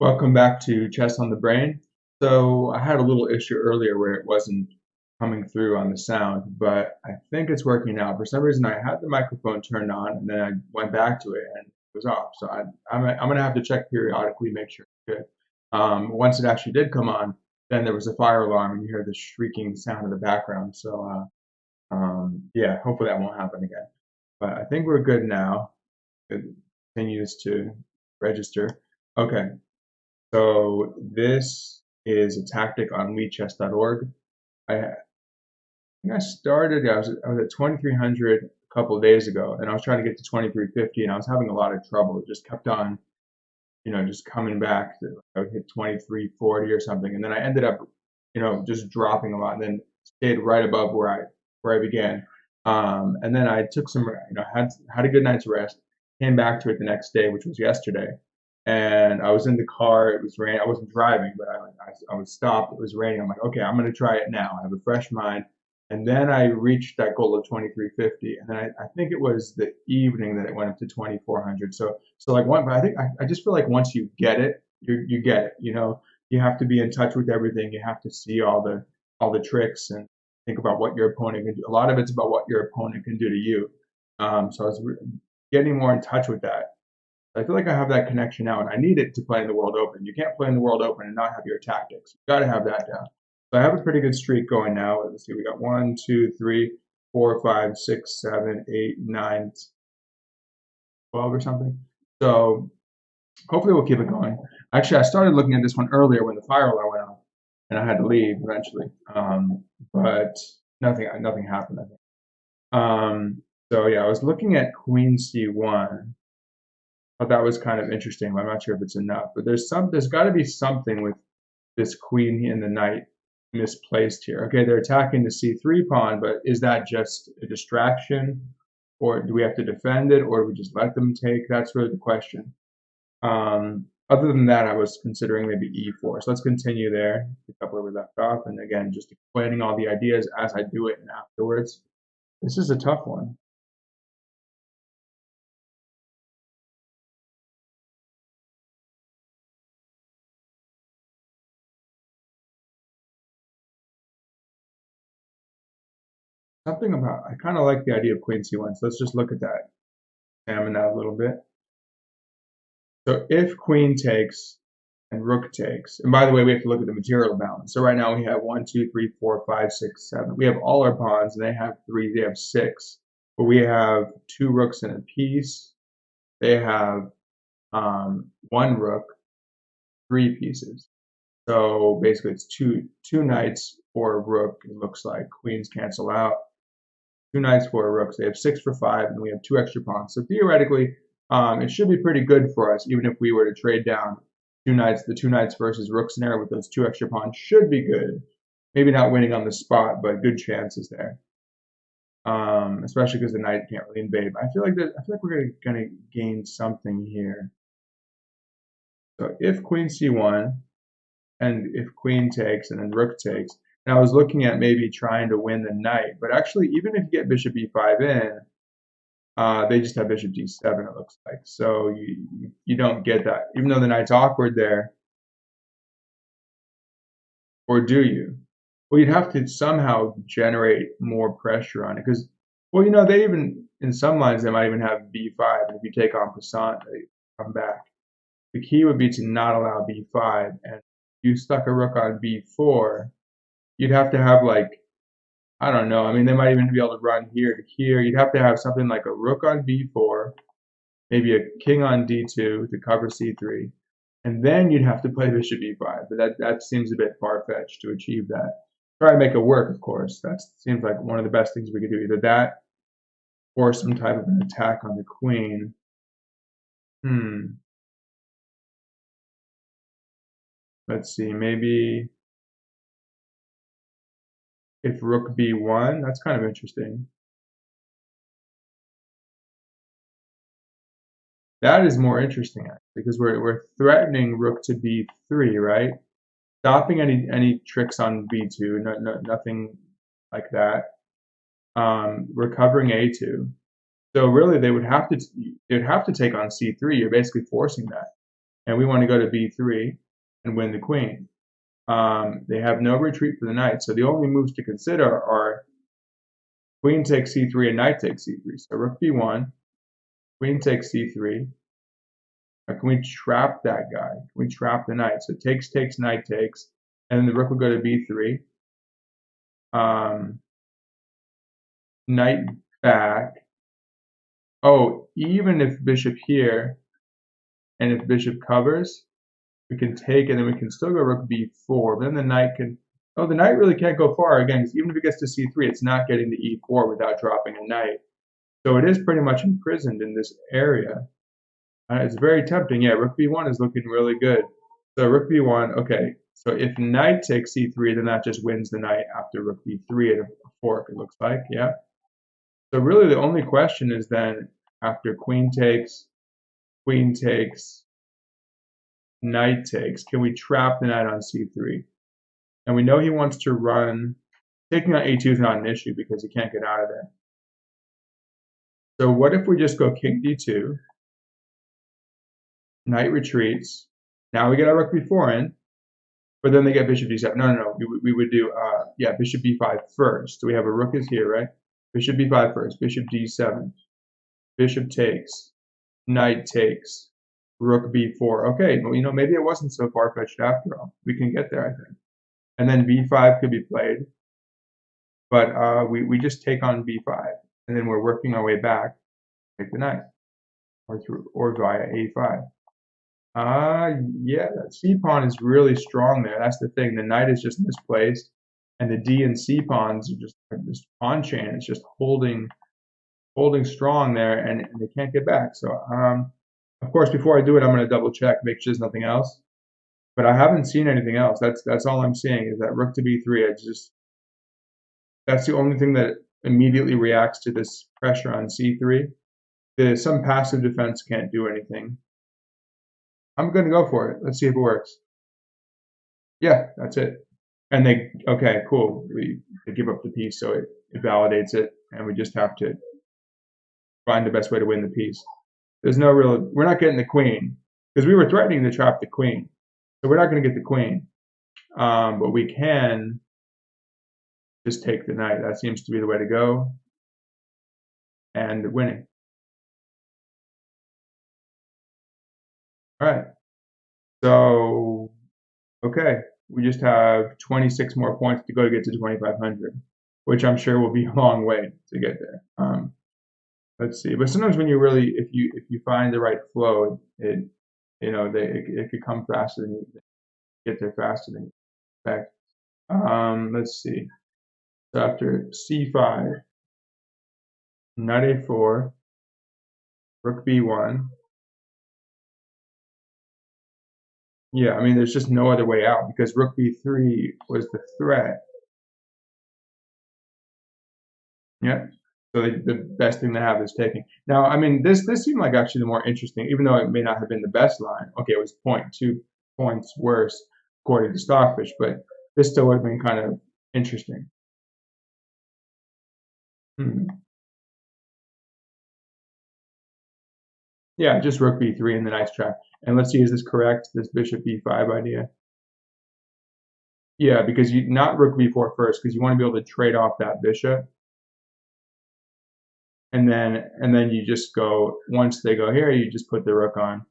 Welcome back to Chess on the Brain. So I had a little issue earlier where it wasn't coming through on the sound, but I think it's working now. For some reason, I had the microphone turned on and then I went back to it and it was off. So I'm going to have to check periodically, make sure it's good. Once it actually did come on, then there was a fire alarm and you hear the shrieking sound in the background. So yeah, hopefully that won't happen again. But I think we're good now. It continues to register. Okay. So this is a tactic on leadchess.org. I think I started, I was at 2300 a couple of days ago, and I was trying to get to 2350, and I was having a lot of trouble. It just kept on, just coming back. I would hit 2340 or something, and then I ended up, just dropping a lot, and then stayed right above where I began. And then I took some, had a good night's rest, came back to it the next day, which was yesterday, and I was in the car. It was raining. I wasn't driving, but I was stopped. It was raining. I'm like, okay, I'm going to try it now. I have a fresh mind. And then I reached that goal of 2350, and then I think it was the evening that it went up to 2400. So like one, but I just feel like once you get it, you get it. You have to be in touch with everything. You have to see all the tricks and think about what your opponent can do. A lot of it's about what your opponent can do to you. So I was getting more in touch with that. I feel like I have that connection now, and I need it to play in the World Open. You can't play in the World Open and not have your tactics. You've got to have that down. So I have a pretty good streak going now. Let's see, we got 1, 2, 3, 4, 5, 6, 7, 8, 9, 12 or something. So hopefully we'll keep it going. Actually, I started looking at this one earlier when the fire alarm went off, and I had to leave eventually. But nothing happened, I think. So yeah, I was looking at Queen C1. Thought that was kind of interesting. I'm not sure if it's enough, but there's got to be something with this queen and the knight misplaced here. Okay, they're attacking the c3 pawn, but is that just a distraction, or do we have to defend it, or do we just let them take? That's really the question. Other than that, I was considering maybe e4. So let's continue there, pick up where we left off, and again, just explaining all the ideas as I do it and afterwards. This is a tough one. Something about, I kind of like the idea of queen c1, so let's just look at that, examine that a little bit. So if queen takes and rook takes, and by the way, we have to look at the material balance. So right now we have 1, 2, 3, 4, 5, 6, 7. We have all our pawns, and they have 3, they have 6. But we have 2 rooks and a piece. They have 1 rook, 3 pieces. So basically it's two knights for a rook, it looks like. Queens cancel out. 2 knights, 4 rooks. They have 6 for 5, and we have 2 extra pawns. So theoretically, it should be pretty good for us, even if we were to trade down 2 knights. The 2 knights versus rook scenario with those 2 extra pawns should be good. Maybe not winning on the spot, but good chances there. Especially because the knight can't really invade. But I feel like we're gonna gain something here. So if queen c1, and if queen takes and then rook takes, and I was looking at maybe trying to win the knight, but actually even if you get bishop e5 in, they just have bishop d7, it looks like. So you don't get that, even though the knight's awkward there. Or do you? Well, you'd have to somehow generate more pressure on it because, well, they even in some lines they might even have b5, and if you take on passant, they come back. The key would be to not allow b5, and if you stuck a rook on b4, you'd have to have like, I don't know. I mean, they might even be able to run here to here. You'd have to have something like a rook on b4, maybe a king on d2 to cover c3, and then you'd have to play bishop e5. But that seems a bit far-fetched to achieve that. Try to make it work, of course. That seems like one of the best things we could do. Either that or some type of an attack on the queen. Let's see. Maybe if rook b1, that's kind of interesting. That is more interesting, actually, because we're threatening rook to b3, right? Stopping any tricks on b2, nothing like that. Recovering a2. So really, they'd have to take on c3. You're basically forcing that. and we want to go to b3 and win the queen. They have no retreat for the knight, so the only moves to consider are queen takes c3 and knight takes c3. So rook b1, queen takes c3. Or can we trap that guy? Can we trap the knight? So takes, knight takes, and then the rook will go to b3. Knight back. Oh, even if bishop here, and if bishop covers, we can take, and then we can still go rook b4. But then the knight can. Oh, the knight really can't go far again, because even if it gets to c3, it's not getting to e4 without dropping a knight. So it is pretty much imprisoned in this area. It's very tempting. Yeah, rook b1 is looking really good. So rook b1, okay. So if knight takes c3, then that just wins the knight after rook b3 at a fork, it looks like, yeah. So really the only question is then after queen takes, knight takes, can we trap the knight on c3? And we know he wants to run, taking on a2 is not an issue because he can't get out of there. So what if we just go king d2, knight retreats, now we get our rook b4 in, but then they get bishop d7. No. We would do, yeah, bishop b5 first. So we have a rook is here, right? Bishop b5 first, bishop d7, bishop takes, knight takes, rook b4. Okay, well, you know, maybe it wasn't so far-fetched after all. We can get there, I think. And then b5 could be played, but we just take on b5, and then we're working our way back, take the knight, or via a5. Yeah, that c pawn is really strong there. That's the thing. The knight is just misplaced, and the d and c pawns are just this pawn chain. It's just holding strong there, and they can't get back. So, of course, before I do it, I'm going to double check, make sure there's nothing else. But I haven't seen anything else. That's all I'm seeing is that rook to b3. That's the only thing that immediately reacts to this pressure on c3. Some passive defense can't do anything. I'm going to go for it. Let's see if it works. Yeah, that's it. And okay, cool. They give up the piece, so it validates it, and we just have to find the best way to win the piece. There's no real, we're not getting the queen, because we were threatening to trap the queen. So we're not going to get the queen. But we can just take the knight. That seems to be the way to go. And winning. All right. So, okay. We just have 26 more points to go to get to 2,500, which I'm sure will be a long way to get there. Let's see. But sometimes when you really, if you find the right flow, it could come faster than you get there faster than you expect. Let's see. So after c5, knight a4, rook b1. Yeah, I mean, there's just no other way out because rook b3 was the threat. Yeah. So the best thing to have is taking. Now, I mean, this seemed like actually the more interesting, even though it may not have been the best line. Okay, it was 0.2 points worse according to Stockfish, but this still would have been kind of interesting. Yeah, just rook b3 in the knight's trap. And let's see, is this correct? This bishop b5 idea? Yeah, because not rook b4 first, because you want to be able to trade off that bishop. And then you just go, once they go here, you just put the rook on.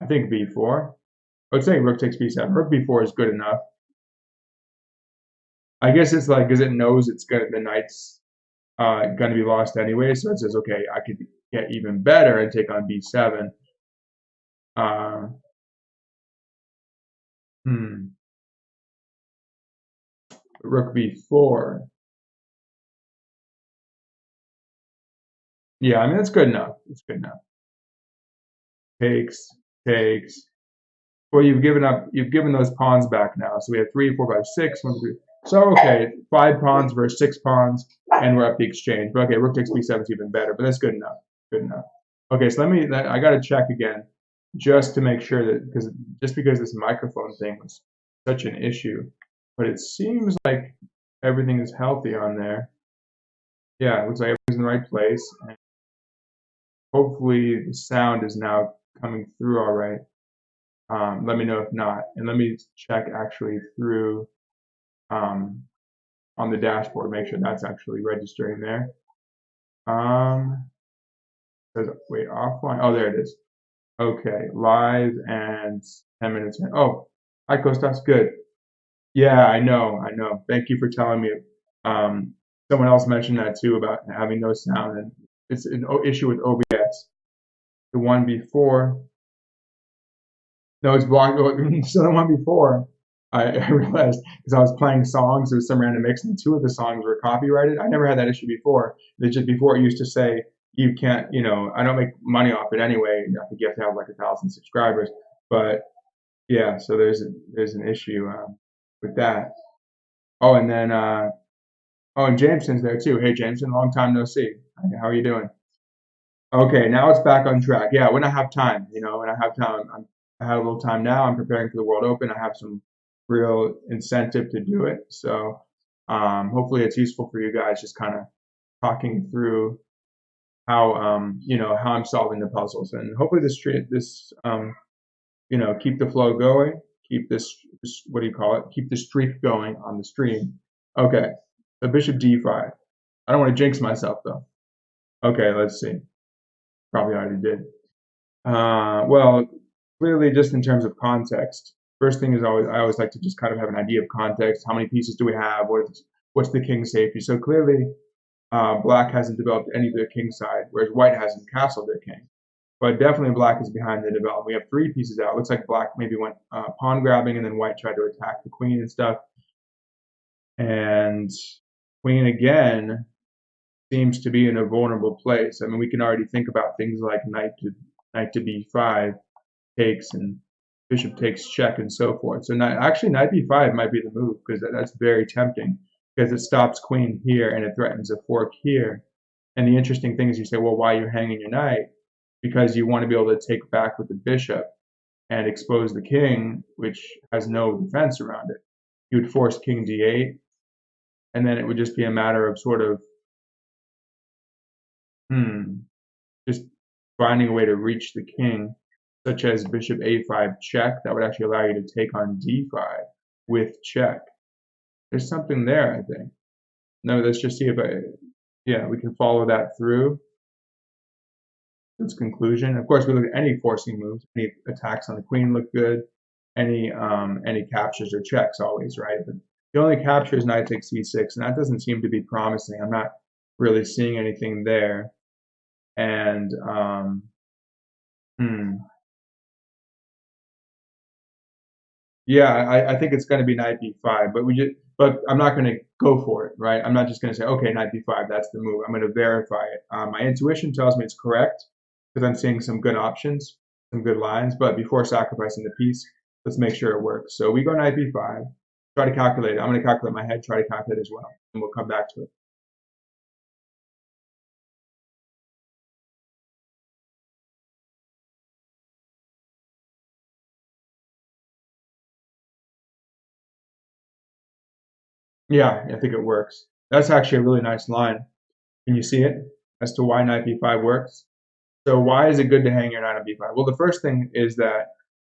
I think b4. I would say rook takes b7. Rook b4 is good enough. I guess it's like because it knows the knight's going to be lost anyway, so it says, okay, I could get even better and take on b7. Rook b4. Yeah, I mean, it's good enough. It's good enough. Takes. Well, you've given those pawns back now. So we have 3, 4, 5, 6, 1, 2, 3. So okay, 5 pawns versus 6 pawns, and we're at the exchange. But okay, rook takes b7 is even better, but that's good enough. Good enough. Okay, so I got to check again, just to make sure that because this microphone thing was such an issue, but it seems like everything is healthy on there. Yeah, it looks like everything's in the right place. And hopefully the sound is now coming through all right. Let me know if not. And let me check actually through um, on the dashboard, make sure that's actually registering there. Wait, offline. Oh, there it is. Okay, live and 10 minutes in. Oh, hi, Kostas. Good. Yeah, I know. I know. Thank you for telling me. Um, Someone else mentioned that too about having no sound, and it's an issue with OBS. The one before, no, it's blocked. So the one before, I realized because I was playing songs, there was some random mix, and two of the songs were copyrighted. I never had that issue before. It's just before it used to say you can't, I don't make money off it anyway. I think you have to have like 1,000 subscribers, but yeah, so there's an issue with that. Oh, and then oh, and Jameson's there too. Hey, Jameson, long time no see. How are you doing? Okay, now it's back on track. Yeah, when I have time, when I have time, I have a little time now. I'm preparing for the World Open. I have some real incentive to do it. So hopefully it's useful for you guys, just kind of talking through how how I'm solving the puzzles, and hopefully keep the flow going, keep this what do you call it? Keep the streak going on the stream. Okay, so Bishop D5. I don't want to jinx myself though. Okay, let's see. Probably already did. Well, clearly, just in terms of context, first thing is I always like to just kind of have an idea of context. How many pieces do we have? What's the king's safety? So clearly, black hasn't developed any of their king side, whereas white hasn't castled their king. But definitely black is behind the development. We have three pieces out. Looks like black maybe went pawn grabbing, and then white tried to attack the queen and stuff. And queen again seems to be in a vulnerable place. I mean, we can already think about things like knight to b5 takes and bishop takes check and so forth. So knight b5 might be the move because that's very tempting because it stops queen here and it threatens a fork here. And the interesting thing is you say, well, why are you hanging your knight? Because you want to be able to take back with the bishop and expose the king, which has no defense around it. You would force king d8, and then it would just be a matter of sort of just finding a way to reach the king, such as bishop a5 check. That would actually allow you to take on d5 with check. There's something there, I think. No, let's just see if we can follow that through its conclusion. Of course, we look at any forcing moves, any attacks on the queen look good, any captures or checks always, right? But the only capture is knight takes c6, and that doesn't seem to be promising. I'm not really seeing anything there. And yeah, I think it's going to be knight b5, but I'm not going to go for it, right? I'm not just going to say, okay, knight b5, that's the move. I'm going to verify it. My intuition tells me it's correct because I'm seeing some good options, some good lines. But before sacrificing the piece, let's make sure it works. So we go knight b5, try to calculate it. I'm going to calculate my head, try to calculate as well, and we'll come back to it. Yeah, I think it works. That's actually a really nice line. Can you see it as to why knight b5 works? So why is it good to hang your knight on b5? Well, the first thing is that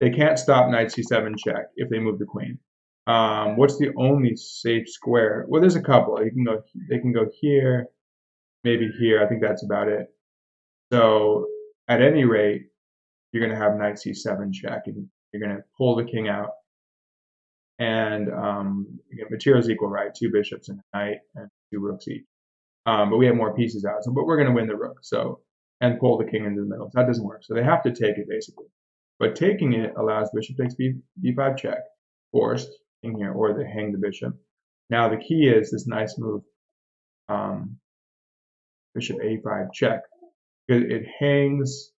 they can't stop knight c7 check if they move the queen. What's the only safe square? Well, there's a couple. They can go here, maybe here. I think that's about it. So at any rate, you're going to have knight c7 check, and you're going to pull the king out. And materials equal, right? Two bishops and a knight and two rooks each. But we have more pieces out, but we're going to win the rook. So and pull the king into the middle. So that doesn't work. So they have to take it basically. But taking it allows bishop takes b5 check, forced in here, or they hang the bishop. Now the key is this nice move, bishop a5 check. It hangs.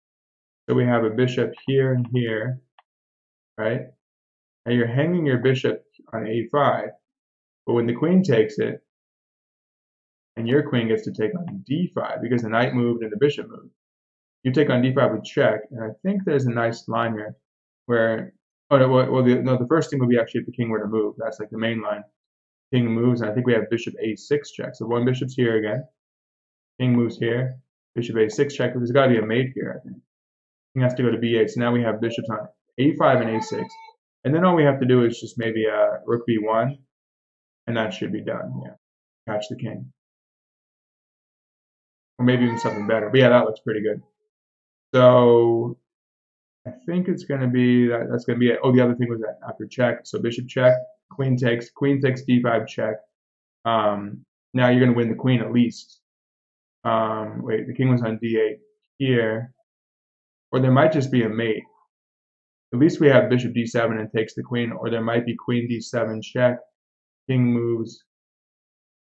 So we have a bishop here and here, right? And you're hanging your bishop on a5, but when the queen takes it, and your queen gets to take on d5 because the knight moved and the bishop moved, you take on d5 with check, and I think there's a nice line here where, the first thing would be actually if the king were to move. That's like the main line. King moves, and I think we have bishop a6 check. So one bishop's here again. King moves here. Bishop a6 check. There's got to be a mate here, I think. King has to go to b8. So now we have bishops on a5 and a6. And then all we have to do is just maybe rook b1, and that should be done. Yeah, catch the king. Or maybe even something better. But yeah, that looks pretty good. So I think it's going to be that's going to be it. Oh, the other thing was that after check, so bishop check, queen takes d5 check. Now you're going to win the queen at least. Wait, the king was on d8 here, or there might just be a mate. At least we have bishop d7 and takes the queen, or there might be queen d7 check, king moves.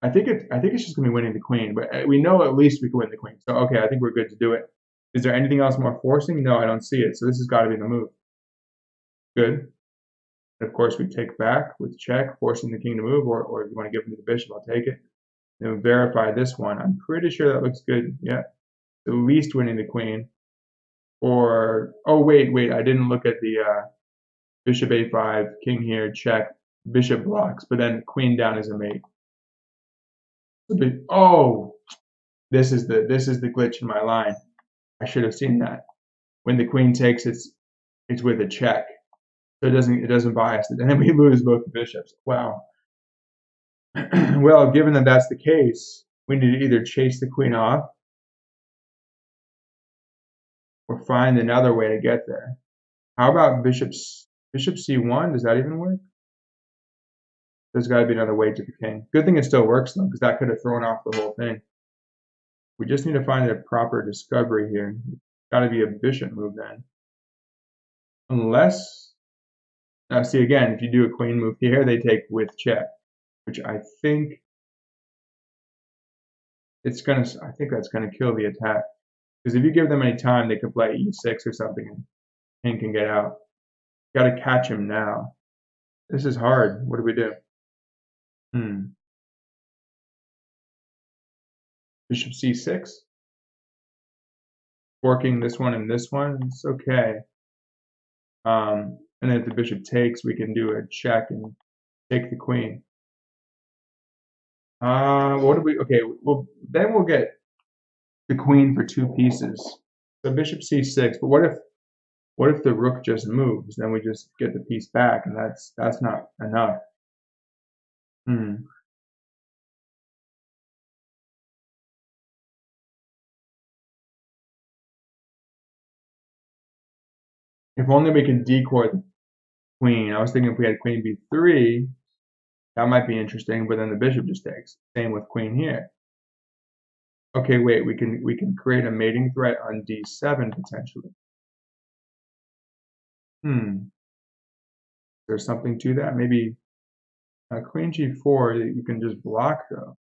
I think it's just going to be winning the queen, but we know at least we can win the queen. So okay, I think we're good to do it. Is there anything else more forcing? No, I don't see it. So this has got to be the move. Good. Of course, we take back with check, forcing the king to move, or if you want to give him to the bishop, I'll take it. Then we verify this one. I'm pretty sure that looks good. Yeah, at least winning the queen. Or, oh, wait, I didn't look at the bishop a5, king here, check, bishop blocks, but then queen down is a mate. Oh, this is the glitch in my line. I should have seen that. When the queen takes, it's with a check. So it doesn't bias it. And then we lose both the bishops. Wow. Well, given that that's the case, we need to either chase the queen off or find another way to get there. How about bishop c1? Does that even work? There's got to be another way to the king. Good thing it still works though, because that could have thrown off the whole thing. We just need to find a proper discovery here. Got to be a bishop move then. Unless, now see again, if you do a queen move here, they take with check, which I think I think that's gonna kill the attack. Because if you give them any time, they could play e6 or something, and king can get out. Got to catch him now. This is hard. What do we do? Bishop c6. Forking this one and this one. It's okay. And then if the bishop takes, we can do a check and take the queen. What do we? Okay. Well, then we'll get the queen for two pieces. So bishop c6. But what if the rook just moves? Then we just get the piece back, and that's not enough. If only we can decoy the queen. I was thinking if we had queen b3, that might be interesting, but then the bishop just takes. Same with queen here. Okay, wait, we can create a mating threat on d7 potentially. There's something to that. Maybe queen g4 you can just block though.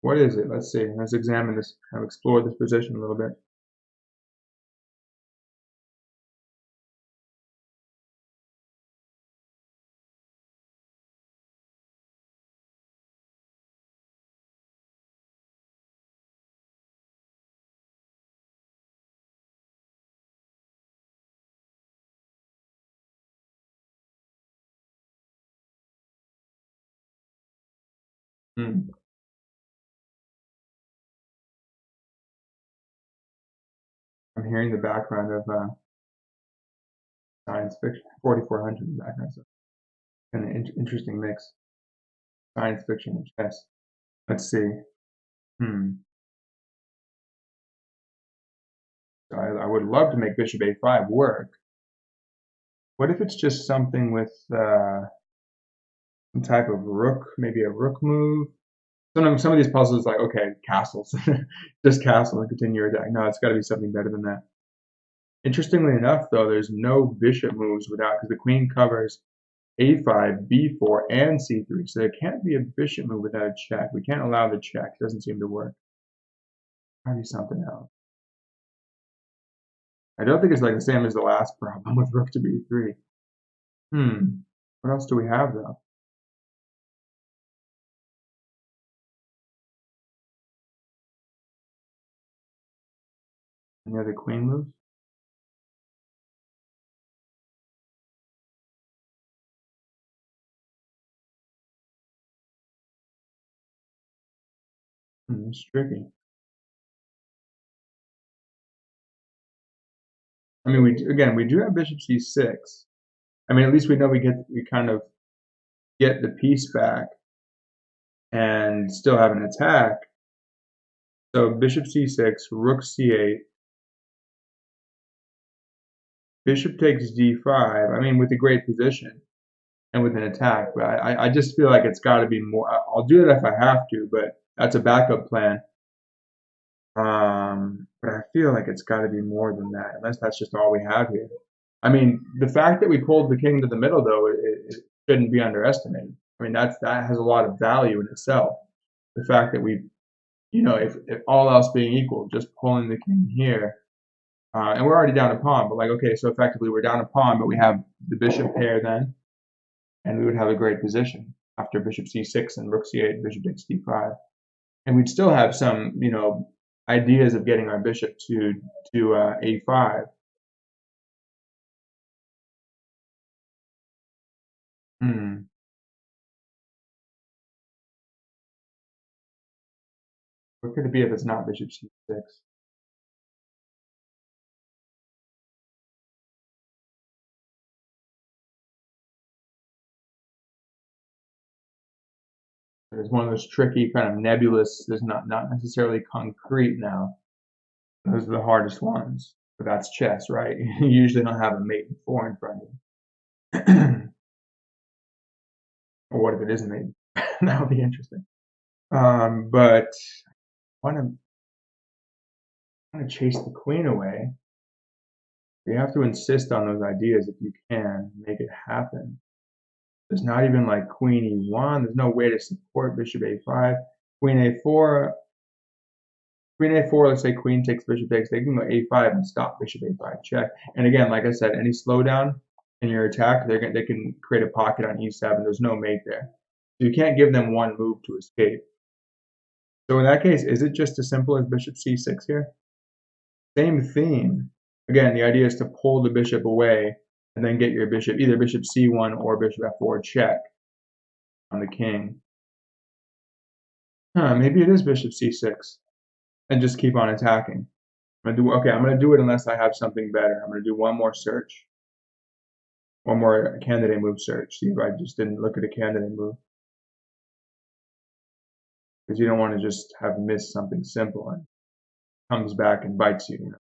What is it? Let's see. Let's examine this, kind of explore this position a little bit. I'm hearing the background of science fiction, 4400 in the background. So an interesting mix, science fiction and chess. Let's see. So I would love to make bishop a5 work. What if it's just something with some type of rook, maybe a rook move? Sometimes some of these puzzles like, okay, castles, just castle and continue your attack. No, it's got to be something better than that. Interestingly enough, though, there's no bishop moves without, because the queen covers a5, b4, and c3. So there can't be a bishop move without a check. We can't allow the check. It doesn't seem to work. Maybe something else. I don't think it's like the same as the last problem with rook to b3. What else do we have, though? Any other queen moves? It's tricky. I mean, we do have bishop c6. I mean, at least we know we kind of get the piece back and still have an attack. So bishop c6, rook c8, bishop takes d5. I mean, with a great position and with an attack, but I just feel like it's got to be more. I'll do it if I have to, but that's a backup plan. But I feel like it's got to be more than that, unless that's just all we have here. I mean, the fact that we pulled the king to the middle, though, it shouldn't be underestimated. I mean, that has a lot of value in itself. The fact that we, if all else being equal, just pulling the king here, and we're already down a pawn, but like, okay, so effectively we're down a pawn, but we have the bishop pair then, and we would have a great position after bishop c6 and rook c8, bishop takes d5, and we'd still have some, ideas of getting our bishop to a5. Hmm. What could it be if it's not bishop c6? It's one of those tricky, kind of nebulous. There's not necessarily concrete now. Those are the hardest ones. But that's chess, right? You usually don't have a mate and four in front of you. Or what if it is a mate? That would be interesting. But I want to chase the queen away. You have to insist on those ideas if you can make it happen. There's not even like queen e1. There's no way to support bishop a5. Queen a4. Queen a4, let's say queen takes, bishop takes. They can go a5 and stop bishop a5 check. And again, like I said, any slowdown in your attack, they can create a pocket on e7. There's no mate there. So you can't give them one move to escape. So in that case, is it just as simple as bishop c6 here? Same theme. Again, the idea is to pull the bishop away and then get your bishop, either bishop c1 or bishop f4 check on the king. Maybe it is bishop c6 and just keep on attacking. I'm gonna do it unless I have something better. I'm gonna do one more search. One more candidate move search. See if I just didn't look at a candidate move. Because you don't want to just have missed something simple and comes back and bites you.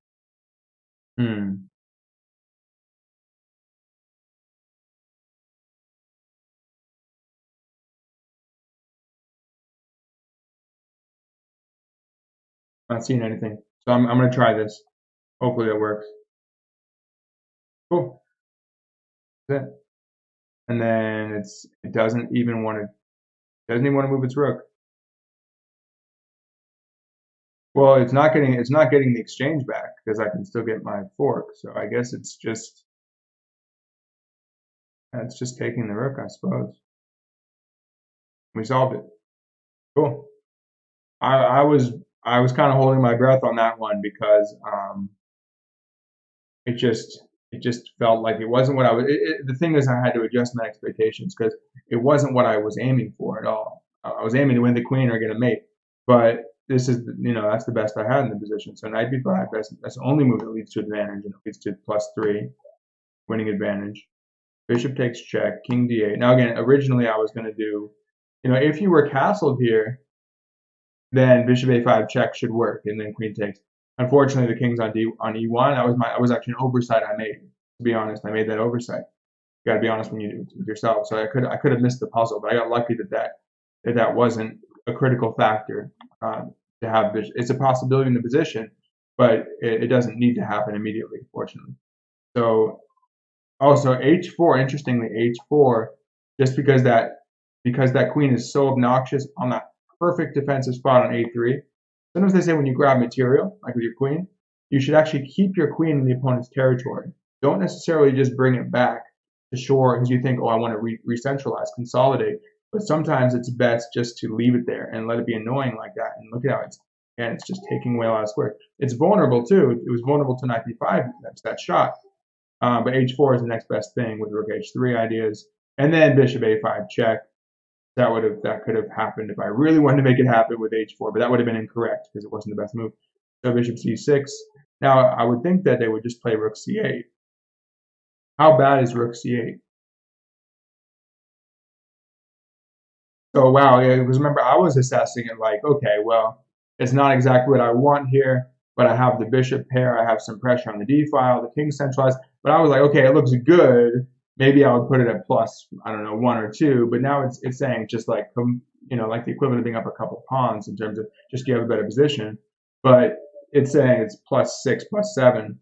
Not seeing anything. So I'm gonna try this. Hopefully that works. Cool. That's it. And then it doesn't even want to move its rook. Well, it's not getting the exchange back because I can still get my fork. So I guess it's just taking the rook, I suppose. We solved it. Cool. I was kind of holding my breath on that one because it just felt like it wasn't what I was. The thing is, I had to adjust my expectations because it wasn't what I was aiming for at all. I was aiming to win the queen or get a mate, but this is, that's the best I had in the position. So knight b5, that's the only move that leads to advantage, and it leads to +3, winning advantage. Bishop takes check, king d8. Now again, originally I was going to do, if you were castled here, then bishop a5 check should work, and then queen takes. Unfortunately, the king's on e1. That was actually an oversight I made. To be honest, I made that oversight. You got to be honest when you do it with yourself. So I could have missed the puzzle, but I got lucky that wasn't a critical factor to have. It's a possibility in the position, but it doesn't need to happen immediately, fortunately. So also h4. Interestingly, h4, just because that queen is so obnoxious on that perfect defensive spot on a3. Sometimes they say when you grab material, like with your queen, you should actually keep your queen in the opponent's territory. Don't necessarily just bring it back to shore because you think, oh, I want to re-centralize, consolidate. But sometimes it's best just to leave it there and let it be annoying like that. And look at how it's just taking away a lot of squares. It's vulnerable too. It was vulnerable to knight b5. That's that shot. But h4 is the next best thing with rook h3 ideas. And then bishop a5 check. That could have happened if I really wanted to make it happen with h4, but that would have been incorrect because it wasn't the best move. So bishop c6, Now, I would think that they would just play rook c8. How bad is rook c8? Oh wow, yeah, because remember I was assessing it like, okay, well, it's not exactly what I want here, but I have the bishop pair, I have some pressure on the d file, the king's centralized, but I was like, okay, it looks good. Maybe I would put it at plus, I don't know, 1 or 2, but now it's saying just like, like the equivalent of being up a couple pawns in terms of just you have a better position, but it's saying it's +6, +7,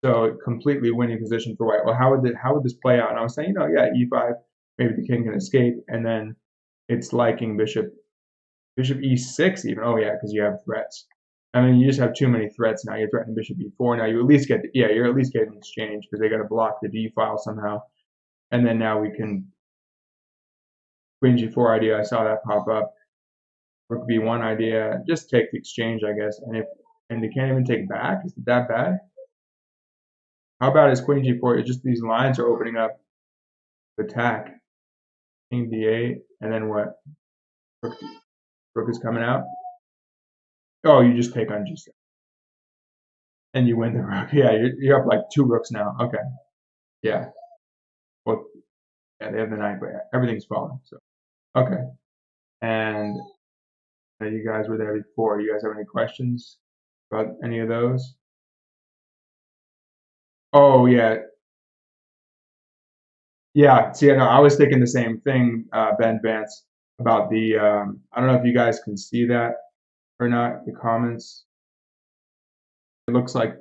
so completely winning position for white. Well, how would this play out? And I was saying, yeah, e5, maybe the king can escape, and then it's liking bishop e6 even. Oh yeah, because you have threats. I mean, you just have too many threats now. You're threatening bishop e4. Now you at least get you're at least getting exchange because they got to block the d file somehow. And then now we can queen g4 idea. I saw that pop up. Rook b1 idea. Just take the exchange, I guess. And they can't even take back. Is it that bad? How bad is queen g4? It's just these lines are opening up to attack. King d8, and then what? Rook is coming out. Oh, you just take on g6. And you win the rook. Yeah, you're up like 2 rooks now. Okay. Yeah. Well, yeah, they have the knight, but everything's falling. So, okay. And you guys were there before. You guys have any questions about any of those? Oh, yeah. Yeah. See, no, I was thinking the same thing, Ben Vance, about the, I don't know if you guys can see that or not, the comments. It looks like,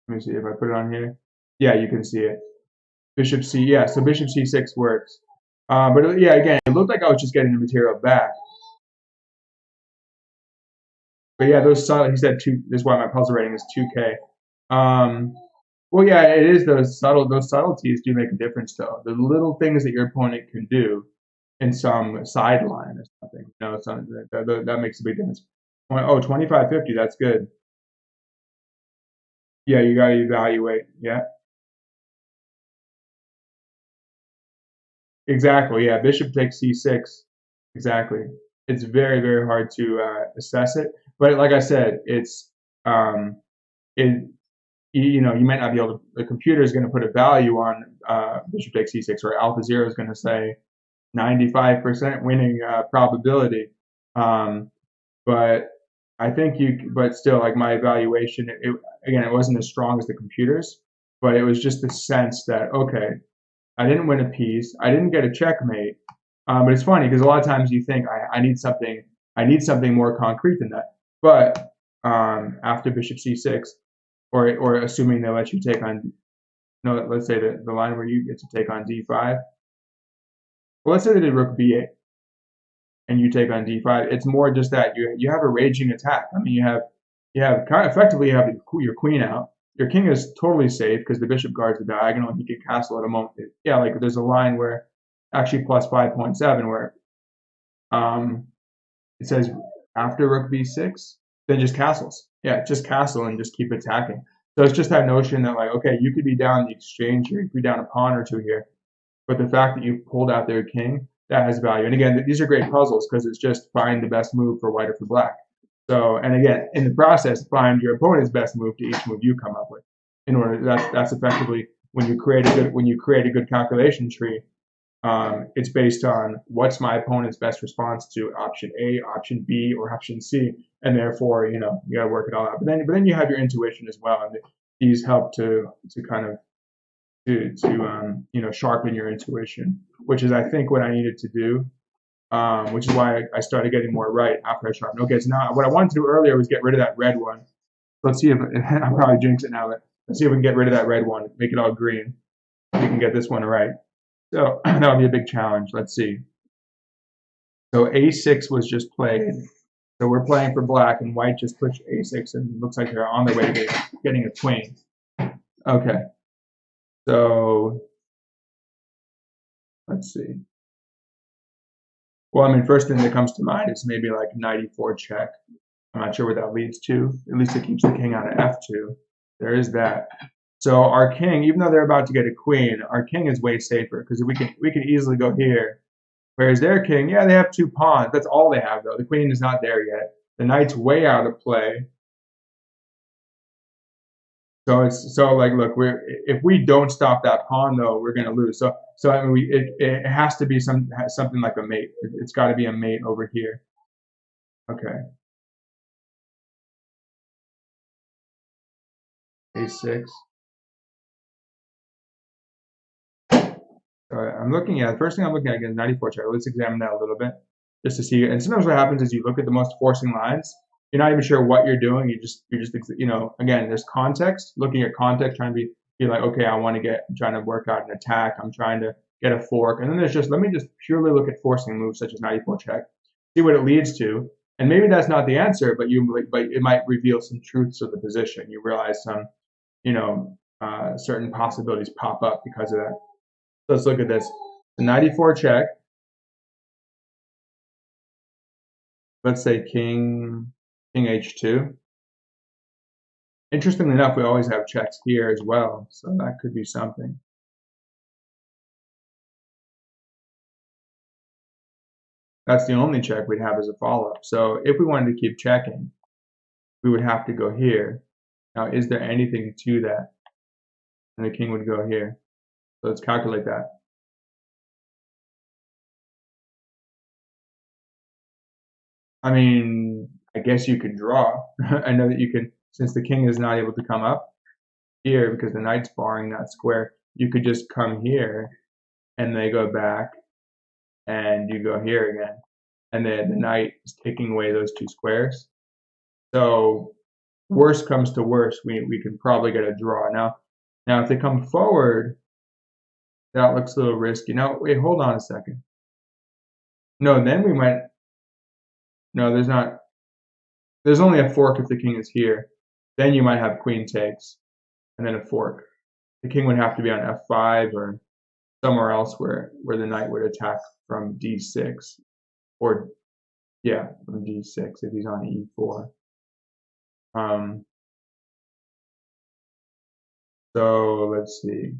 let me see if I put it on here. Yeah, you can see it. Bishop C, yeah, so bishop C6 works. But yeah, again, it looked like I was just getting the material back. But yeah, those subtle, he said this is why my puzzle rating is 2K. Well, yeah, it is those subtleties do make a difference though. The little things that your opponent can do in some sideline or something, that makes a big difference. Oh, 25-50, that's good. Yeah, you gotta evaluate. Yeah, exactly. Yeah, bishop takes c6. Exactly. It's very, very hard to assess it. But like I said, it's it you might not be able to. The computer is going to put a value on bishop takes c6, or AlphaZero is going to say 95% winning probability. But I think but still, like my evaluation, again, it wasn't as strong as the computers, but it was just the sense that okay, I didn't win a piece. I didn't get a checkmate. But it's funny because a lot of times you think I need something more concrete than that. But after bishop c6, or assuming they let you take on, no, let's say the line where you get to take on d5. Well, let's say they did rook b8, and you take on d5. It's more just that you have a raging attack. I mean, you have kind of effectively you have your queen out. Your king is totally safe because the bishop guards the diagonal and he can castle at a moment. Yeah, like there's a line where actually plus 5.7 where it says after rook b6, then just castles. Yeah, just castle and just keep attacking. So it's just that notion that like, okay, you could be down the exchange here, you could be down a pawn or two here, but the fact that you pulled out their king, that has value. And again, these are great puzzles because it's just find the best move for white or for black. So, and again, in the process, find your opponent's best move to each move you come up with. In order, that's effectively when you create a good calculation tree. It's based on what's my opponent's best response to option A, option B, or option C, and therefore, you gotta work it all out. But then you have your intuition as well, and these help to kind of to sharpen your intuition, which is I think what I needed to do. Which is why I started getting more right after I sharpened. Okay, so now what I wanted to do earlier was get rid of that red one. Let's see if I'll probably jinx it now, but let's see if we can get rid of that red one, make it all green. We can get this one right. So that would be a big challenge. Let's see. So a6 was just played. So we're playing for black, and white just pushed a6, and it looks like they're on their way to getting a queen. Okay. So let's see. Well, I mean, first thing that comes to mind is maybe like knight e4 check. I'm not sure what that leads to. At least it keeps the king out of f2. There is that. So our king, even though they're about to get a queen, our king is way safer because we can easily go here. Whereas their king, yeah, they have 2 pawns. That's all they have though. The queen is not there yet. The knight's way out of play. So it's so like look, if we don't stop that pawn though, we're gonna lose. So I mean it has to be something like a mate. It's got to be a mate over here. Okay, a6. I'm looking at the first thing I'm looking at again, 94 check. Let's examine that a little bit just to see. And sometimes what happens is you look at the most forcing lines. You're not even sure what you're doing. You're just again, there's context. Looking at context, trying to be like, okay, I'm trying to work out an attack. I'm trying to get a fork. And then there's just let me just purely look at forcing moves such as 94 check, see what it leads to. And maybe that's not the answer, but it might reveal some truths of the position. You realize some, certain possibilities pop up because of that. So let's look at this. The 94 check. Let's say king h2. Interestingly enough, we always have checks here as well, so that could be something. That's the only check we'd have as a follow-up. So if we wanted to keep checking, we would have to go here. Now, is there anything to that? And the king would go here. So let's calculate that. I mean, I guess you could draw. I know that you can, since the king is not able to come up here because the knight's barring that square, you could just come here and they go back and you go here again. And then the knight is taking away those two squares. So worst comes to worst, we can probably get a draw. Now if they come forward, that looks a little risky. Now, wait, hold on a second. No, then we might, no, there's not, there's only a fork if the king is here. Then you might have queen takes, and then a fork. The king would have to be on f5 or somewhere else where the knight would attack from d6, or yeah, from d6 if he's on e4. So let's see.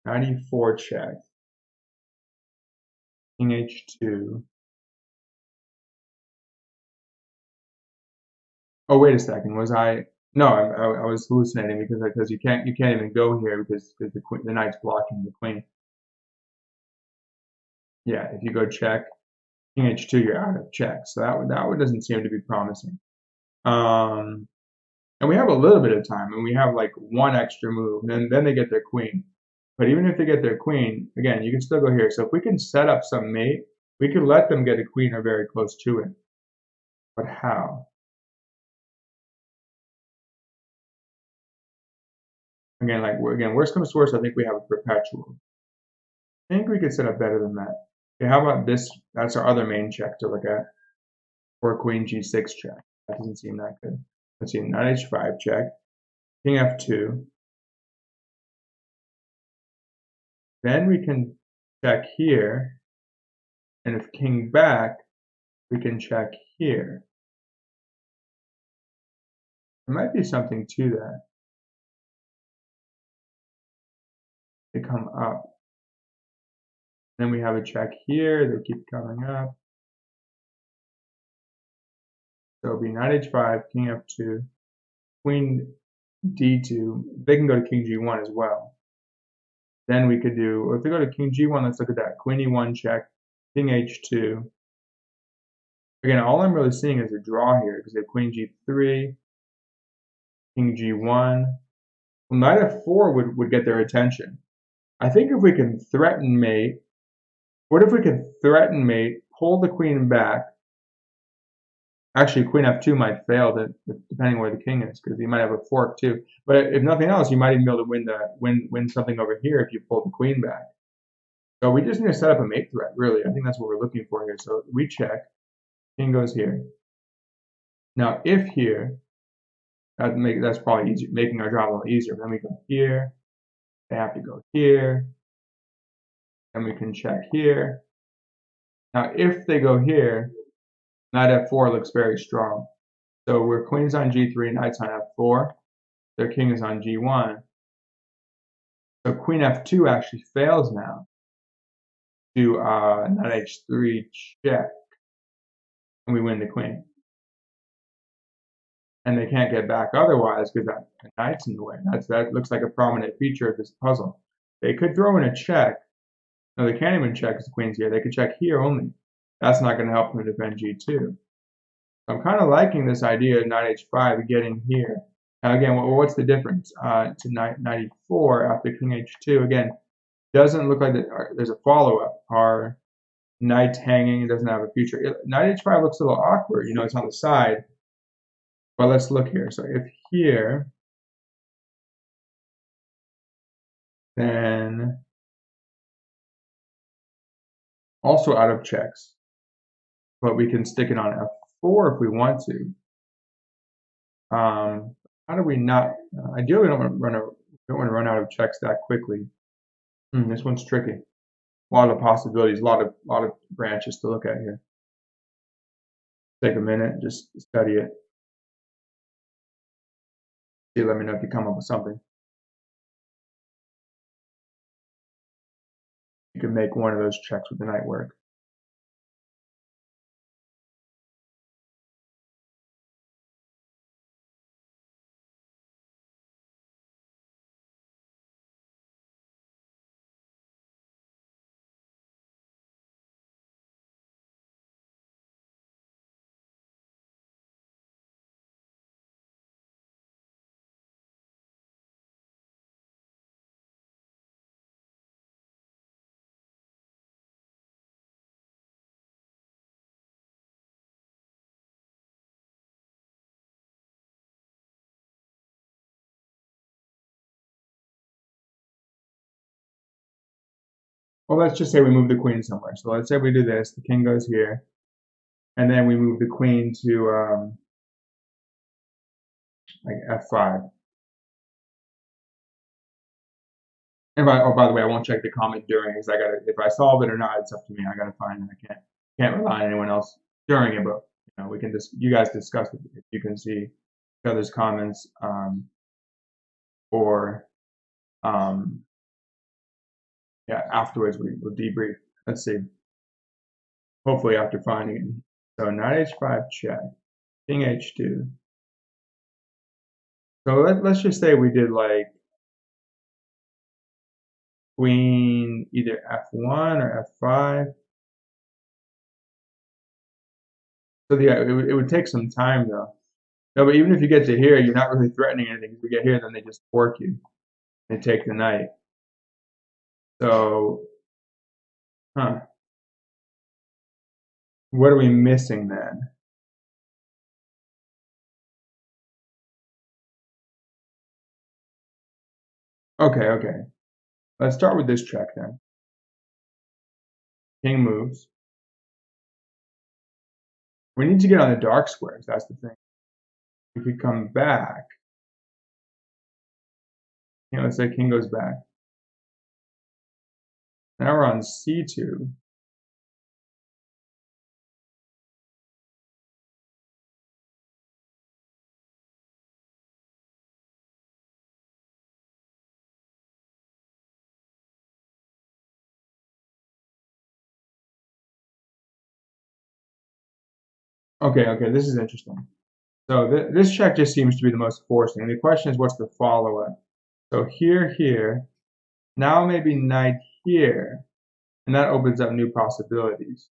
94 check. King h2. Oh, wait a second. Was I? No, I was hallucinating because you can't even go here because the knight's blocking the queen. Yeah, if you go check king h2, you're out of check. So that one doesn't seem to be promising. And we have a little bit of time, and we have like one extra move, and then they get their queen. But even if they get their queen, again, you can still go here. So if we can set up some mate, we could let them get a queen or very close to it. But how? Again, worst comes to worst, I think we have a perpetual. I think we could set up better than that. Okay, how about this? That's our other main check to look at. Or queen g6 check. That doesn't seem that good. Let's see, knight h5 check. King f2. Then we can check here. And if king back, we can check here. There might be something to that. They come up. Then we have a check here. They keep coming up. So it'll be knight h5, king f2, queen d2. They can go to king g1 as well. Then we could do, if they go to king g1, let's look at that. Queen e1 check, king h2. Again, all I'm really seeing is a draw here because they have queen g3, king g1. Well, knight f4 would get their attention. I think if we can threaten mate, what if we could threaten mate, pull the queen back? Actually, queen f2 might fail, depending where the king is, because you might have a fork too. But if nothing else, you might even be able to win something over here if you pull the queen back. So we just need to set up a mate threat, really. I think that's what we're looking for here. So we check. King goes here. Now, if here, that's probably easier, making our job a little easier. Then we go here. They have to go here. And we can check here. Now, if they go here, knight f4 looks very strong. So where queen's on g3, knight's on f4, their king is on g1. So queen f2 actually fails now to knight h3 check, and we win the queen. and they can't get back otherwise because that knight's in the way. That looks like a prominent feature of this puzzle. They could throw in a check. No, they can't even check because the queen's here. They could check here only. That's not going to help them defend g2. I'm kind of liking this idea of knight h5 getting here. Now again, what's the difference to knight e4 after king h2? Again, doesn't look like there's a follow-up. Our knight's hanging, doesn't have a future. Knight h5 looks a little awkward. You know, it's on the side. But let's look here. So if here, then also out of checks. But we can stick it on f4 if we want to. How do we not? Ideally, we don't want to run out of checks that quickly. This one's tricky. A lot of possibilities, a lot of branches to look at here. Take a minute, just study it. See, let me know if you come up with something. You can make one of those checks with the knight work. Well, let's just say we move the queen somewhere. So let's say we do this. The king goes here, and then we move the queen to like f5. And by the way, I won't check the comment during because if I solve it or not, it's up to me. I gotta find it. I can't rely on anyone else during it, but we can just you guys discuss it if you can see each other's comments or yeah, afterwards we'll debrief. Let's see. Hopefully after finding it. So knight h5 check, king h2. So let's just say we did like queen either f1 or f5. So yeah, it would take some time though. No, but even if you get to here, you're not really threatening anything. If you get here, then they just fork you and take the knight. So, what are we missing then? Okay. Let's start with this check then. King moves. We need to get on the dark squares. That's the thing. If we come back, let's say king goes back. Now we're on c2. Okay, this is interesting. So this check just seems to be the most forcing. The question is, what's the follow-up? So here. Now maybe knight here, and that opens up new possibilities.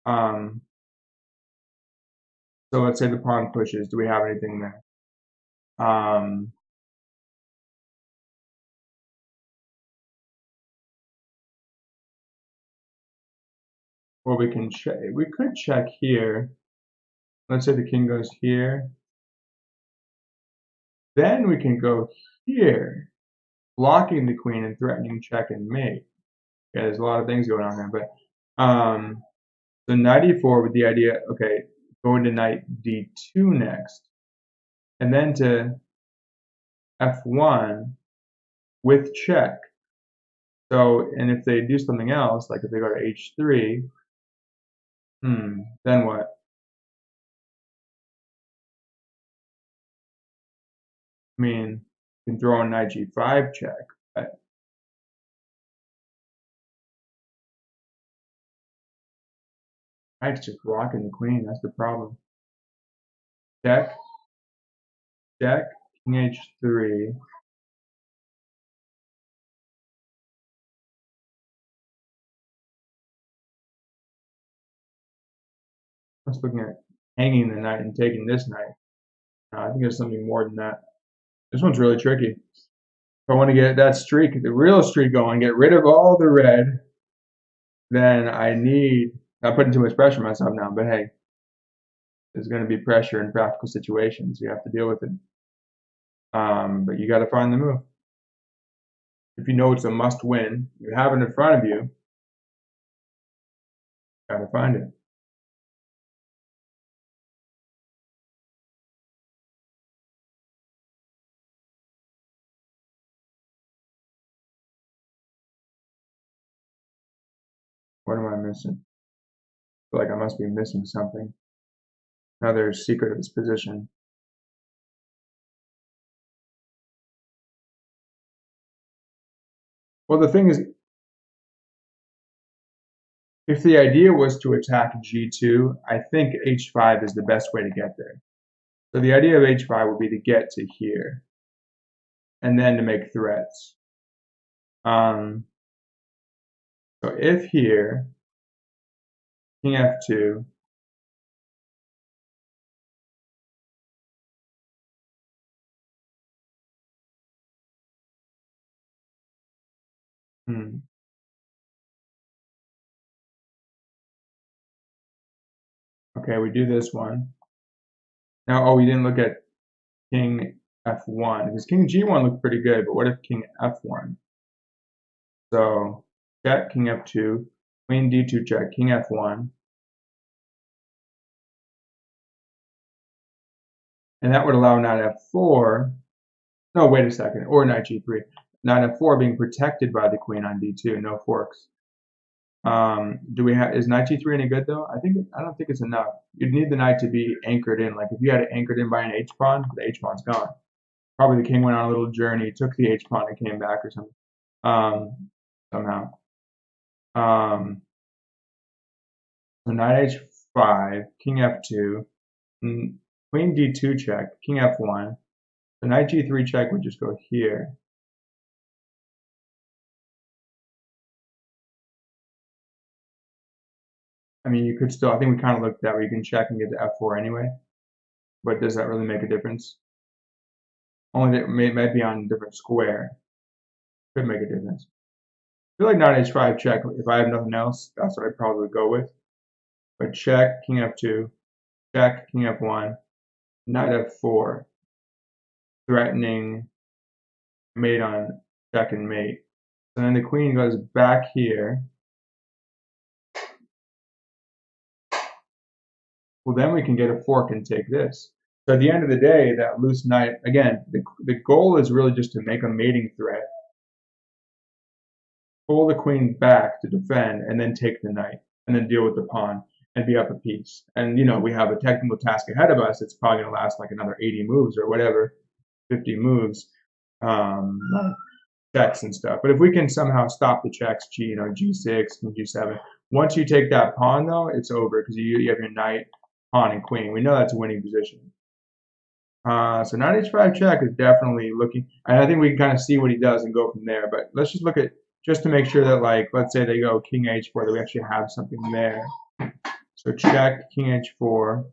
So let's say the pawn pushes. Do we have anything there? Or we can check. We could check here. Let's say the king goes here. Then we can go here, blocking the queen and threatening check and mate. Yeah, there's a lot of things going on there, but so knight e4 with the idea, okay, going to knight d2 next, and then to f1 with check. So, and if they do something else, like if they go to h3, then what? I mean, you can throw in knight g5 check, but knight's just blocking the queen. That's the problem. check, check, king h3. I was looking at hanging the knight and taking this knight. I think there's something more than that. This one's really tricky. If I want to get that streak, the real streak going, get rid of all the red, then I'm putting too much pressure on myself now, but hey, there's going to be pressure in practical situations. You have to deal with it. But you got to find the move. If you know it's a must win, you have it in front of you, got to find it. What am I missing? I feel like I must be missing something. Another secret of this position. Well, the thing is, if the idea was to attack g2, I think h5 is the best way to get there. So the idea of h5 would be to get to here, and then to make threats. So if here, king f2, okay, we do this one. Now, we didn't look at king f1, because king g1 looked pretty good, but what if king f1? So check, king f2, queen d2 check, king f1. And that would allow knight f4. No, wait a second, or knight g3. Knight f4 being protected by the queen on d2, no forks. Is knight g3 any good though? I don't think it's enough. You'd need the knight to be anchored in. Like if you had it anchored in by an h pawn, the h pawn's gone. Probably the king went on a little journey, took the h pawn and came back or something. Somehow. So knight h5, king f2, queen d2 check, king f1. So knight g3 check would just go here. I mean, you could still, I think we kind of looked at that where you can check and get to f4 anyway. But does that really make a difference? Only that it might be on a different square. Could make a difference. I feel like knight h5 check, if I have nothing else, that's what I'd probably go with. But check, king f2, check, king f1, knight f4, threatening mate on check and mate. So then the queen goes back here. Well, then we can get a fork and take this. So at the end of the day, that loose knight, again, the goal is really just to make a mating threat, pull the queen back to defend, and then take the knight, and then deal with the pawn, and be up a piece. And, we have a technical task ahead of us. It's probably going to last like another 80 moves or whatever, 50 moves, checks and stuff. But if we can somehow stop the checks, G6, G7, once you take that pawn, though, it's over because you have your knight, pawn, and queen. We know that's a winning position. So knight h5 check is definitely looking, and I think we can kind of see what he does and go from there. But let's just look at, just to make sure that, like, let's say they go king h4, that we actually have something there. So check, king h4.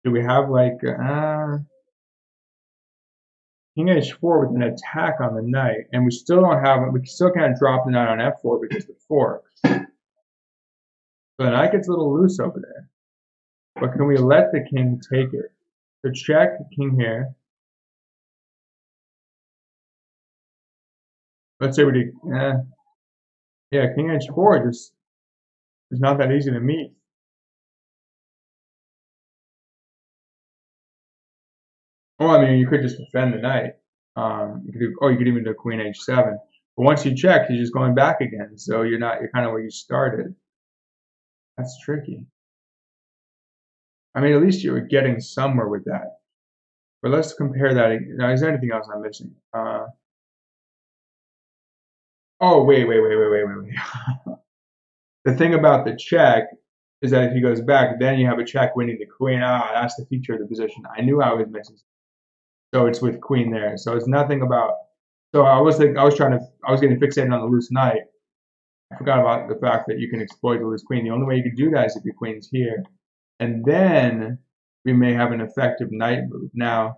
Do we have like king h4 with an attack on the knight, and we still don't have it. We still can't drop the knight on f4 because the fork. So the knight gets a little loose over there. But can we let the king take it? So check, king here. Let's say we do, yeah, king h4 just is not that easy to meet. Well, I mean, you could just defend the knight. You could even do queen h7. But once you check, you're just going back again. So you're kind of where you started. That's tricky. I mean, at least you were getting somewhere with that. But let's compare that. Now, is there anything else I'm missing? Oh, wait. The thing about the check is that if he goes back, then you have a check winning the queen. Ah, that's the feature of the position. I knew I was missing. So it's with queen there. So it's nothing about. So I was getting fixated on the loose knight. I forgot about the fact that you can exploit the loose queen. The only way you can do that is if your queen's here, and then we may have an effective knight move. Now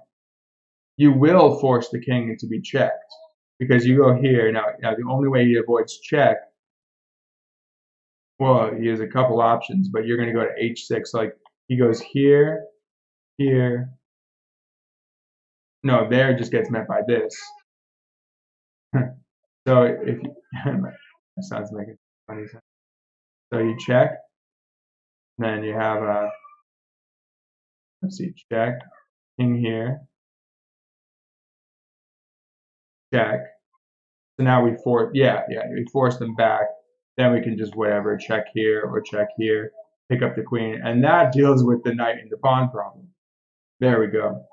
you will force the king to be checked because you go here. Now the only way he avoids check, well, he has a couple options, but you're going to go to h6. Like he goes here, here. No, there just gets met by this. So if you, that sounds making funny sense. So you check, then you have a, let's see, check, king here, check. So now we we force them back. Then we can just whatever, check here or check here, pick up the queen, and that deals with the knight and the pawn problem. There we go.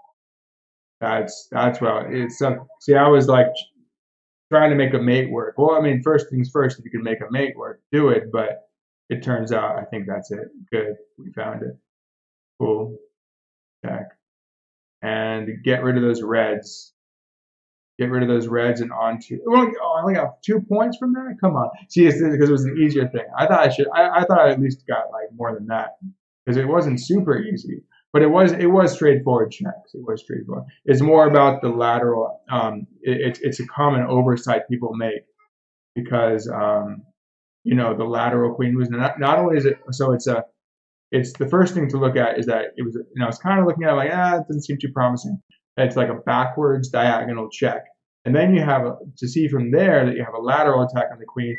That's well. It's see, I was like trying to make a mate work. Well, I mean, first things first, if you can make a mate work, do it. But it turns out, I think that's it. Good, we found it. Cool. Check. And get rid of those reds. Get rid of those reds and onto. Oh, I only got 2 points from that. Come on. See, it's because it was an easier thing. I thought I should. I thought I at least got like more than that because it wasn't super easy. But it was straightforward checks. It was straightforward. It's more about the lateral. It's a common oversight people make because you know the lateral queen was not only is it so it's the first thing to look at is that it was I was kind of looking at it like it doesn't seem too promising. It's like a backwards diagonal check, and then you have to see from there that you have a lateral attack on the queen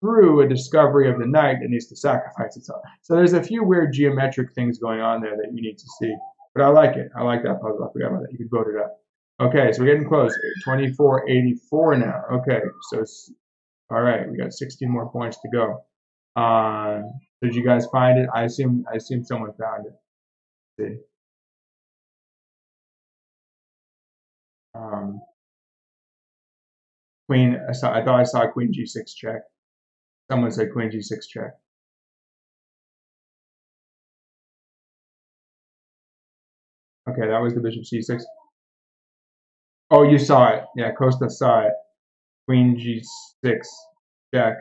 through a discovery of the knight that needs to sacrifice itself. So there's a few weird geometric things going on there that you need to see. But I like it. I like that puzzle. I forgot about that. You can vote it up. Okay, so we're getting close. 2484 now. Okay, so all right. We got 16 more points to go. Did you guys find it? I assume someone found it. Let's see. Queen. I thought I saw Queen G6 check. Someone said Queen G6 check. Okay, that was the Bishop C6. Oh, you saw it. Yeah, Costa saw it. Queen G6 check.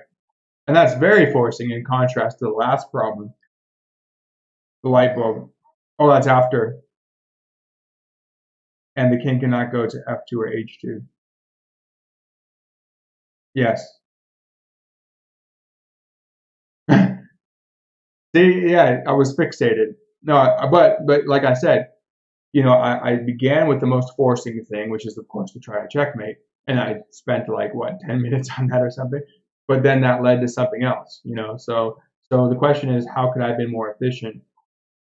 And that's very forcing in contrast to the last problem. The light bulb. Oh, that's after. And the king cannot go to F2 or H2. Yes. See, yeah, I was fixated. No, but like I said, you know, I began with the most forcing thing, which is of course to try to checkmate, and I spent like what 10 minutes on that or something. But then that led to something else, you know. So the question is, how could I have been more efficient?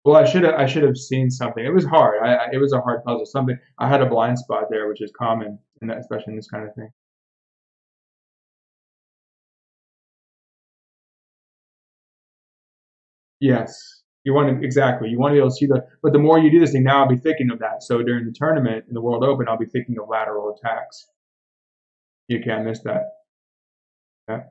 Well, I should have seen something. It was hard. It was a hard puzzle. Something I had a blind spot there, which is common, in that, especially in this kind of thing. Yes, you want to exactly. You want to be able to see the. But the more you do this thing, now I'll be thinking of that. So during the tournament in the World Open, I'll be thinking of lateral attacks. You can't miss that. Yeah.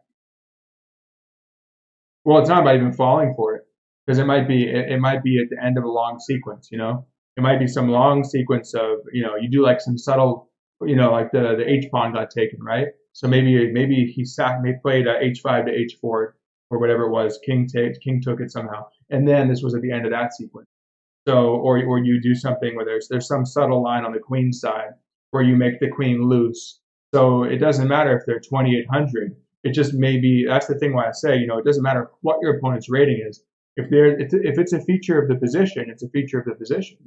Well, it's not about even falling for it because it might be at the end of a long sequence. You know, it might be some long sequence of you do like some subtle like the H pawn got taken, right? So maybe he played H5 to H4 or whatever it was. King took it somehow, and then this was at the end of that sequence. So or you do something where there's some subtle line on the queen side where you make the queen loose. So it doesn't matter if they're 2800. It just maybe that's the thing why I say it doesn't matter what your opponent's rating is. If it's a feature of the position, it's a feature of the position.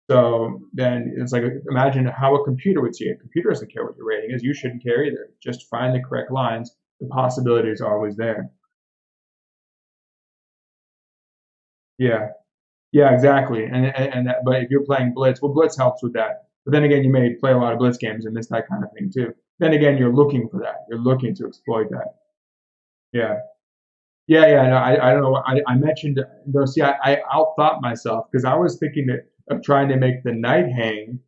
So then it's like imagine how a computer would see it. A computer doesn't care what your rating is. You shouldn't care either. Just find the correct lines. The possibilities are always there. Yeah. Yeah, exactly. But if you're playing Blitz, well, Blitz helps with that. But then again, you may play a lot of Blitz games and miss that kind of thing too. Then again, you're looking for that. You're looking to exploit that. Yeah. Yeah. No, I don't know. I mentioned though. See, I outthought myself because I was thinking of trying to make the knight hang,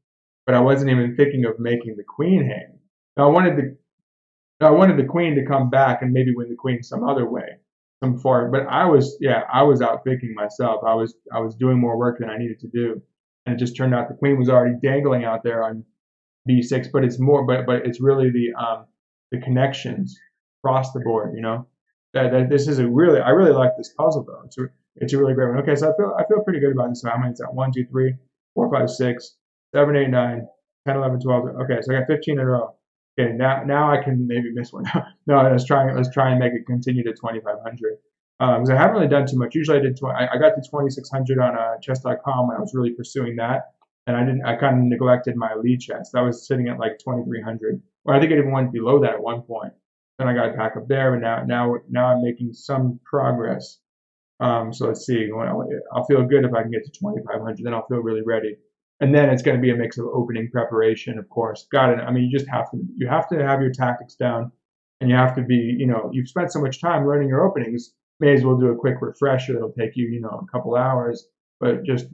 but I wasn't even thinking of making the queen hang. Now I wanted the I wanted the queen to come back and maybe win the queen some other way, some far. But I was out thinking myself. I was doing more work than I needed to do, and it just turned out the queen was already dangling out there on b6. But it's more, but it's really the connections across the board. You know, that this is a really, I really like this puzzle though. It's a really great one. Okay, so I feel pretty good about this. So how many is that? 1, 2, 3, 4, 5, 6, 7, 8, 9, 10, 11, 12. Okay, so I got 15 in a row. Okay, now I can maybe miss one. No, let's try and make it continue to 2,500. Because I haven't really done too much. Usually I did I got to 2,600 on chess.com when I was really pursuing that, and I kind of neglected my lead chess. I was sitting at like 2,300. Well, I think it even went below that at one point. Then I got back up there, but now I'm making some progress. So let's see. I'll feel good if I can get to 2,500. Then I'll feel really ready. And then it's going to be a mix of opening preparation, of course. Got it. I mean, you have to have your tactics down, and you have to be, you've spent so much time learning your openings. May as well do a quick refresher. It'll take you, a couple hours, but just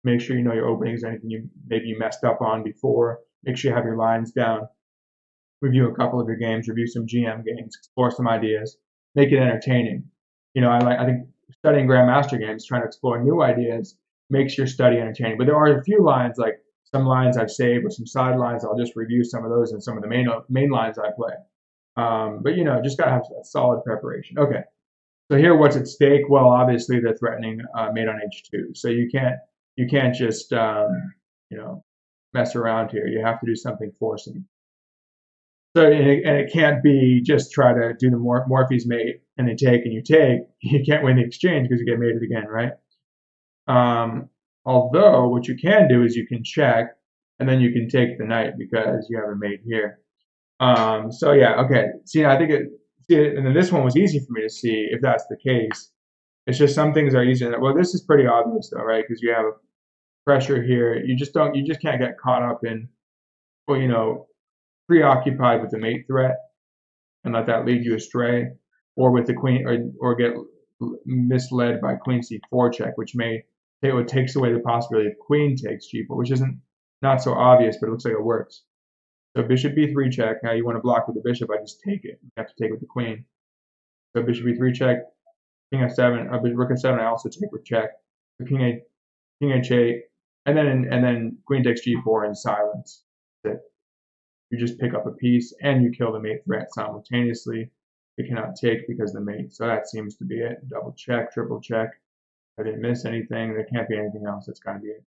make sure you know your openings, anything maybe you messed up on before. Make sure you have your lines down. Review a couple of your games, review some GM games, explore some ideas, make it entertaining. I think studying Grandmaster games, trying to explore new ideas, makes your study entertaining. But there are a few lines, like some lines I've saved or some side lines. I'll just review some of those and some of the main lines I play. But just gotta have a solid preparation. Okay, so here, what's at stake? Well, obviously they're threatening mate on h2, so you can't just mess around here. You have to do something forcing. So and it can't be just try to do the Morphe's mate and they take and you take. You can't win the exchange because you get mated again, right? Although what you can do is you can check and then you can take the knight because you have a mate here. So yeah, okay. See, I think and then this one was easy for me to see if that's the case. It's just some things are easier. Well, this is pretty obvious though, right? Because you have pressure here. You just can't get caught up in, well, preoccupied with the mate threat and let that lead you astray, or with the queen, or get misled by queen c4 check, which takes away the possibility of queen takes g4, which isn't not so obvious, but it looks like it works. So bishop b3 check. Now you want to block with the bishop, I just take it. You have to take with the queen. So bishop b3 check, king f7, rook f7. I also take with check. So king h8, and then queen takes g4 in silence. That's it. You just pick up a piece and you kill the mate threat simultaneously. It cannot take because the mate. So that seems to be it. Double check, triple check. I didn't miss anything. There can't be anything else. That's got to be it.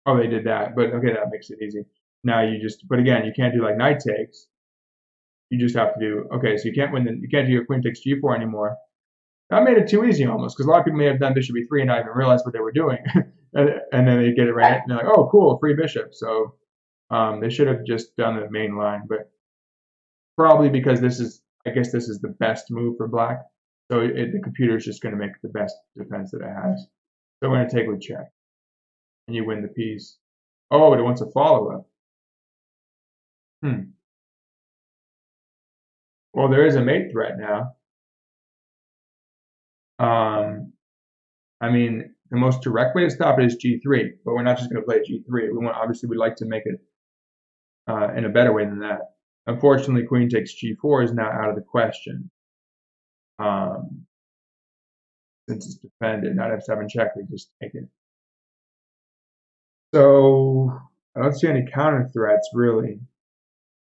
Oh, they did that, but okay, that makes it easy. Now but again, you can't do like knight takes. You just have to do, okay, so you can't do your queen takes g4 anymore. That made it too easy almost, because a lot of people may have done bishop e3 and not even realize what they were doing. and then they get it right, and they're like, oh, cool, free bishop. So they should have just done the main line, but probably because I guess this is the best move for black. So the computer is just going to make the best defense that it has. So we're going to take with check, and you win the piece. Oh, but it wants a follow-up. Well, there is a mate threat now. I mean, the most direct way to stop it is g3, but we're not just going to play g3. Obviously, we'd like to make it in a better way than that. Unfortunately, queen takes g4 is now out of the question. Since it's defended, not f7 check, we just take it. So I don't see any counter threats, really.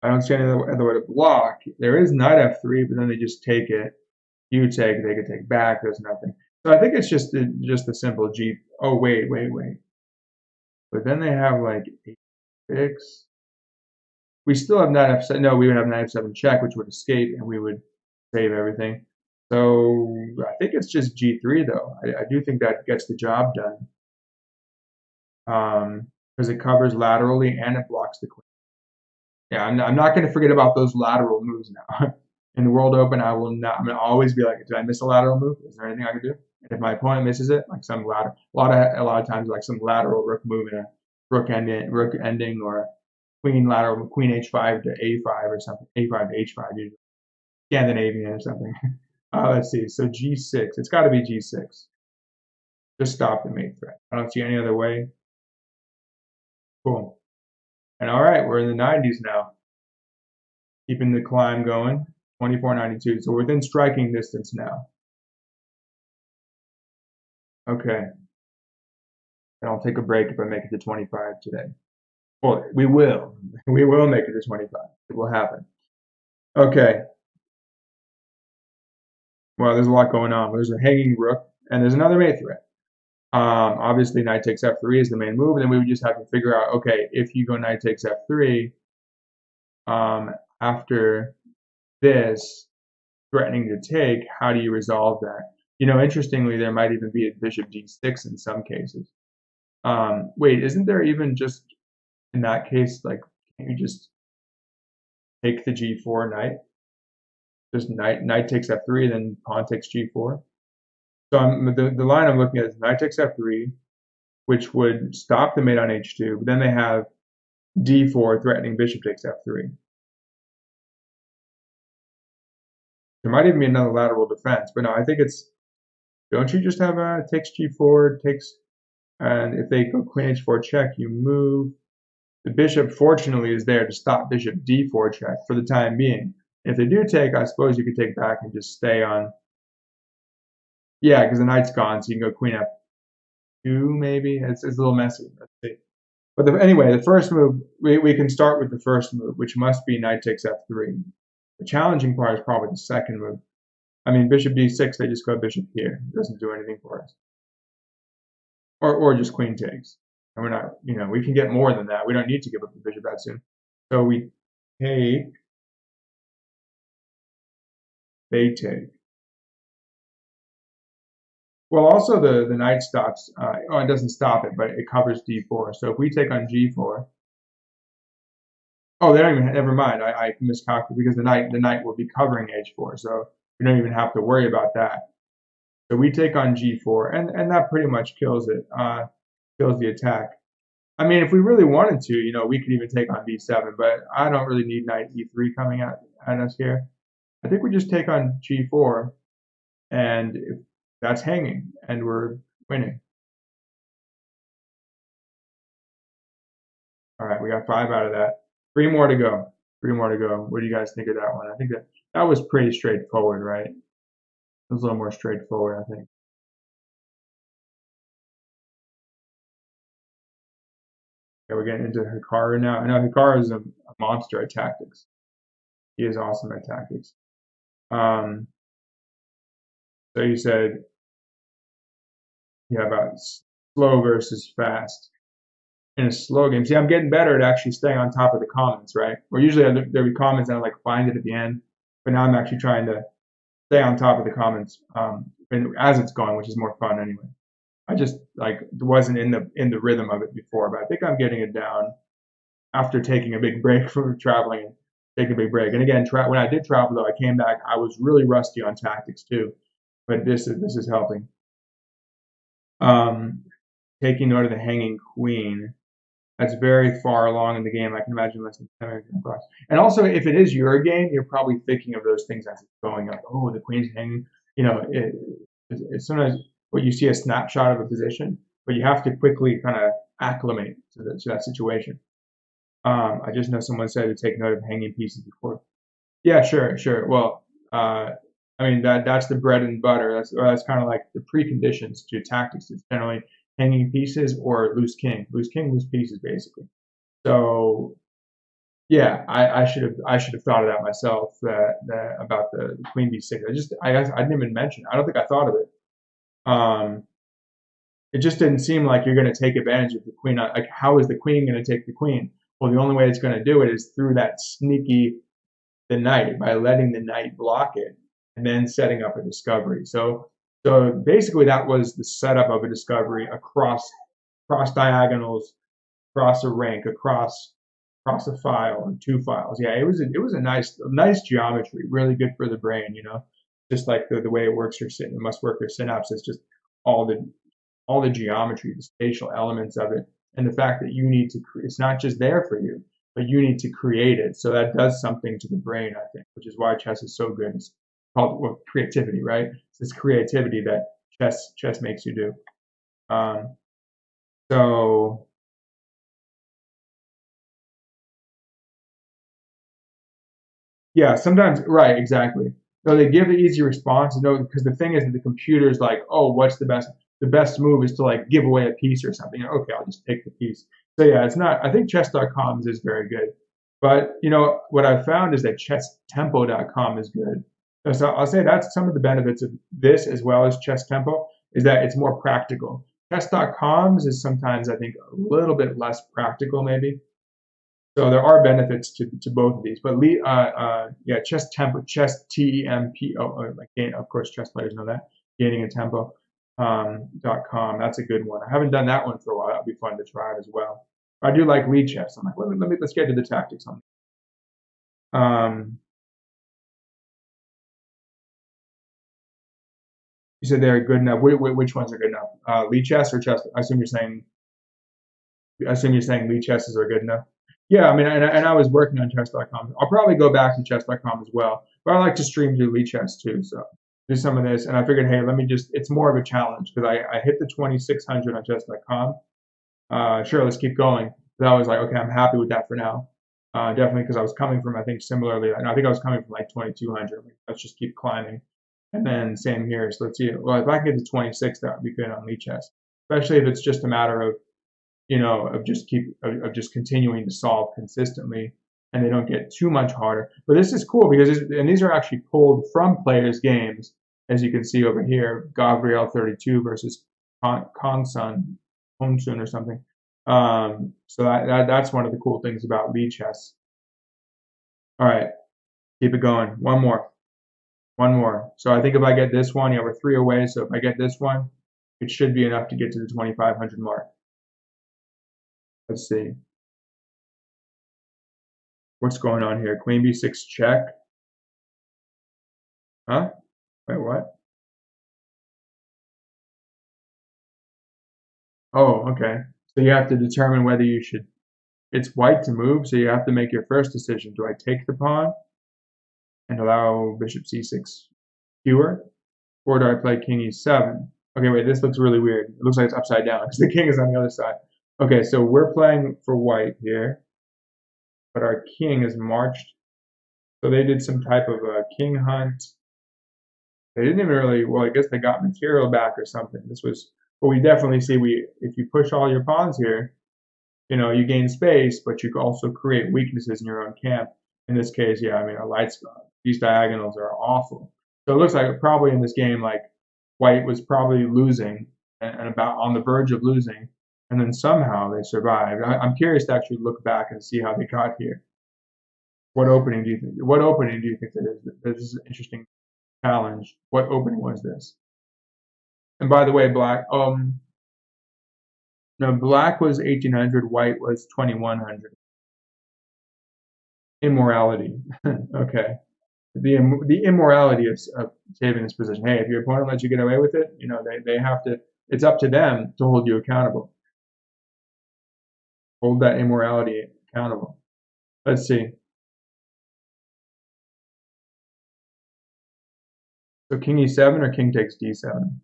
I don't see any other way to block. There is knight f3, but then they just take it. You take, they could take back, there's nothing. So I think it's just the simple g. Oh, wait. But then they have like h6. We still have knight f7. No, we would have knight f7 check, which would escape, and we would save everything. So I think it's just g3, though. I do think that gets the job done. Because it covers laterally and it blocks the queen. Yeah, I'm not going to forget about those lateral moves now. In the World Open, I'm going to always be like, did I miss a lateral move? Is there anything I can do? And if my opponent misses it, like some lateral, a lot of times like some lateral rook move in a rook ending, or queen lateral, queen h5 to a5 or something, a5 to h5 usually, Scandinavian or something. Let's see. So g6. It's got to be g6. Just stop the mate threat. I don't see any other way. Cool. And all right, we're in the 90s now. keeping the climb going. 24.92. So we're within striking distance now. Okay. And I'll take a break if I make it to 25 today. Well, we will. We will make it to 25. It will happen. Okay. Well, there's a lot going on. There's a hanging rook, and there's another mate threat. Obviously, knight takes f3 is the main move, and then we would just have to figure out, okay, if you go knight takes f3, after this, threatening to take, how do you resolve that? You know, interestingly, there might even be a bishop d6 in some cases. Wait, isn't there even just, in that case, like, can't you just take the g4 knight? Just knight takes f3, then pawn takes g4. So the line I'm looking at is knight takes f3, which would stop the mate on h2, but then they have d4 threatening bishop takes f3. There might even be another lateral defense, but no, I think it's, don't you just have takes g4, takes, and if they go queen h4 check, you move. The bishop, fortunately, is there to stop bishop d4 check for the time being. If they do take, I suppose you could take back and just stay on. Yeah, because the knight's gone, so you can go queen f2 maybe. It's a little messy. Let's see. But anyway, the first move, we can start with the first move, which must be knight takes f3. The challenging part is probably the second move. I mean, bishop d6, they just go bishop here. It doesn't do anything for us. Or just queen takes. And we're not, you know, we can get more than that. We don't need to give up the bishop that soon. So we take, they take. Well, also the knight stops, oh, it doesn't stop it, but it covers d4. So if we take on g4, oh, they don't even, never mind, I miscalculated because the knight will be covering h4, so we don't even have to worry about that. So we take on g4, and that pretty much kills it, kills the attack. I mean, if we really wanted to, you know, we could even take on b7, but I don't really need knight e3 coming at us here. I think we just take on g4, and that's hanging, and we're winning. All right, we got 5 out of that. 3 more to go. 3 more to go. What do you guys think of that one? I think that was pretty straightforward, right? It was a little more straightforward, I think. Okay, we're getting into Hikaru now. I know Hikaru is a monster at tactics. He is awesome at tactics. So you said, yeah, about slow versus fast. In a slow game, see, I'm getting better at actually staying on top of the comments, right? Where usually there'll be comments and I like find it at the end, but now I'm actually trying to stay on top of the comments as it's going, which is more fun anyway. I just like wasn't in the rhythm of it before, but I think I'm getting it down after taking a big break from traveling and taking a big break. And again, when I did travel though, I came back, I was really rusty on tactics too, but this is helping. Taking note of the hanging queen. That's very far along in the game. I can imagine less than 10 minutes across. And also, if it is your game, you're probably thinking of those things as it's going up. Oh, the queen's hanging. You know, it's sometimes what you see a snapshot of a position, but you have to quickly kind of acclimate to that situation. I just know someone said to take note of hanging pieces before. Yeah, sure. Well, I mean that's the bread and butter. That's kind of like the preconditions to tactics. It's generally hanging pieces or loose king, loose pieces, basically. So yeah, I should have thought of that myself. About the queen b6. I didn't even mention. I don't think I thought of it. It just didn't seem like you're going to take advantage of the queen. Like, how is the queen going to take the queen? Well, the only way it's going to do it is through that sneaky the knight by letting the knight block it and then setting up a discovery. So basically that was the setup of a discovery across diagonals, across a rank, across a file and 2 files. Yeah, it was a nice geometry, really good for the brain, you know. Just like the way it works it must work your synapses, just all the geometry, the spatial elements of it, and the fact that you need to it's not just there for you, but you need to create it. So that does something to the brain, I think, which is why chess is so good. It's called creativity, right? It's this creativity that chess makes you do. So Yeah, sometimes, right, exactly. No, they give the easy response. No, because the thing is that the computer's like, oh, what's the best? The best move is to like give away a piece or something. Okay, I'll just take the piece. So yeah, it's not. I think chess.com is very good, but what I've found is that chesstempo.com is good. So I'll say that's some of the benefits of this as well as Chess Tempo is that it's more practical. Chess.com is sometimes I think a little bit less practical maybe. So there are benefits to both of these, but yeah, chess tempo, chess tempo, like gain, of course, chess players know that gaining a tempo .com. That's a good one. I haven't done that one for a while. That'd be fun to try as well. I do like Lichess. I'm like, let's get to the tactics on. You said they're good enough. Which ones are good enough? Lichess or chess? I assume you're saying Lichesses are good enough. Yeah, I mean, and I was working on chess.com. I'll probably go back to chess.com as well, but I like to stream through Lichess too. So do some of this, and I figured, hey, let me just. It's more of a challenge because I hit the 2600 on chess.com. Sure, let's keep going. But I was like, okay, I'm happy with that for now. Definitely because I was coming from, I think, similarly. I think I was coming from like 2200. Like, let's just keep climbing. And then same here. So let's see. Well, if I can get to 26, that would be good on Lichess, especially if it's just a matter of of just continuing to solve consistently, and they don't get too much harder. But this is cool because and these are actually pulled from players' games, as you can see over here. Gabriel 32 versus Kongsun or something. So that's one of the cool things about Lichess. All right, keep it going. One more. One more. So I think if I get this one, yeah, we're 3 away. So if I get this one, it should be enough to get to the 2500 mark. Let's see. What's going on here? Queen b6 check. Huh? Wait, what? Oh, okay. So you have to determine whether you should. It's white to move, so you have to make your first decision. Do I take the pawn and allow bishop c6 fewer, or do I play king e7? Okay, wait, this looks really weird. It looks like it's upside down because the king is on the other side. Okay, so we're playing for white here, but our king is marched. So they did some type of a king hunt. They didn't even really, well, I guess they got material back or something. This was, but we definitely see if you push all your pawns here, you gain space, but you can also create weaknesses in your own camp. In this case, yeah, I mean, these diagonals are awful. So it looks like probably in this game, like white was probably losing and about on the verge of losing, and then somehow they survived. I'm curious to actually look back and see how they got here. What opening do you think? What opening do you think that is? This is an interesting challenge. What opening was this? And by the way, black. No, black was 1800. White was 2100. Immorality. Okay. The immorality of saving this position. Hey, if your opponent lets you get away with it, they have to. It's up to them to hold you accountable. Hold that immorality accountable. Let's see. So king e7 or king takes d7.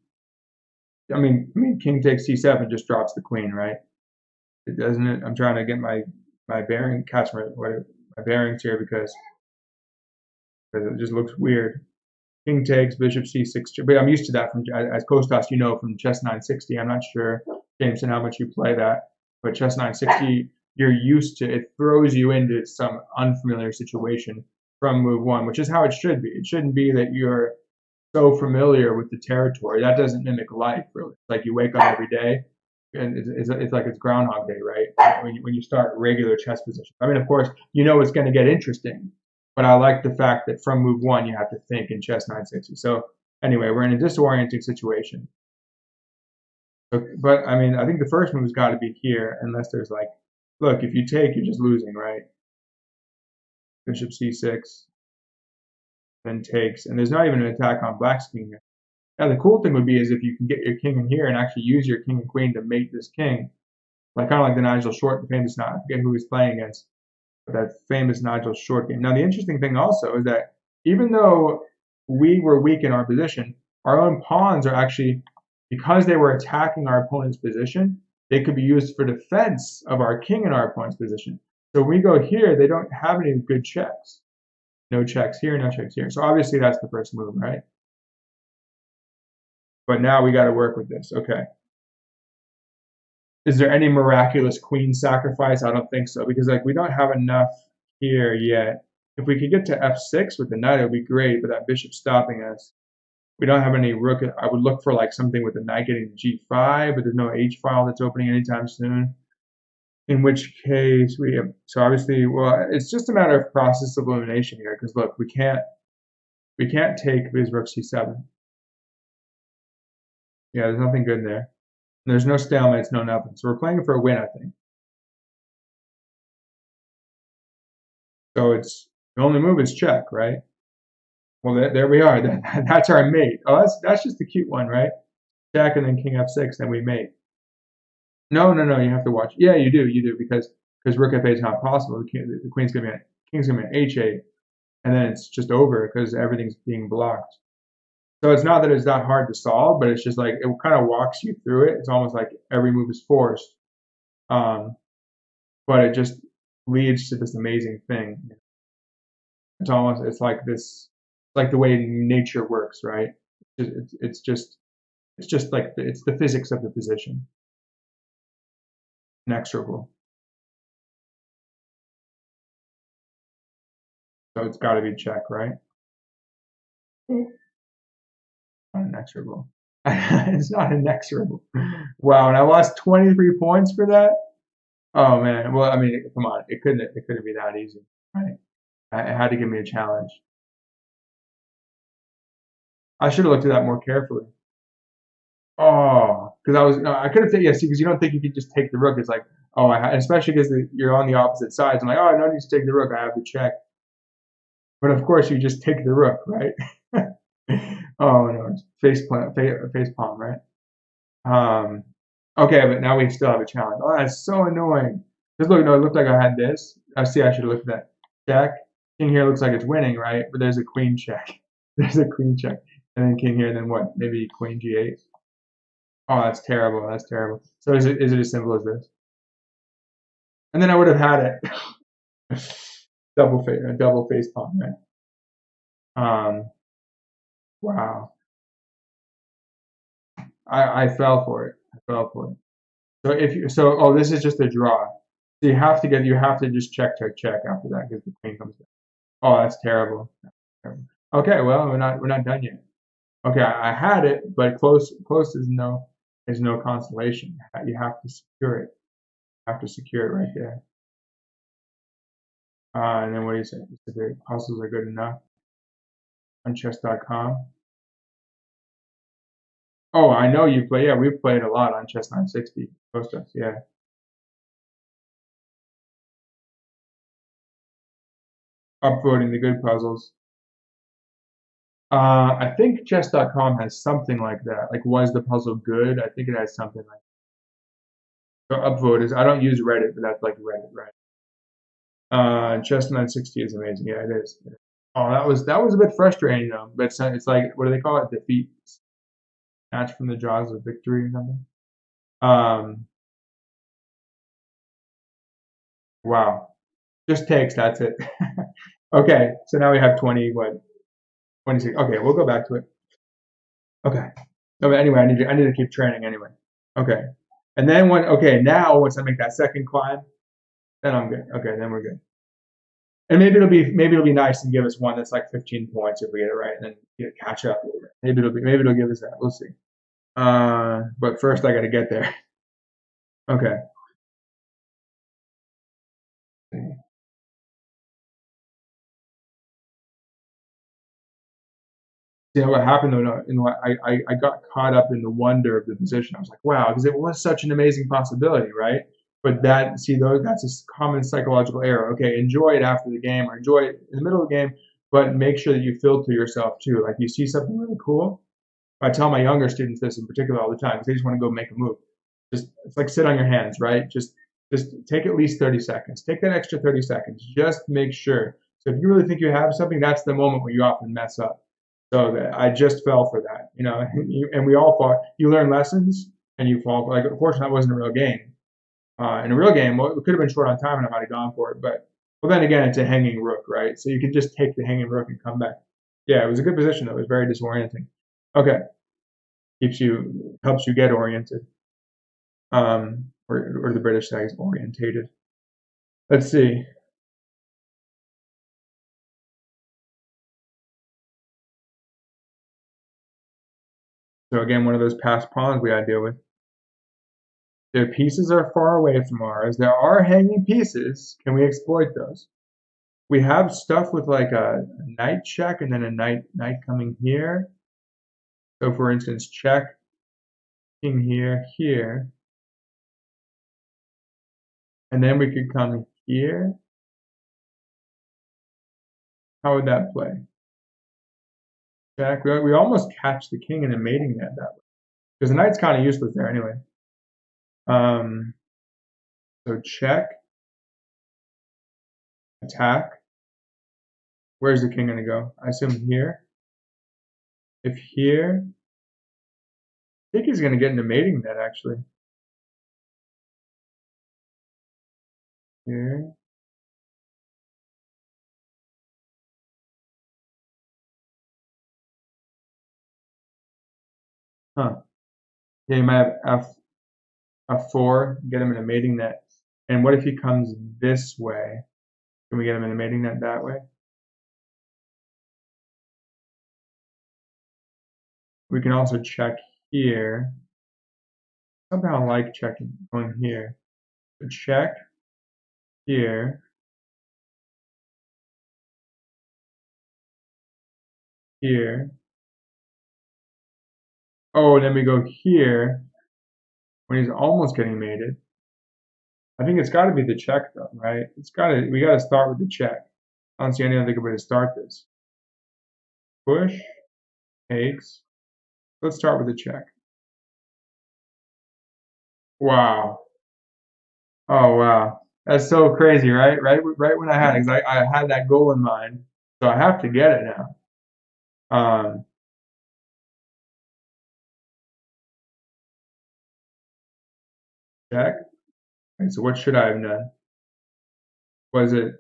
I mean, king takes c7 just drops the queen, right? It doesn't it? I'm trying to get my bearing, catch my bearings here because it just looks weird. King takes, bishop c6. But I'm used to that from as Kostas, from chess 960. I'm not sure, Jameson, how much you play that, but chess 960, you're used to. It throws you into some unfamiliar situation from move one, which is how it should be. It shouldn't be that you're so familiar with the territory. That doesn't mimic life, really. It's like you wake up every day, and it's like it's Groundhog Day, right? When you start regular chess position. I mean, of course, it's going to get interesting, but I like the fact that from move one you have to think in chess 960. So anyway, we're in a disorienting situation. But I mean, I think the first move's got to be here, unless there's like, look, if you take, you're just losing, right? Bishop c6, then takes, and there's not even an attack on black's king here. Now the cool thing would be is if you can get your king in here and actually use your king and queen to mate this king, like kind of like the Nigel Short, famous, I forget who he's playing against, but that famous Nigel Short game. Now the interesting thing also is that even though we were weak in our position, our own pawns are actually, because they were attacking our opponent's position, they could be used for defense of our king in our opponent's position. So when we go here, they don't have any good checks. No checks here, no checks here. So obviously that's the first move, right? But now we got to work with this. Okay. Is there any miraculous queen sacrifice? I don't think so, because like we don't have enough here yet. If we could get to f6 with the knight, it would be great, but that bishop's stopping us. We don't have any rook. I would look for like something with the knight getting to g5, but there's no h-file that's opening anytime soon. In which case we have, so obviously, well, it's just a matter of process of elimination here, because look, we can't take his rook c7. Yeah, there's nothing good there. There's no stalemates, no nothing. So we're playing for a win, I think. So it's the only move is check, right? Well, there we are. That's our mate. Oh, that's just a cute one, right? Check and then king f6, then we mate. No, you have to watch. Yeah, you do, because rook f8 is not possible. The king's gonna be at h8, and then it's just over because everything's being blocked. So it's not that it's that hard to solve, but it's just like it kind of walks you through it. It's almost like every move is forced, but it just leads to this amazing thing. It's like this, like the way nature works, right? It's just like it's the physics of the position. Inexorable. So it's got to be check, right? Not inexorable. It's not inexorable. Wow, and I lost 23 points for that. Oh man. Well, I mean, come on, it couldn't be that easy, right? It had to give me a challenge. I should have looked at that more carefully. Oh, because I could have taken, yes, because you don't think you could just take the rook. It's like, oh, especially because you're on the opposite sides. I'm like, oh, no need to take the rook. I have the check. But of course, you just take the rook, right? Oh no, it's face palm, right? Okay, but now we still have a challenge. Oh, that's so annoying. Because look, no, it looked like I had this. I see. I should have looked at that. Check. King here looks like it's winning, right? But there's a queen check. There's a queen check, and then king here, and then what? Maybe queen g8. Oh, that's terrible. That's terrible. So is it as simple as this? And then I would have had it. double face palm, right? Wow. I fell for it. I fell for it. Oh, this is just a draw. So you have to just check after that because the queen comes down. Oh, that's terrible. Okay, well we're not done yet. Okay, I had it, but close is no consolation. You have to secure it. You have to secure it right there. And then what do you say? The puzzles are good enough on chess.com. Oh, I know you play. Yeah, we've played a lot on Chess 960. Post us, yeah. Upvoting the good puzzles. I think chess.com has something like that. Like, was the puzzle good? I think it has something like that. So upvote is, I don't use Reddit, but that's like Reddit, right? Chess 960 is amazing. Yeah, it is. Oh, that was a bit frustrating though. But it's like, what do they call it? Defeat. Snatch from the jaws of victory or something. Wow. Just takes, that's it. Okay, so now we have 20, what? 26. Okay, we'll go back to it. Okay. No, but anyway, I need to keep training anyway. Okay. And then now once I make that second climb, then I'm good. Okay, then we're good. And maybe it'll be nice and give us one that's like 15 points if we get it right, and then catch up. Maybe it'll give us that. We'll see. But first I got to get there. Okay. Yeah, what happened though, I got caught up in the wonder of the position. I was like, wow, because it was such an amazing possibility, right? But that's a common psychological error. Okay, enjoy it after the game or enjoy it in the middle of the game, but make sure that you filter yourself too. Like you see something really cool. I tell my younger students this in particular all the time because they just want to go make a move. It's like sit on your hands, right? Just take at least 30 seconds. Take that extra 30 seconds. Just make sure. So if you really think you have something, that's the moment where you often mess up. So I just fell for that, and we all fall. You learn lessons and you fall. Unfortunately, that wasn't a real game. In a real game, well, it could have been short on time and I might have gone for it. But Well, then again, it's a hanging rook, right? So you can just take the hanging rook and come back. Yeah, it was a good position, though. It was very disorienting. Okay, helps you get oriented. Or the British say orientated. Let's see. So again, one of those passed pawns we gotta deal with. Their pieces are far away from ours. There are hanging pieces. Can we exploit those? We have stuff with like a knight check and then a knight coming here. So for instance, check, king here, and then we could come here. How would that play? Check. We almost catch the king in a mating net that way. Because the knight's kind of useless there anyway. So check, attack. Where's the king going to go? I assume here. If here, I think he's going to get into mating net actually. Here. Huh. Yeah, you might have F4, get him in a mating net. And what if he comes this way? Can we get him in a mating net that way? We can also check here. Somehow I like checking, going here. So check here. Here. Oh, then we go here when he's almost getting mated. I think it's got to be the check though, right? We got to start with the check. I don't see any other good way to start this. Push, takes. Let's start with the check. Wow. Oh wow. That's so crazy, right? Right when I had it, 'cause I had that goal in mind, so I have to get it now. Check. Okay, so what should I have done? Was it?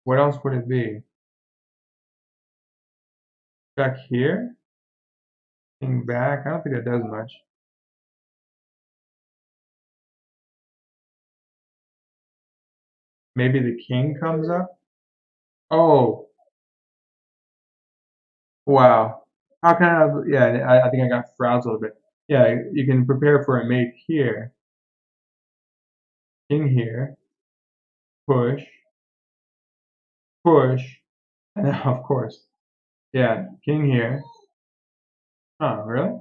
What else would it be? Check here. King back. I don't think that does much. Maybe the king comes up. Oh, wow. How can I? Yeah, I think I got frazzled a bit. Yeah, you can prepare for a mate here. King here. Push. Push. And of course, yeah, king here. Oh, really?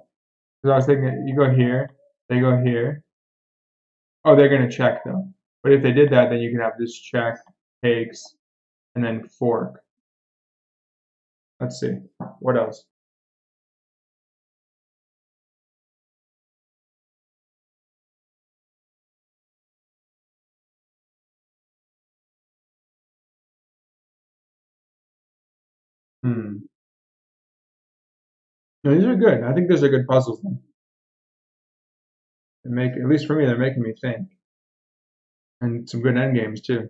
Because I was thinking, you go here, they go here. Oh, they're going to check though. But if they did that, then you can have this check, takes, and then fork. Let's see. What else? Hmm. No, these are good. I think those are good puzzles. Then. They make, at least for me, they're making me think, and some good end games too.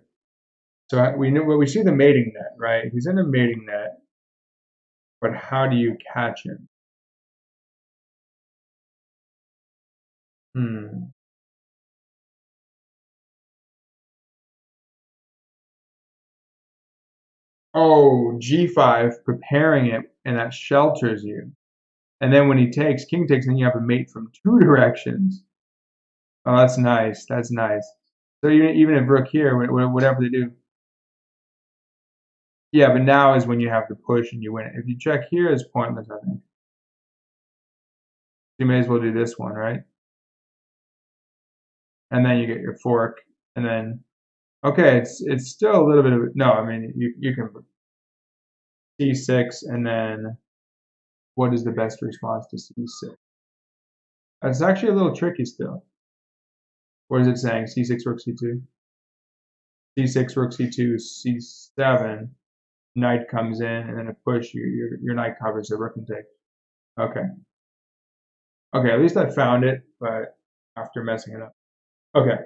So we know, well, we see the mating net, right? He's in a mating net, but how do you catch him? Hmm. Oh, G5, preparing it, and that shelters you. And then when he takes, king takes, then you have a mate from two directions. Oh, that's nice. That's nice. So even if rook here, whatever they do, yeah. But now is when you have to push and you win it. If you check here, it's pointless. I think you may as well do this one, right? And then you get your fork, and then okay, it's still a little bit of no. I mean, you can c6, and then what is the best response to c6? It's actually a little tricky still. What is it saying? c6, rook c2, c6, rook c2, c7. Knight comes in, and then a push. Your knight covers, so rook can take. Okay. Okay, at least I found it, but after messing it up. Okay,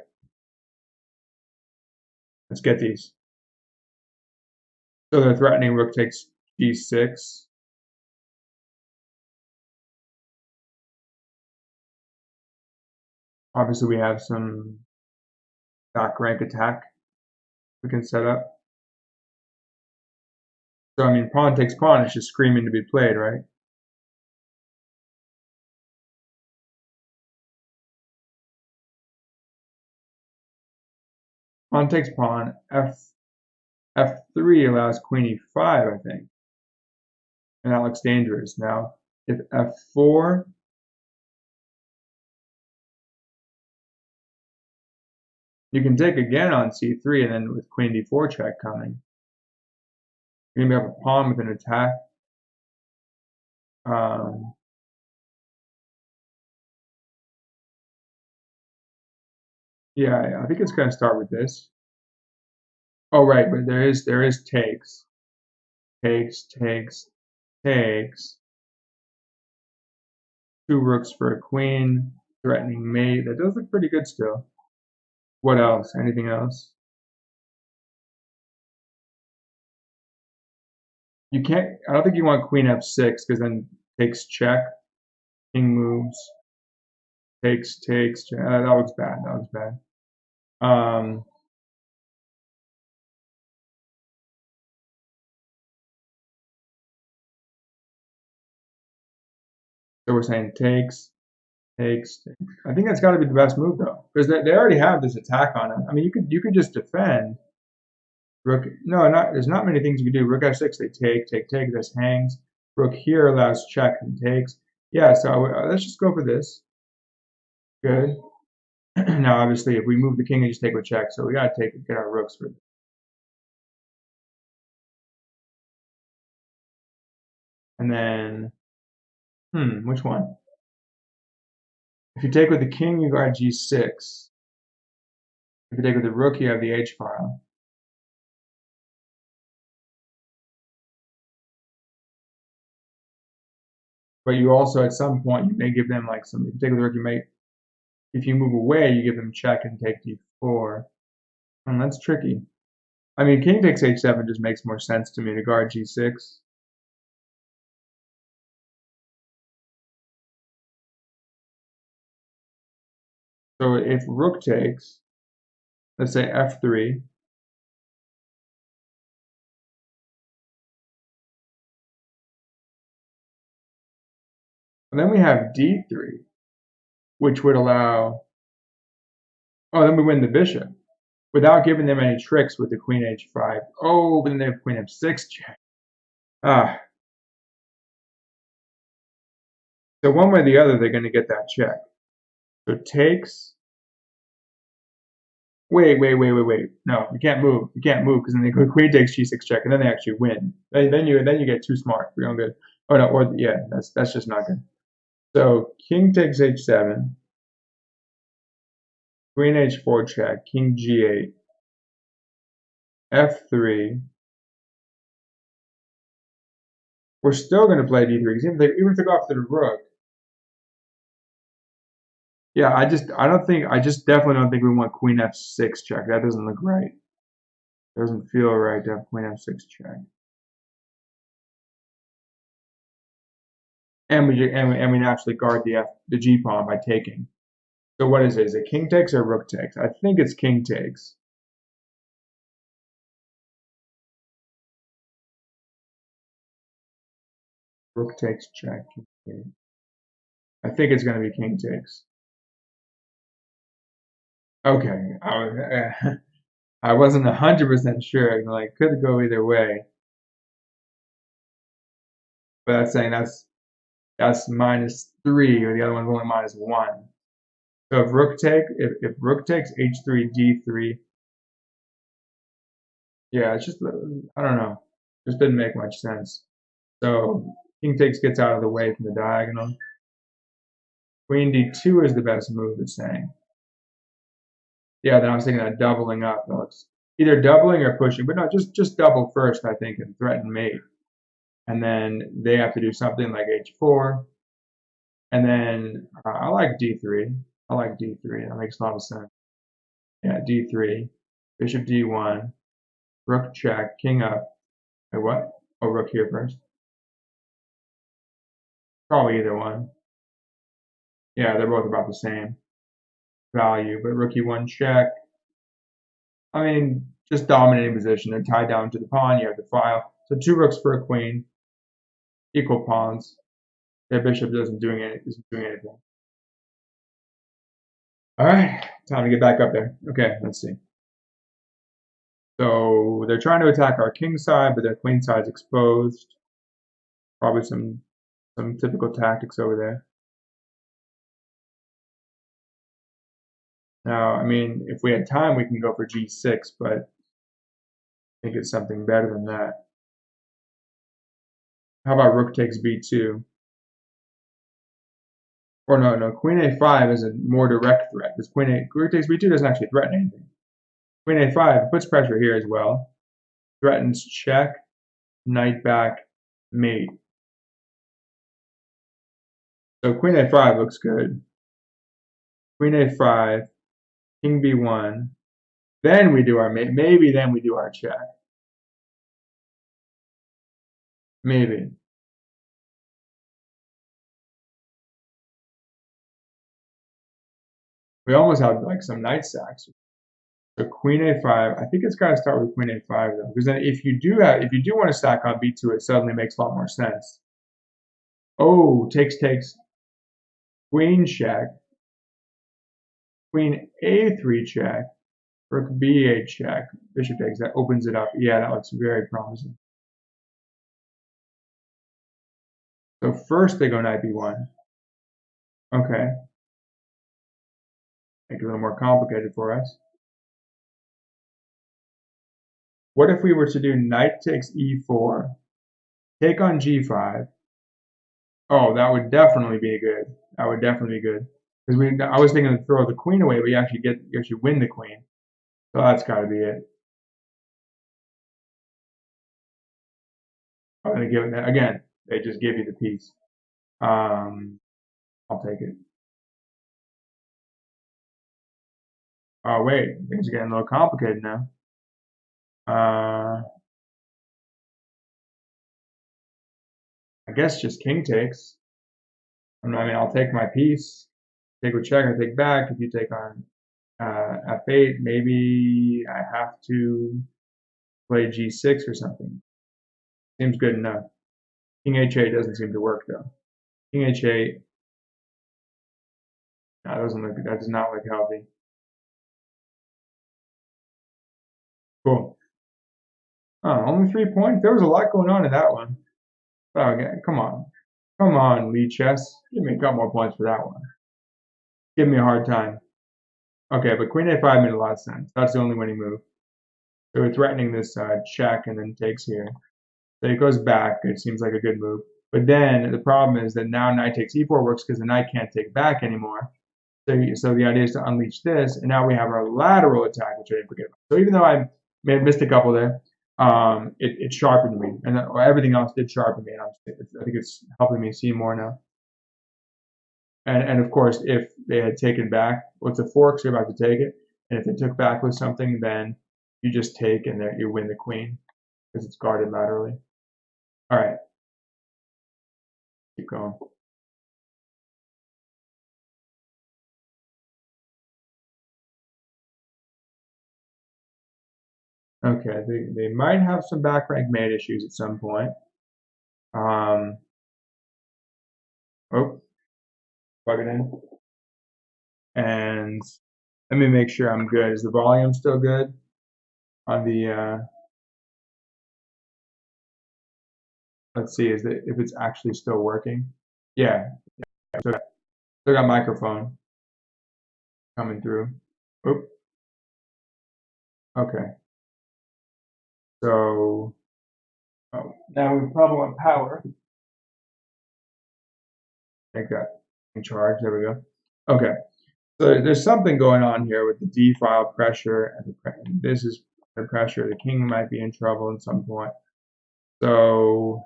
let's get these. So they're threatening rook takes g6. Obviously, we have some back rank attack we can set up. So, I mean, pawn takes pawn is just screaming to be played, right? Pawn takes pawn. F3 allows queen e5, I think. And that looks dangerous. Now, if f4, you can take again on c3, and then with queen d4 check coming, you're going to have a pawn with an attack. Yeah, I think it's going to start with this. Oh, right, but there is takes. Takes. Two rooks for a queen, threatening mate. That does look pretty good still. What else? Anything else? You can't, I don't think you want queen f6 because then takes check, king moves, takes, that looks bad, that looks bad. So we're saying takes. I think that's got to be the best move though, because they already have this attack on it. I mean, you could just defend. Rook, no, there's not many things you can do. Rook f6, they take. This hangs. Rook here allows check and takes. Yeah, so let's just go for this. Good. Now, obviously, if we move the king, they just take with check. So we gotta get our rooks for this. And then, which one? If you take with the king, you guard g6. If you take with the rook, you have the h file. But you also, at some point, you may give them like some. If you take with the rook, you may. If you move away, you give them check and take d4. And that's tricky. I mean, king takes h7 just makes more sense to me to guard g6. So if rook takes, let's say f3, and then we have d3, which would allow, oh, then we win the bishop without giving them any tricks with the queen h5. Oh, but then they have queen f6 check. Ah. So one way or the other, they're going to get that check. So takes. Wait. No, you can't move. You can't move because then the queen takes g6 check, and then they actually win. Then you get too smart. We're going good. Oh no, or yeah, that's just not good. So king takes h7, queen h4 check, king g8, f3. We're still going to play d3 because even if they go after the rook. Yeah, I just definitely don't think we want queen f6 check. That doesn't look right. Doesn't feel right to have queen f6 check. And we naturally guard the g pawn by taking. So what is it? Is it king takes or rook takes? I think it's king takes. Rook takes check. I think it's going to be king takes. Okay, I wasn't 100% sure. Like, could go either way. But that's saying that's -3, or the other one's only -1. So if rook takes h3 d3, yeah, it's just I don't know, just didn't make much sense. So king takes gets out of the way from the diagonal. Queen d2 is the best move, it's saying. Yeah, then I was thinking that doubling up. No, it's either doubling or pushing, but no, just double first, I think, and threaten mate. And then they have to do something like h4. And then I like d3. I like d3. That makes a lot of sense. Yeah, d3. Bishop d1. Rook check. King up. Wait, what? Oh, rook here first. Probably either one. Yeah, they're both about the same value, but rook e1 check. I mean, just dominating position. They're tied down to the pawn. You have the file. So two rooks for a queen, equal pawns. Their bishop isn't doing anything. All right, time to get back up there. Okay, let's see. So they're trying to attack our king side, but their queen side's exposed. Probably some typical tactics over there. Now, I mean, if we had time, we can go for g6, but I think it's something better than that. How about rook takes b2? Or no, queen a5 is a more direct threat, because rook takes b2 doesn't actually threaten anything. Queen a5 puts pressure here as well. Threatens check, knight back, mate. So queen a5 looks good. Queen a5, king b1. Then we do our mate. Maybe then we do our check. Maybe. We almost have like some knight sacks. So queen a5. I think it's got to start with queen a5 though, because then if you do want to stack on b2, it suddenly makes a lot more sense. Oh, takes. Queen check. Queen a3 check. Rook b8 check. Bishop takes. That opens it up. Yeah, that looks very promising. So first they go knight b1. Okay. Make it a little more complicated for us. What if we were to do knight takes e4, take on g5? Oh, that would definitely be good. That would definitely be good. Because I was thinking to throw the queen away, but you actually win the queen. So that's got to be it. I'm gonna give it that again. They just give you the piece. I'll take it. Oh wait, things are getting a little complicated now. I guess just king takes. I mean, I'll take my piece. Take with check or take back. If you take on f8, maybe I have to play g6 or something. Seems good enough. King h8 doesn't seem to work though. King h8. No, that does not look healthy. Cool. Oh, only 3 points? There was a lot going on in that one. Oh, okay, come on. Come on, Lichess. Give me a couple more points for that one. Give me a hard time. Okay, but queen a5 made a lot of sense. That's the only winning move. So we're threatening this check and then takes here. So it goes back. It seems like a good move. But then the problem is that now knight takes e4 works because the knight can't take back anymore. So the idea is to unleash this, and now we have our lateral attack, which I didn't forget about. So even though I may have missed a couple there, it sharpened me, and everything else did sharpen me, and I think it's helping me see more now. And of course, if they had taken back, with the forks, you're about to take it, and if they took back with something, then you just take, and then you win the queen because it's guarded laterally. All right, keep going. Okay, they might have some back rank mate issues at some point. Oh, plug it in. And let me make sure I'm good. Is the volume still good on the, let's see, if it's actually still working? Yeah, still got microphone coming through. Oop, okay. So, now we probably want power. Take that in charge, there we go. Okay, so there's something going on here with the D file pressure, and this is the pressure. The king might be in trouble at some point. So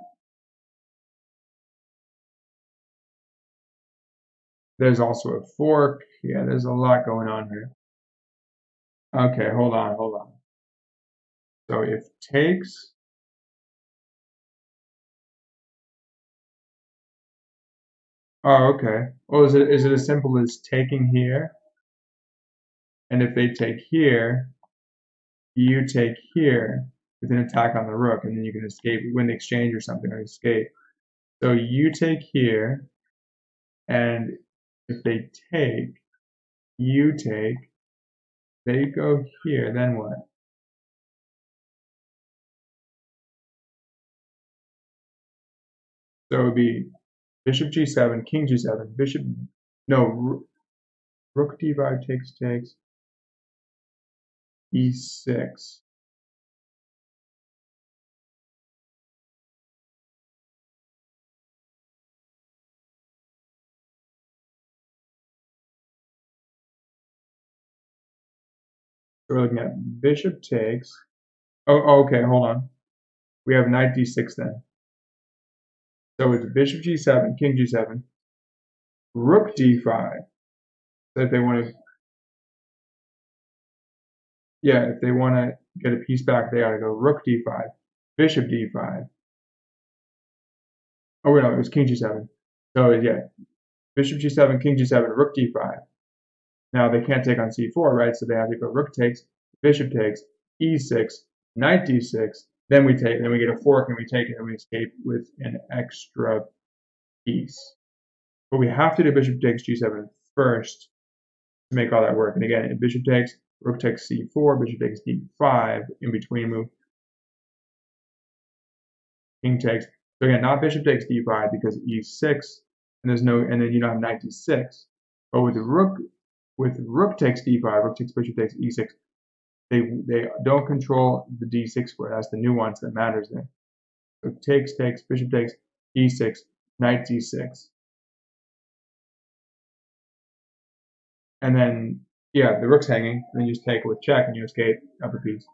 there's also a fork. Yeah, there's a lot going on here. Okay, hold on. So if takes, Oh, okay. Well, is it as simple as taking here, and if they take here, you take here with an attack on the rook, and then you can escape, win the exchange or something, or escape. So you take here, and if they take, you take, they go here, then what? So it would be bishop g7, king g7, bishop, no, rook d5 takes, e6. So we're looking at bishop takes. Oh, okay, hold on. We have knight d6 then. So it's bishop g7, king g7, rook d5. So if they want to, yeah, if they want to get a piece back, they got to go rook d5, bishop d5. Oh, wait, no, it was king g7. So yeah, bishop g7, king g7, rook d5. Now they can't take on c4, right? So they have to go rook takes, bishop takes, e6, knight d6. Then we take, then we get a fork and we take it and we escape with an extra piece. But we have to do bishop takes g7 first to make all that work. And again, bishop takes, rook takes c4, bishop takes d5, in between move, king takes. So again, not bishop takes d5 because e6, and there's no, and then you don't have knight d6. But with rook takes d5, rook takes bishop takes e6, they don't control the d6 square. That's the nuance that matters there. So takes, bishop takes, e6, knight d6. And then, yeah, the rook's hanging, and then you just take it with check and you escape upper piece.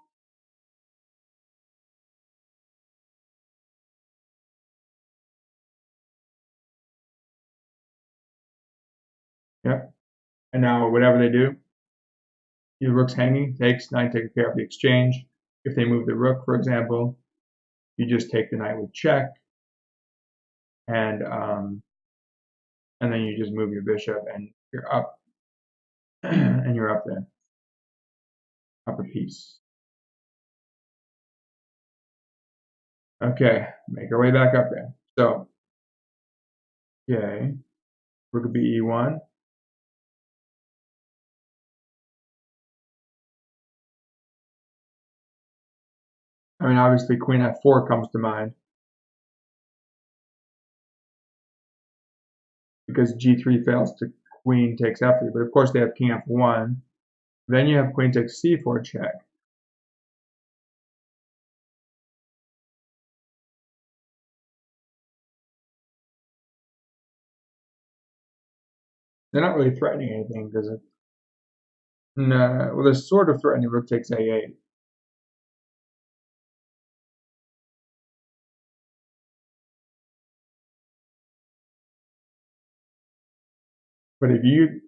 Yep. And now whatever they do, the rook's hanging, takes, knight takes care of the exchange. If they move the rook, for example, you just take the knight with check, and then you just move your bishop, and you're up, and you're up there, upper piece. Okay, make our way back up there. So, okay, rook b e1. I mean, obviously, queen f4 comes to mind because g3 fails to queen takes f3. But of course, they have king f1. Then you have queen takes c4 check. They're not really threatening anything because it. No, well, they're sort of threatening rook takes a8. But if you,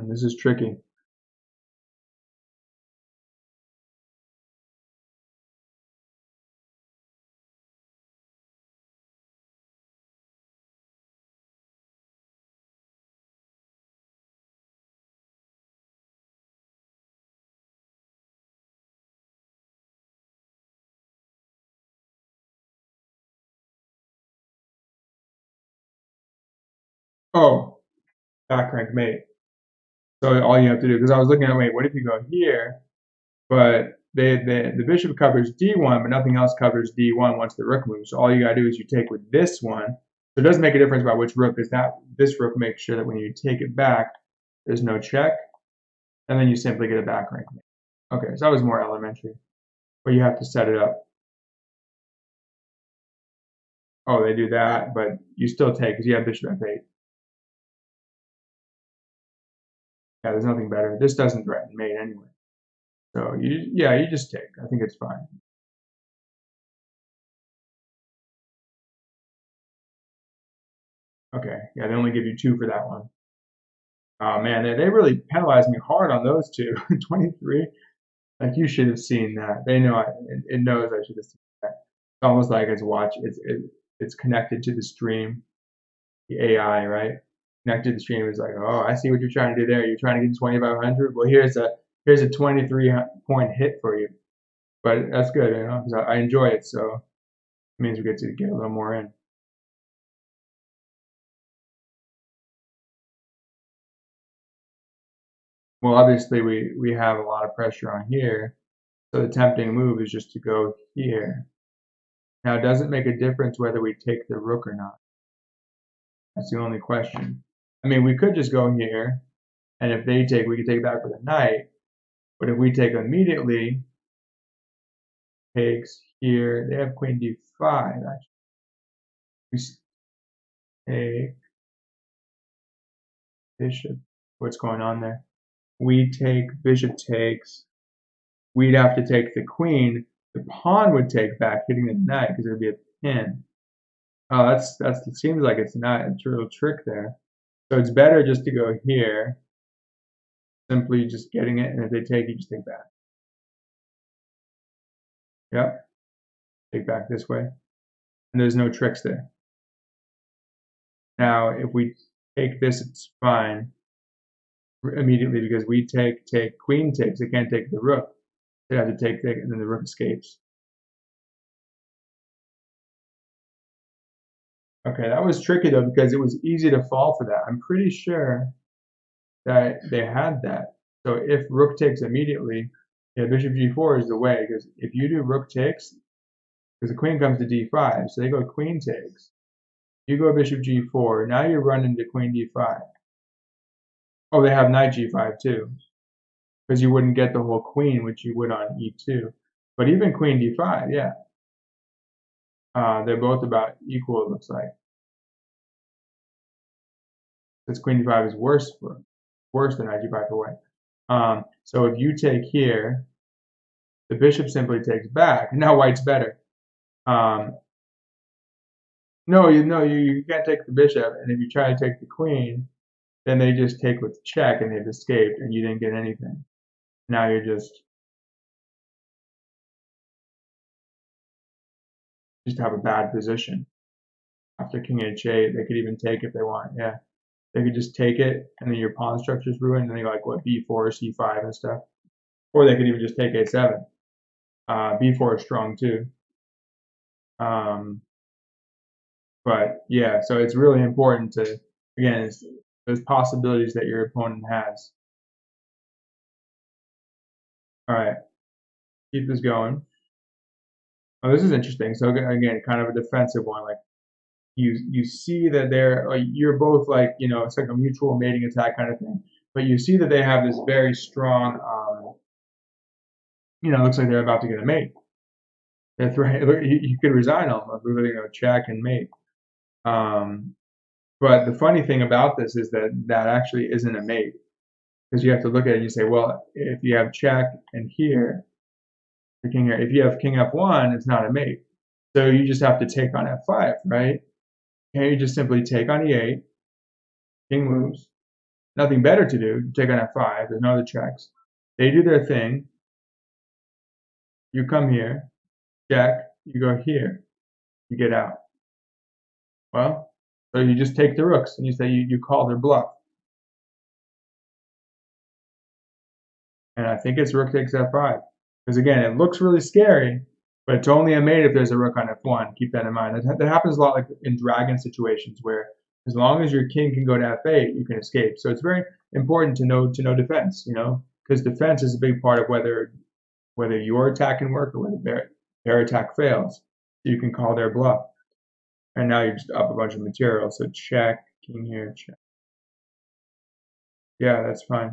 this is tricky. Oh, back rank mate. So all you have to do, because I was looking at, wait, what if you go here? But the bishop covers d1, but nothing else covers d1 once the rook moves. So all you gotta do is you take with this one. So it doesn't make a difference about which rook, because this rook makes sure that when you take it back, there's no check, and then you simply get a back rank mate. Okay, so that was more elementary, but you have to set it up. Oh, they do that, but you still take because you have bishop f8. Yeah, there's nothing better. This doesn't threaten mate anyway. So you just take. I think it's fine. Okay, yeah, they only give you 2 for that one. Oh man, they really penalized me hard on those two. 23. Like you should have seen that. They know it knows I should have seen that. It's almost like it's connected to the stream, the AI, right? Connected to the stream is like, oh, I see what you're trying to do there. You're trying to get 2,500. Well, here's a 23-point hit for you. But that's good, you know, because I enjoy it. So it means we get to get a little more in. Well, obviously we have a lot of pressure on here. So the tempting move is just to go here. Now, does it make a difference whether we take the rook or not? That's the only question. I mean, we could just go here, and if they take, we could take back with a knight. But if we take immediately, takes here, they have queen d5, actually. We take bishop. What's going on there? We take, bishop takes. We'd have to take the queen. The pawn would take back, hitting the knight, because there'd be a pin. Oh, it seems like it's not a real trick there. So it's better just to go here, simply just getting it, and if they take, you just take back. Yep, take back this way. And there's no tricks there. Now, if we take this, it's fine immediately because we take, queen takes. They can't take the rook. They have to take, and then the rook escapes. Okay, that was tricky though because it was easy to fall for that. I'm pretty sure that they had that. So if rook takes immediately, yeah, bishop g4 is the way because if you do rook takes, because the queen comes to d5, so they go queen takes. You go bishop g4. Now you run into queen d5. Oh, they have knight g5 too, because you wouldn't get the whole queen, which you would on e2. But even queen d5, yeah. They're both about equal, it looks like. Because queen d5 is worse than knight g5 for white. So if you take here, the bishop simply takes back. Now white's better. No, you can't take the bishop, and if you try to take the queen, then they just take with check, and they've escaped, and you didn't get anything. Now you're just have a bad position. After king h8, they could even take if they want. Yeah, they could just take it, and then your pawn structure's ruined, and they go like what b4, c5, and stuff. Or they could even just take a7. b4 is strong too. But yeah, so it's really important to, again, it's those possibilities that your opponent has. All right, keep this going. Oh, this is interesting. So again, kind of a defensive one. Like you see that you're both like, you know, it's like a mutual mating attack kind of thing. But you see that they have this very strong, you know, it looks like they're about to get a mate. That's right. You could resign them, you know, check and mate. But the funny thing about this is that actually isn't a mate, because you have to look at it and you say, well, if you have check and here, the king here, if you have king f1, it's not a mate. So you just have to take on f5, right? And you just simply take on e8, king moves, nothing better to do, you take on f5, there's no other checks. They do their thing, you come here, check, you go here, you get out. Well, so you just take the rooks and you say you call their bluff. And I think it's rook takes f5. Because again, it looks really scary, but it's only a mate if there's a rook on f1. Keep that in mind. That happens a lot like in dragon situations where as long as your king can go to f8, you can escape. So it's very important to know defense, you know, because defense is a big part of whether your attack can work or whether their attack fails. So you can call their bluff. And now you're just up a bunch of material. So check, king here, check. Yeah, that's fine.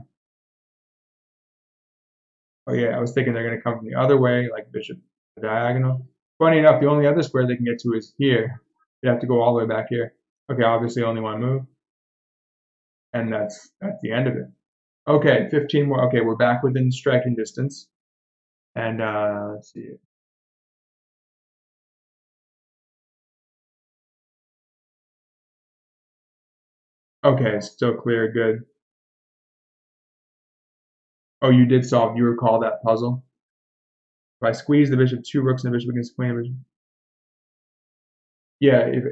Oh yeah, I was thinking they're going to come from the other way, like bishop diagonal. Funny enough, the only other square they can get to is here. You have to go all the way back here. Okay, obviously only one move. And that's the end of it. Okay, 15 more. Okay, we're back within striking distance. And let's see. Okay, still clear, good. Oh, you did solve, you recall that puzzle? If I squeeze the bishop, two rooks and the bishop against the queen. Bishop. Yeah, if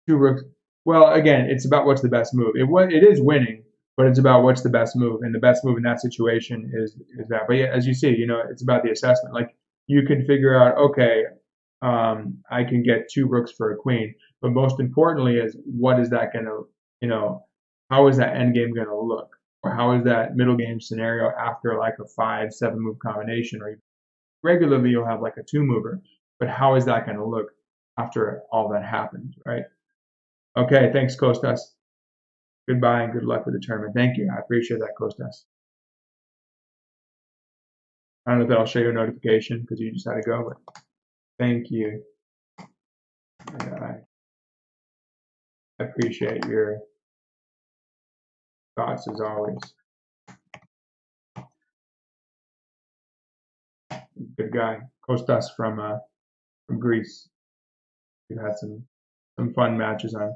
two rooks. Well, again, it's about what's the best move. It is winning, but it's about what's the best move, and the best move in that situation is that. But yeah, as you see, it's about the assessment. Like you can figure out, okay, I can get two rooks for a queen, but most importantly is what is that going to, how is that end game going to look, or how is that middle game scenario after like a 5-7 move combination, or regularly you'll have like a 2-mover, but how is that going to look after all that happens, right? Okay, thanks, Kostas. Goodbye and good luck with the tournament. Thank you. I appreciate that, Kostas. I don't know if that'll show you a notification because you just had to go, but thank you. I appreciate your thoughts as always. Good guy. Kostas from Greece. We've had some fun matches on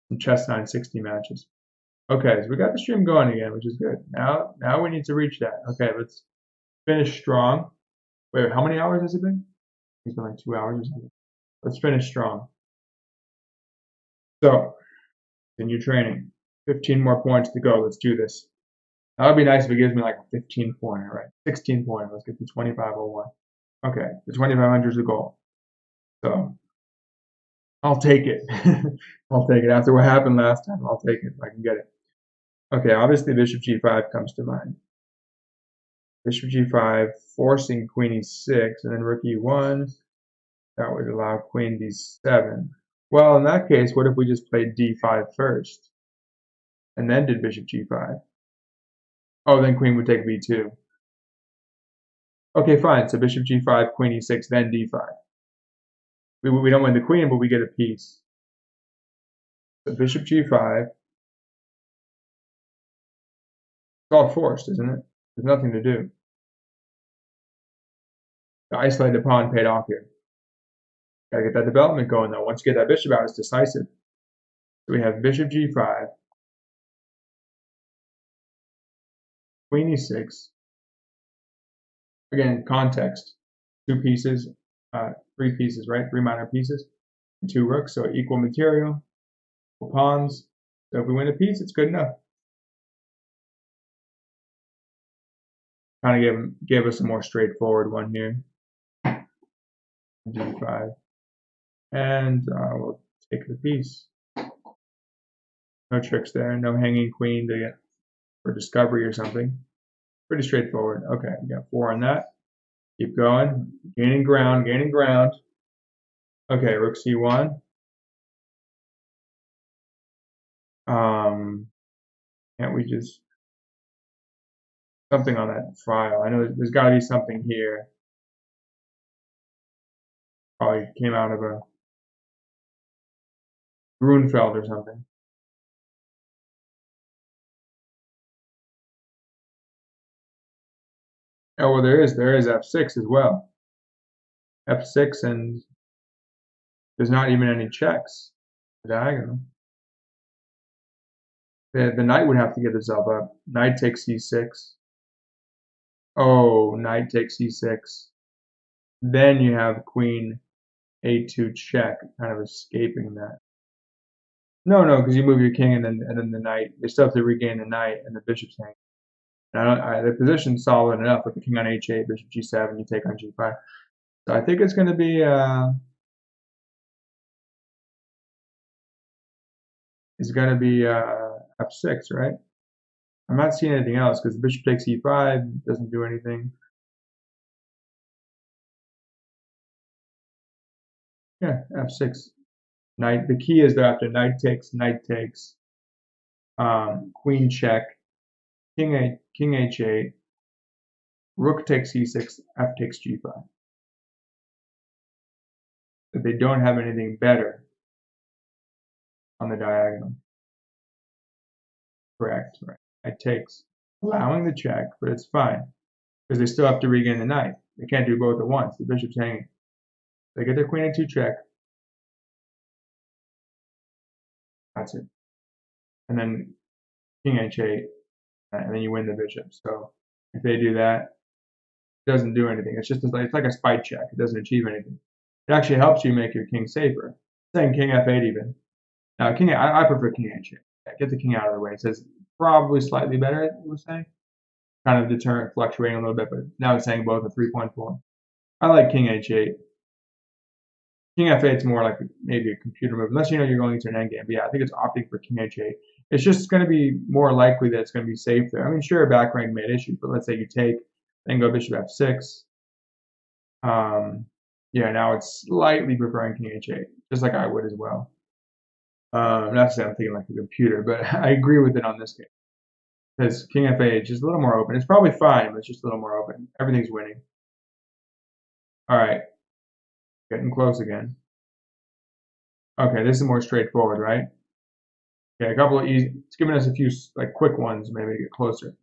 some chess 960 matches. Okay, so we got the stream going again, which is good. Now we need to reach that. Okay, let's finish strong. Wait, how many hours has it been? It's been like 2 hours or something. Let's finish strong. So, continue training. 15 more points to go. Let's do this. That would be nice if it gives me like a 15 pointer, right? 16 pointer. Let's get to 2501. Okay, the 2500 is the goal. So, I'll take it. I'll take it. After what happened last time, I'll take it if I can get it. Okay, obviously bishop g5 comes to mind. Bishop g5, forcing queen e6, and then rook e1. That would allow queen d7. Well, in that case, what if we just played d5 first, and then did bishop g5? Oh, then queen would take b2. Okay, fine. So bishop g5, queen e6, then d5. We don't win the queen, but we get a piece. So bishop g5. It's all forced, isn't it? There's nothing to do. The isolated pawn paid off here. Gotta get that development going though. Once you get that bishop out, it's decisive. So we have bishop g5, queen e6. Again, context. 2 pieces, 3 pieces, right? 3 minor pieces, and 2 rooks, so equal material, equal pawns. So if we win a piece, it's good enough. Kind of give us a more straightforward one here. d5, and we'll take the piece. No tricks there. No hanging queen to get for discovery or something. Pretty straightforward. Okay, we got 4 on that. Keep going. Gaining ground, gaining ground. Okay, rook c1. Can't we just something on that file? I know there's got to be something here. Probably came out of a Grunfeld or something. Oh, well, there is f6 as well. f6, and there's not even any checks. Diagonal. The knight would have to give itself up. Knight takes c6. Oh, knight takes c6. Then you have queen a2 check, kind of escaping that. No, because you move your king and then the knight. You still have to regain the knight and the bishop's hanging. The position's solid enough with the king on h8, bishop g7, you take on g5. So I think it's going to be f6, right? I'm not seeing anything else because the bishop takes e5 doesn't do anything. Yeah, f6. Knight. The key is that after knight takes, queen check, king h8, rook takes e6, f takes g5. But they don't have anything better on the diagonal. Correct, right? Knight takes, allowing the check, but it's fine because they still have to regain the knight. They can't do both at once. The bishop's hanging. They get their queen a2 check. That's it. And then king h8, and then you win the bishop. So if they do that, It doesn't do anything. It's just it's like a spite check. It doesn't achieve anything. It actually helps you make your king safer. Saying king f8 even. Now king, I prefer king h8. Get the king out of the way. It says probably slightly better. It was saying kind of deterrent, fluctuating a little bit, but now it's saying both a 3.4. I like king h8. King f8 is more like maybe a computer move, unless you know you're going into an endgame. But yeah, I think it's opting for king h8. It's just going to be more likely that it's going to be safe there. I mean, sure, back rank made issues, but let's say you take, then go bishop f6. Yeah, now it's slightly preferring king h8, just like I would as well. Not to say I'm thinking like a computer, but I agree with it on this game. Because king f8 is just a little more open. It's probably fine, but it's just a little more open. Everything's winning. All right. Getting close again. Okay, this is more straightforward, right? Okay, a couple of easy. It's giving us a few like quick ones, maybe to get closer.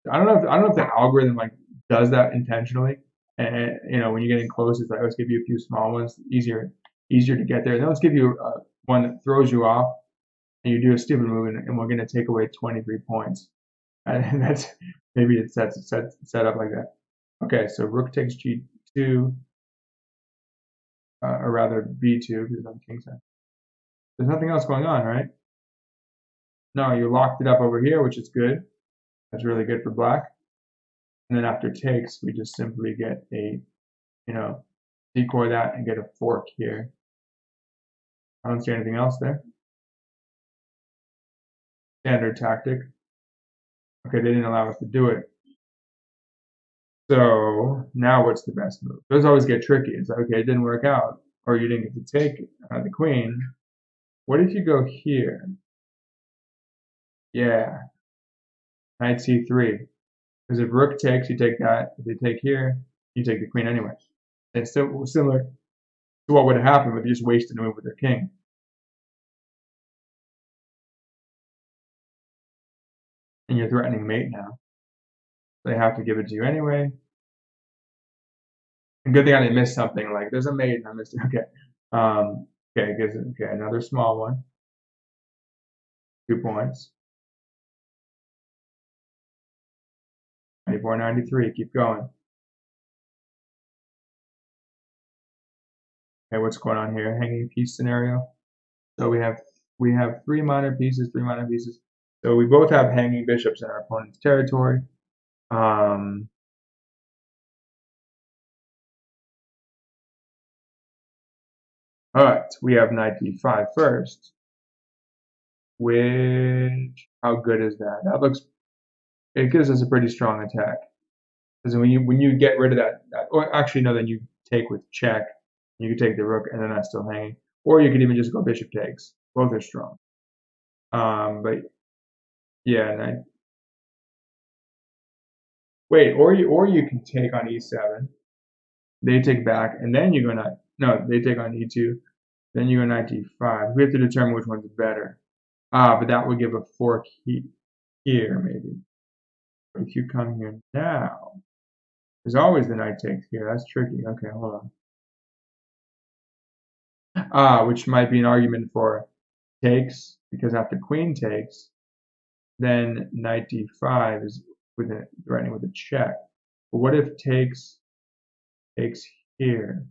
I don't know if the algorithm like does that intentionally. And you know, when you're getting close, it's like let's give you a few small ones, easier to get there. Then let's give you one that throws you off, and you do a stupid move, and we're going to take away 23 points. And that's maybe it's set up like that. Okay, so rook takes g2, or rather b2 because I'm kingside. There's nothing else going on, right? No, you locked it up over here, which is good. That's really good for black. And then after takes, we just simply get a, you know, decoy that and get a fork here. I don't see anything else there. Standard tactic. Okay, they didn't allow us to do it. So now what's the best move? Those always get tricky. It's like, okay, it didn't work out, or you didn't get to take the queen. What if you go here? Yeah, knight c3. Because if rook takes, you take that. If they take here, you take the queen anyway. It's still similar to what would have happened if you just wasted a move with their king. And you're threatening mate now. They have to give it to you anyway. And good thing I didn't miss something. Like there's a mate and I missed it. Okay. Okay, another small one. 2 points. 94, 93. Keep going. Okay, what's going on here? Hanging piece scenario. So we have three minor pieces. So we both have hanging bishops in our opponent's territory. But we have knight d5 first. Which, how good is that? It gives us a pretty strong attack. Because when you get rid of that, or actually no, then you take with check. You can take the rook, and then that's still hanging. Or you could even just go bishop takes. Both are strong. But yeah, wait, or you can take on e7. They take back, and then you go knight. No, they take on e2. Then you go knight d5. We have to determine which one's better. But that would give a fork here, maybe. But if you come here now, there's always the knight takes here. That's tricky. Okay, hold on. Which might be an argument for takes, because after queen takes, then knight d5 is threatening with a check. But what if takes here?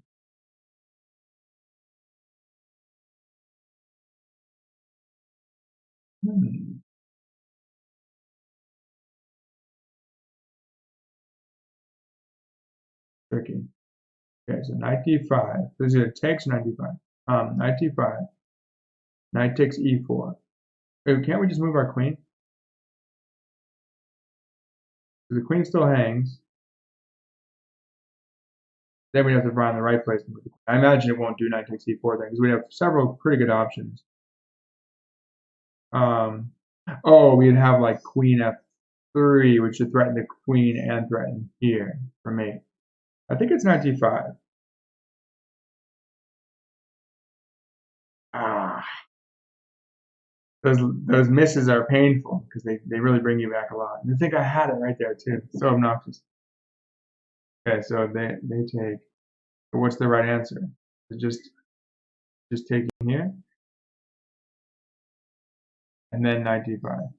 Tricky. Okay, so knight d5. This is takes knight d5. Knight d5. Knight takes e4. Wait, can't we just move our queen? Because the queen still hangs. Then we have to find the right place to move the queen. I imagine it won't do knight takes e4 then, because we have several pretty good options. Oh, we'd have like queen f3, which would threaten the queen and threaten here for me. I think it's knight d5. Those misses are painful because they really bring you back a lot. And I think I had it right there too. So obnoxious. Okay, so they take. But what's the right answer? Just taking here, and then knight d5.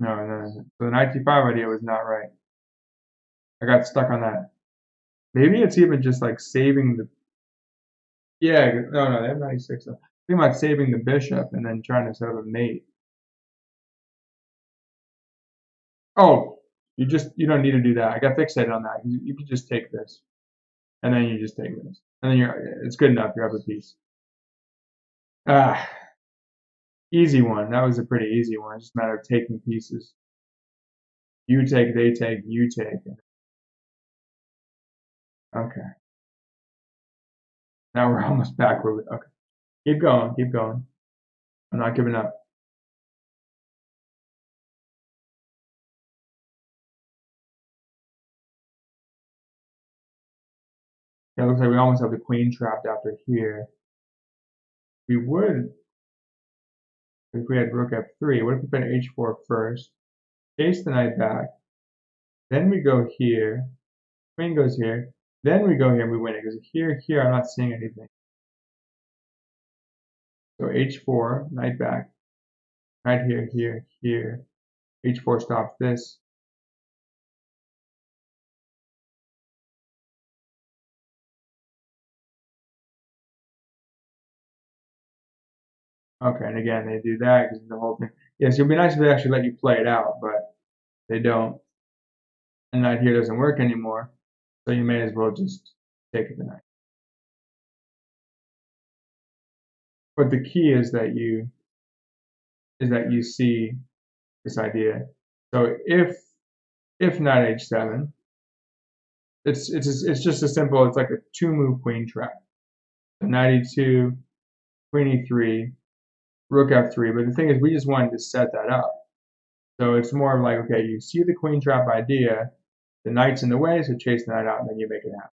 No, no. So the knight d5 idea was not right. I got stuck on that. Maybe it's even just like saving the. Yeah, no, they have knight e6. So. Think about saving the bishop and then trying to set up a mate. Oh, you don't need to do that. I got fixated on that. You can just take this, and then you just take this, and then it's good enough. You have a piece. Ah, easy one. That was a pretty easy one. It's just a matter of taking pieces. You take, they take, you take. Okay. Now we're almost back where we. Okay. Keep going. Keep going. I'm not giving up. Yeah, it looks like we almost have the queen trapped after here. We would if we had rook f3. What if we put h4 first? Chase the knight back. Then we go here. Queen goes here. Then we go here and we win it. Because here, I'm not seeing anything. So h4, knight back. Knight here. h4 stops this. Okay, and again, they do that because the whole thing. Yes, it would be nice if they actually let you play it out, but they don't. And knight here doesn't work anymore. So you may as well just take it the knight. But the key is that you see this idea. So if knight h7, it's just a simple. It's like a two-move queen trap. So knight e2, queen e3, rook f3. But the thing is, we just wanted to set that up. So it's more like, okay, you see the queen trap idea, the knight's in the way, so chase the knight out, and then you make it happen.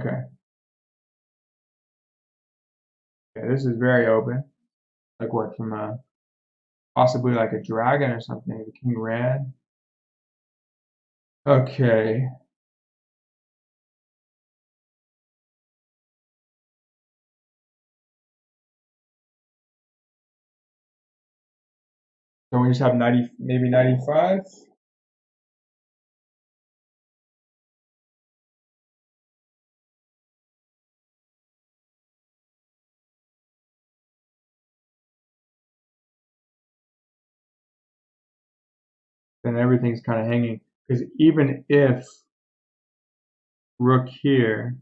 Okay. Okay, this is very open. Like what, from possibly like a dragon or something, the king red. Okay. So we just have 90, maybe 95. Then everything's kind of hanging. Because even if rook here,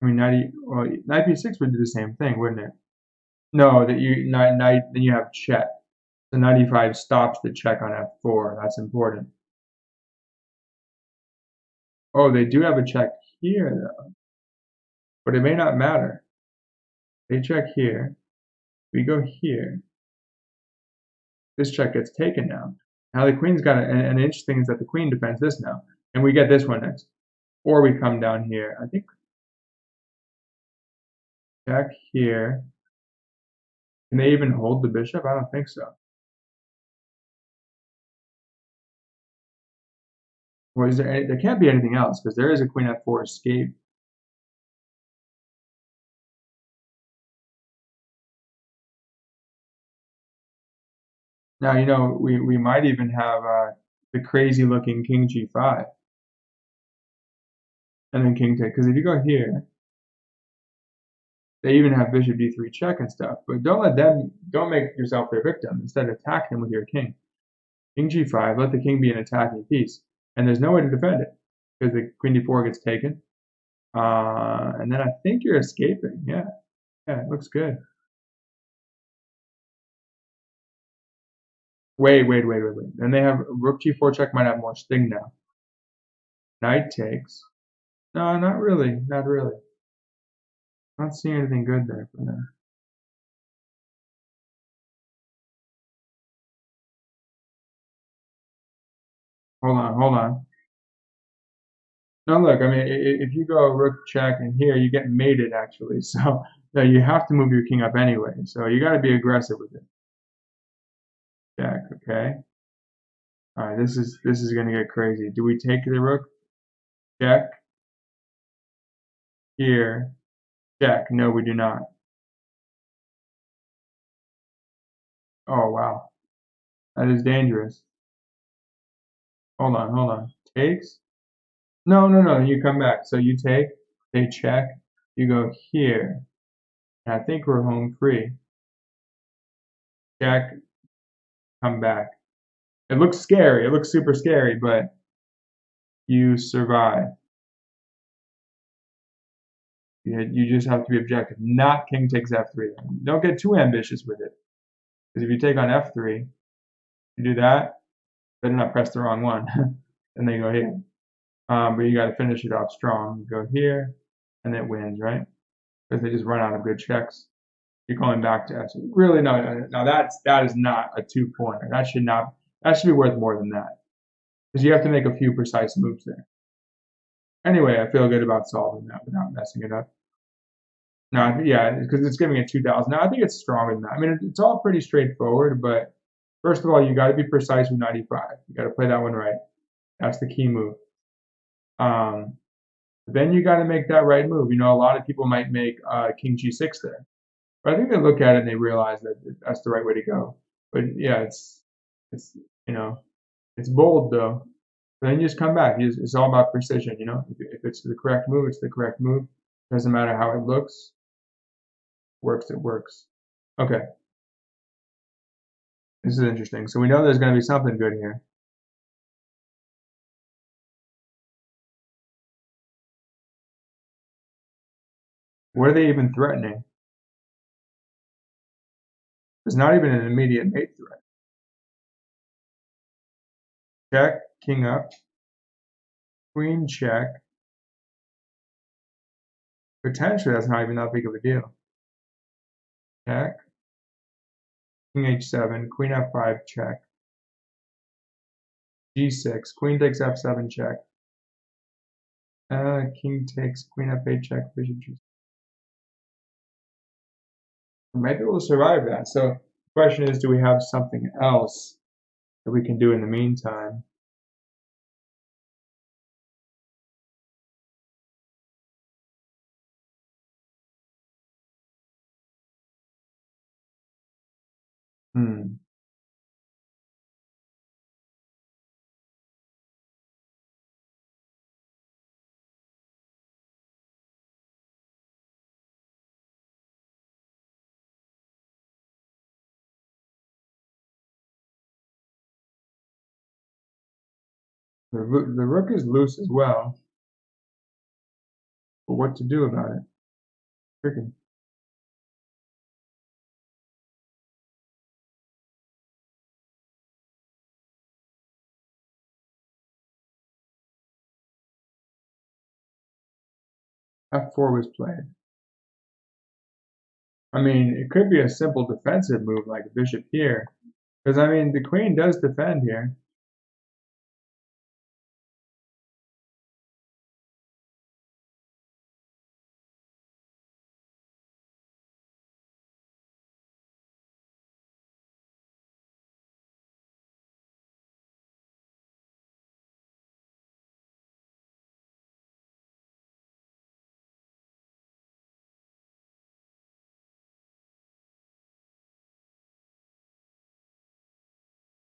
I mean, well, knight b6 would do the same thing, wouldn't it? No, that you knight then you have check. So knight e5 stops the check on f4. That's important. Oh, they do have a check here though, but it may not matter. They check here. We go here. This check gets taken now. Now the queen's got it, and the interesting thing is that the queen defends this now, and we get this one next. Or we come down here. I think check here. Can they even hold the bishop? I don't think so. Or is there can't be anything else because there is a queen f4 escape. Now, we might even have the crazy looking king g5 and then king take. Because if you go here, they even have bishop d3 check and stuff. But don't make yourself their victim. Instead, attack them with your king. King g5, let the king be an attacking piece. And there's no way to defend it because the queen d4 gets taken. And then I think you're escaping. Yeah, it looks good. Wait. Then they have rook g4 check might have more sting now. Knight takes. No, not really. Not really. Not seeing anything good there for them. Hold on. No, look, I mean, if you go rook check and here, you get mated actually. So no, you have to move your king up anyway. So you got to be aggressive with it. Check, okay. All right, this is gonna get crazy. Do we take the rook? Check. Here. Check. No, we do not. Oh wow, that is dangerous. Hold on. Takes? No, no, no. You come back. So you take, they check, you go here. And I think we're home free. Check, come back. It looks scary. It looks super scary, but you survive. You just have to be objective. Not king takes f3. Don't get too ambitious with it. Because if you take on f3, you do that, better not press the wrong one. And then you go here. But you got to finish it off strong. You go here, and it wins, right? Because they just run out of good checks. You're going back to f3. Really, no. That is not a 2-pointer. That should not. That should be worth more than that. Because you have to make a few precise moves there. Anyway, I feel good about solving that without messing it up. No, yeah, because it's giving it 2,000. Now, I think it's stronger than that. I mean, it's all pretty straightforward, but first of all, you got to be precise with 95. You got to play that one right. That's the key move. Um, then you got to make that right move. You know, a lot of people might make King G6 there, but I think they look at it and they realize that that's the right way to go. But yeah, it's you know, it's bold though. But then you just come back. It's all about precision. You know, if it's the correct move, it's the correct move. Doesn't matter how it looks. Works, it works. Okay, this is interesting. So we know there's going to be something good here. What are they even threatening? There's not even an immediate mate threat. Check, king up, queen check. Potentially, that's not even that big of a deal. Check, king h7, queen f5 check, g6, queen takes f7 check. King takes queen f8 check, bishop g6. Maybe we'll survive that. So the question is, do we have something else that we can do in the meantime? Hmm. The rook is loose as well, but what to do about it? Tricky. f4 was played. I mean, it could be a simple defensive move like bishop here, because I mean the queen does defend here.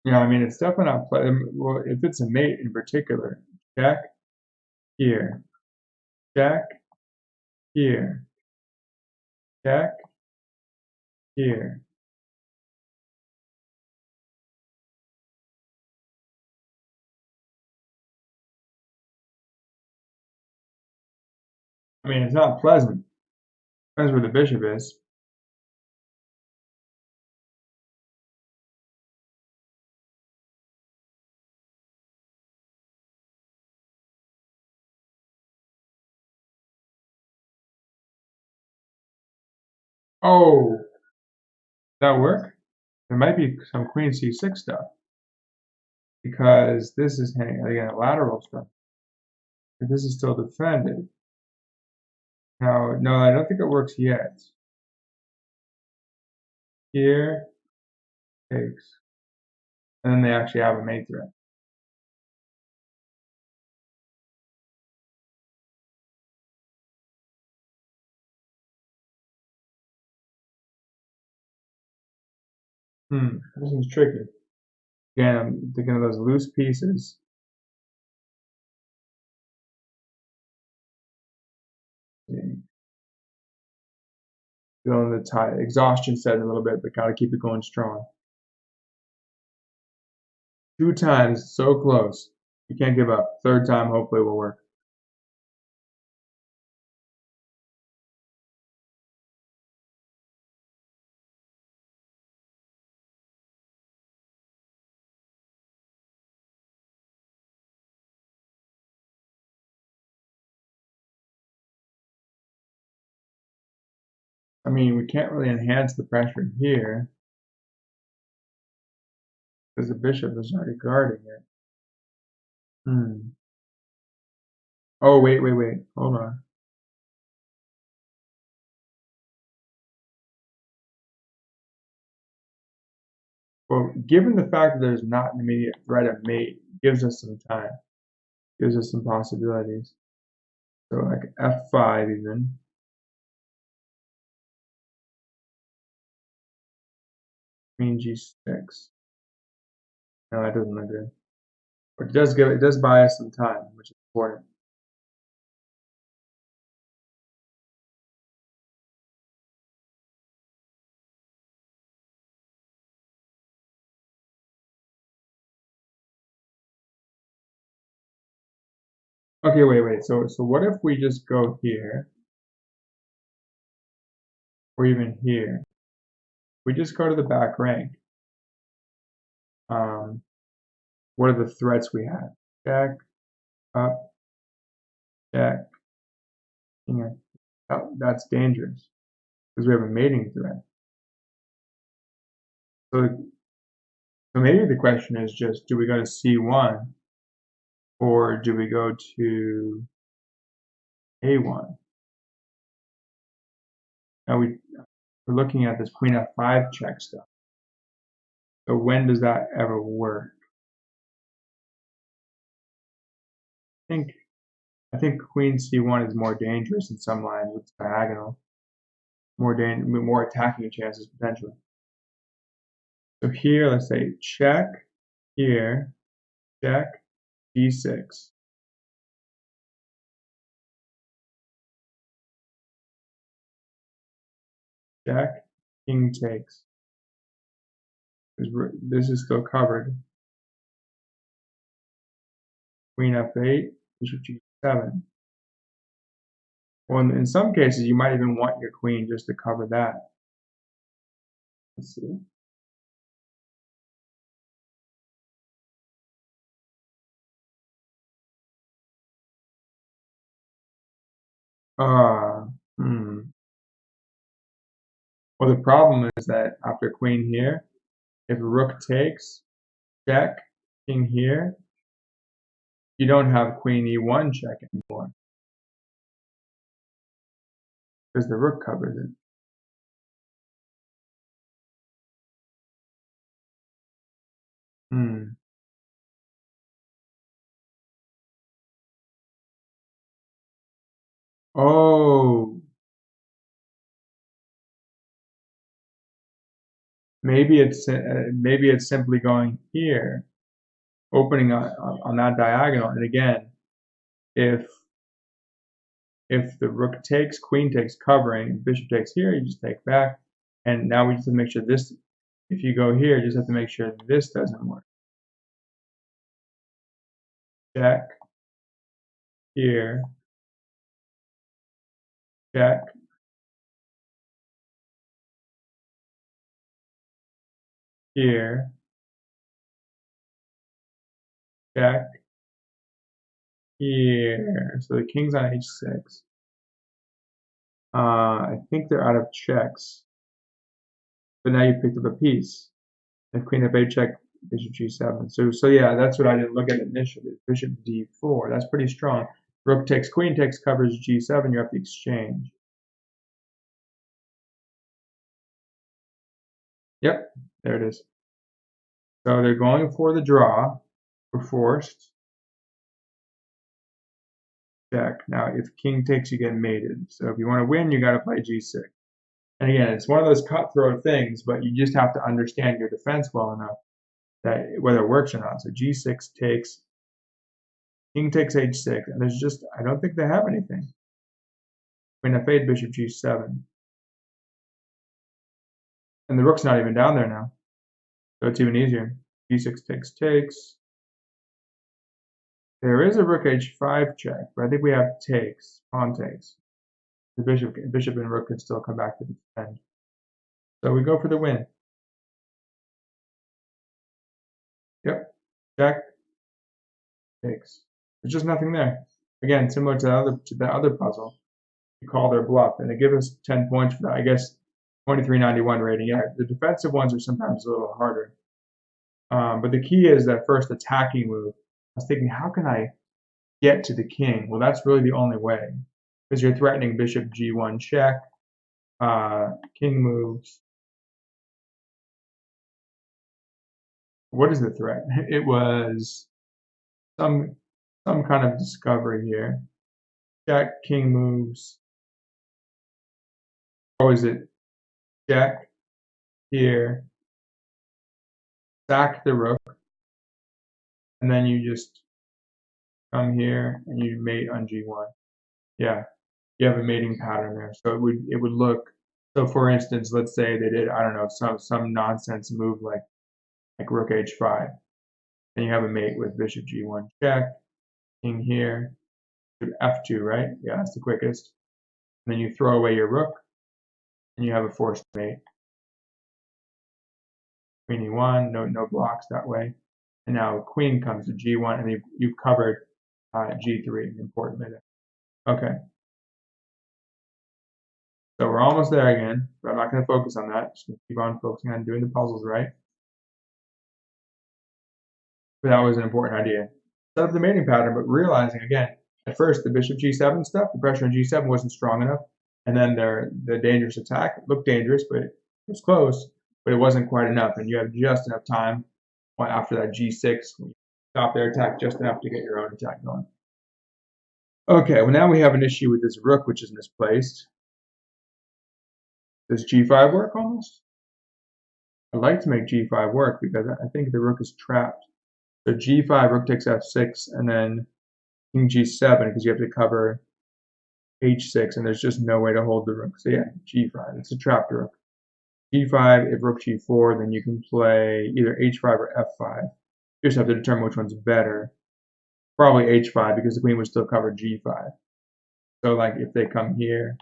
Yeah, I mean it's definitely not play. Well, if it's a mate in particular, check here, check here, check here. I mean it's not pleasant. Depends where the bishop is. Oh, that work? There might be some queen c6 stuff because this is hanging again lateral stuff. If this is still defended. Now, no, I don't think it works yet. Here takes, and then they actually have a mate threat. This is tricky. Again, I'm thinking of those loose pieces. Feeling the tide. Exhaustion setting a little bit, but gotta keep it going strong. 2 times, so close. You can't give up. Third time, hopefully, will work. I mean, we can't really enhance the pressure here because the bishop is already guarding it. Oh, wait. Hold on. Well, given the fact that there's not an immediate threat of mate, gives us some time, gives us some possibilities. So like f5 even. Queen g6. No, that doesn't look good. But it does buy us some time, which is important. Okay, wait. So what if we just go here, or even here? We just go to the back rank. What are the threats we have? Jack, up, jack, king. Oh, that's dangerous because we have a mating threat. So maybe the question is just, do we go to c1 or do we go to a1? Now we're looking at this queen f5 check stuff. So when does that ever work? I think queen c1 is more dangerous in some lines. It's diagonal, more attacking chances potentially. So here, let's say check, here, check, d6. Check, king takes. This is still covered. Queen f8, bishop g7. Well, in some cases, you might even want your queen just to cover that. Let's see. Well, the problem is that after queen here, if rook takes, check, king here, you don't have queen e1 check anymore because the rook covers it. Oh, maybe it's simply going here, opening on that diagonal. And again, if the rook takes, queen takes covering, bishop takes here, you just take back. And now we just have to make sure this, if you go here, you just have to make sure this doesn't work. Check, here, check, here, check, here. So the king's on h6. I think they're out of checks. But now you picked up a piece. If queen f8 check, bishop g7. So yeah, that's what I didn't look at initially. Bishop d4. That's pretty strong. Rook takes, queen takes, covers g7. You have to exchange. Yep, there it is. So they're going for the draw. We're forced. Check. Now, if king takes, you get mated. So if you want to win, you got to play g6. And again, it's one of those cutthroat things, but you just have to understand your defense well enough that whether it works or not. So g6 takes, king takes h6, and there's just, I don't think they have anything. Queen f8, bishop g7. And the rook's not even down there now. So it's even easier. g6 takes. There is a rook h5 check, but I think we have takes, pawn takes. The bishop and rook can still come back to defend. So we go for the win. Yep, check, takes. There's just nothing there. Again, similar to the other puzzle. You call their bluff, and they give us 10 points for that. I guess 2391 rating. Yeah, the defensive ones are sometimes a little harder. But the key is that first attacking move. I was thinking, how can I get to the king? Well, that's really the only way, because you're threatening bishop g1 check, king moves. What is the threat? It was some kind of discovery here. Check, king moves. Or is it check here, sack the rook, and then you just come here and you mate on g1. Yeah, you have a mating pattern there. So it would look. So for instance, let's say they did, I don't know, some nonsense move like rook h5, and you have a mate with bishop g1 check, king here, f2, right? Yeah, that's the quickest. And then you throw away your rook, and you have a forced mate. Queen e1, no blocks that way. And now queen comes to g1, and you've covered g3, important minute. Okay. So we're almost there again, but I'm not going to focus on that. Just going to keep on focusing on doing the puzzles right. But that was an important idea. Set up the mating pattern, but realizing again, at first the bishop g7 stuff, the pressure on g7 wasn't strong enough, and then the dangerous attack looked dangerous, but it was close, but it wasn't quite enough, and you have just enough time after that g6, when you stop their attack just enough to get your own attack going. Okay, well now we have an issue with this rook, which is misplaced. Does g5 work almost? I'd like to make g5 work because I think the rook is trapped. So g5, rook takes f6, and then king g7 because you have to cover h6, and there's just no way to hold the rook. So yeah, g5. It's a trapped rook. g5, if rook g4, then you can play either h5 or f5. You just have to determine which one's better. Probably h5 because the queen would still cover g5. So like if they come here,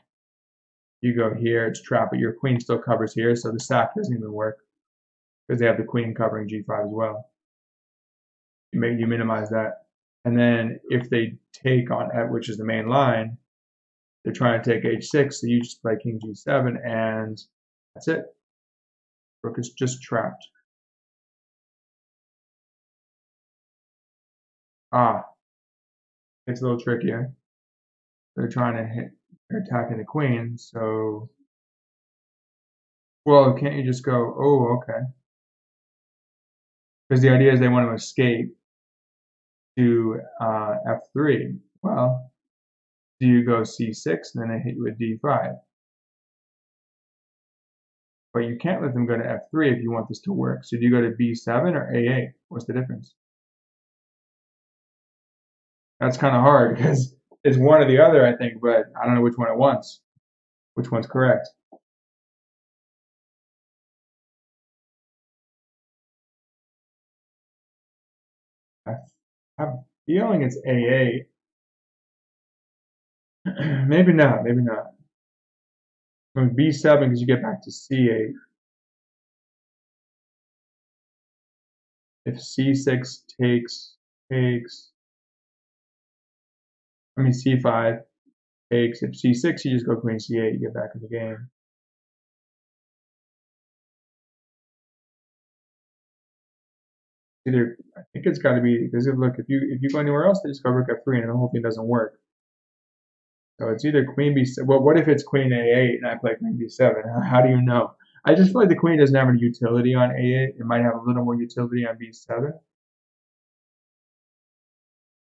you go here, it's trapped, but your queen still covers here, so the sack doesn't even work because they have the queen covering g5 as well. You minimize that. And then if they take on f, which is the main line, they're trying to take h6, so you just play king g7, and that's it. Rook is just trapped. It's a little trickier. They're trying to hit, they're attacking the queen, so, well, can't you just go, oh, okay. Because the idea is they want to escape to f3. Well, do you go c6, and then they hit you with d5? But you can't let them go to f3 if you want this to work. So do you go to b7 or a8? What's the difference? That's kind of hard because it's one or the other, I think, but I don't know which one it wants. Which one's correct? I have a feeling it's a8. Maybe not, maybe not. From b7 because you get back to c8. If c6 takes, I mean c5 takes. If c6, you just go queen c8, you get back in the game. Either, I think it's got to be, because look, if you go anywhere else, they just go rook f3 and the whole thing doesn't work. So it's either queen b7. Well, what if it's queen a8 and I play queen b7? How do you know? I just feel like the queen doesn't have any utility on a8. It might have a little more utility on b7.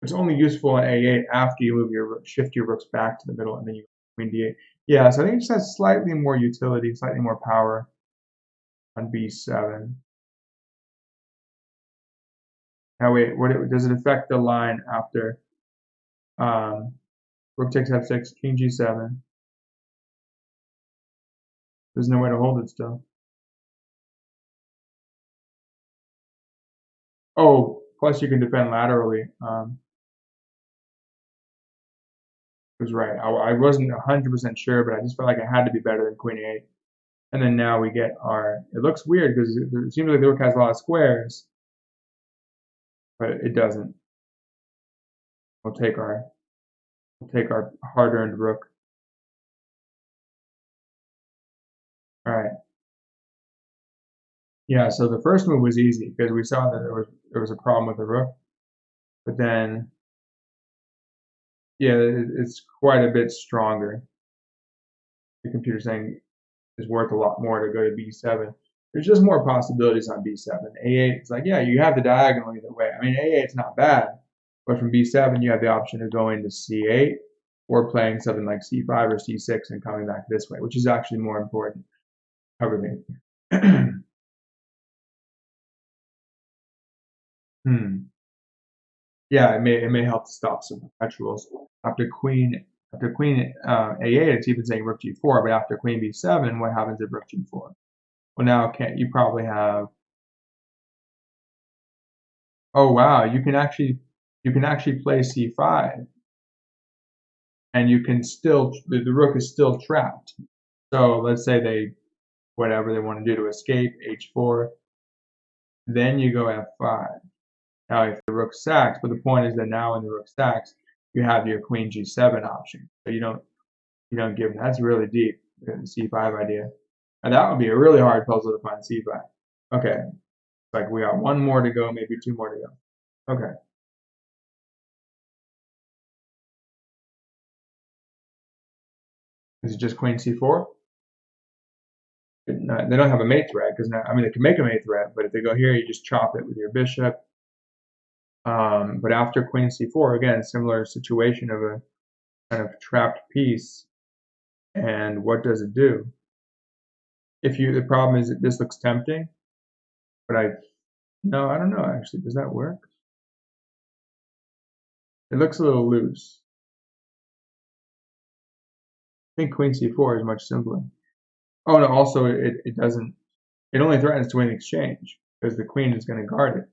It's only useful on a8 after you move shift your rooks back to the middle, and then you queen d8. Yeah, so I think it just has slightly more utility, slightly more power on b7. Now wait, does it affect the line after rook takes f6, king g7? There's no way to hold it still. Oh, plus you can defend laterally. Was right. I wasn't 100% sure, but I just felt like it had to be better than queen 8. And then now we get our. It looks weird because it seems like the rook has a lot of squares, but it doesn't. We'll take our hard-earned rook. All right. Yeah. So the first move was easy because we saw that there was a problem with the rook, but then yeah, it's quite a bit stronger. The computer saying is worth a lot more to go to b7. There's just more possibilities on b7. a8, it's like, yeah, you have the diagonal either way. I mean, a8 is not bad, but from b7, you have the option of going to c8 or playing something like c5 or c6 and coming back this way, which is actually more important. Everything. Yeah, it may help to stop some perpetuals. After queen a8, it's even saying rook g4, but after queen b7, what happens if rook g4? Well, now you probably have. Oh wow, you can actually play c5, and you can still the rook is still trapped. So let's say they whatever they want to do to escape h4, then you go f5. Now if the rook sacks, but the point is that now when the rook sacks, you have your queen g7 option. So you don't give them. That's really deep, the c5 idea, and that would be a really hard puzzle to find c5. Okay, like we got one more to go, maybe two more to go. Okay. Is it just queen c4? They don't have a mate threat because I mean they can make a mate threat, but if they go here, you just chop it with your bishop. But after queen c4, again, similar situation of a kind of trapped piece. And what does it do? The problem is that this looks tempting, but I don't know actually. Does that work? It looks a little loose. I think queen c4 is much simpler. Oh no, also it doesn't. It only threatens to win the exchange because the queen is going to guard it.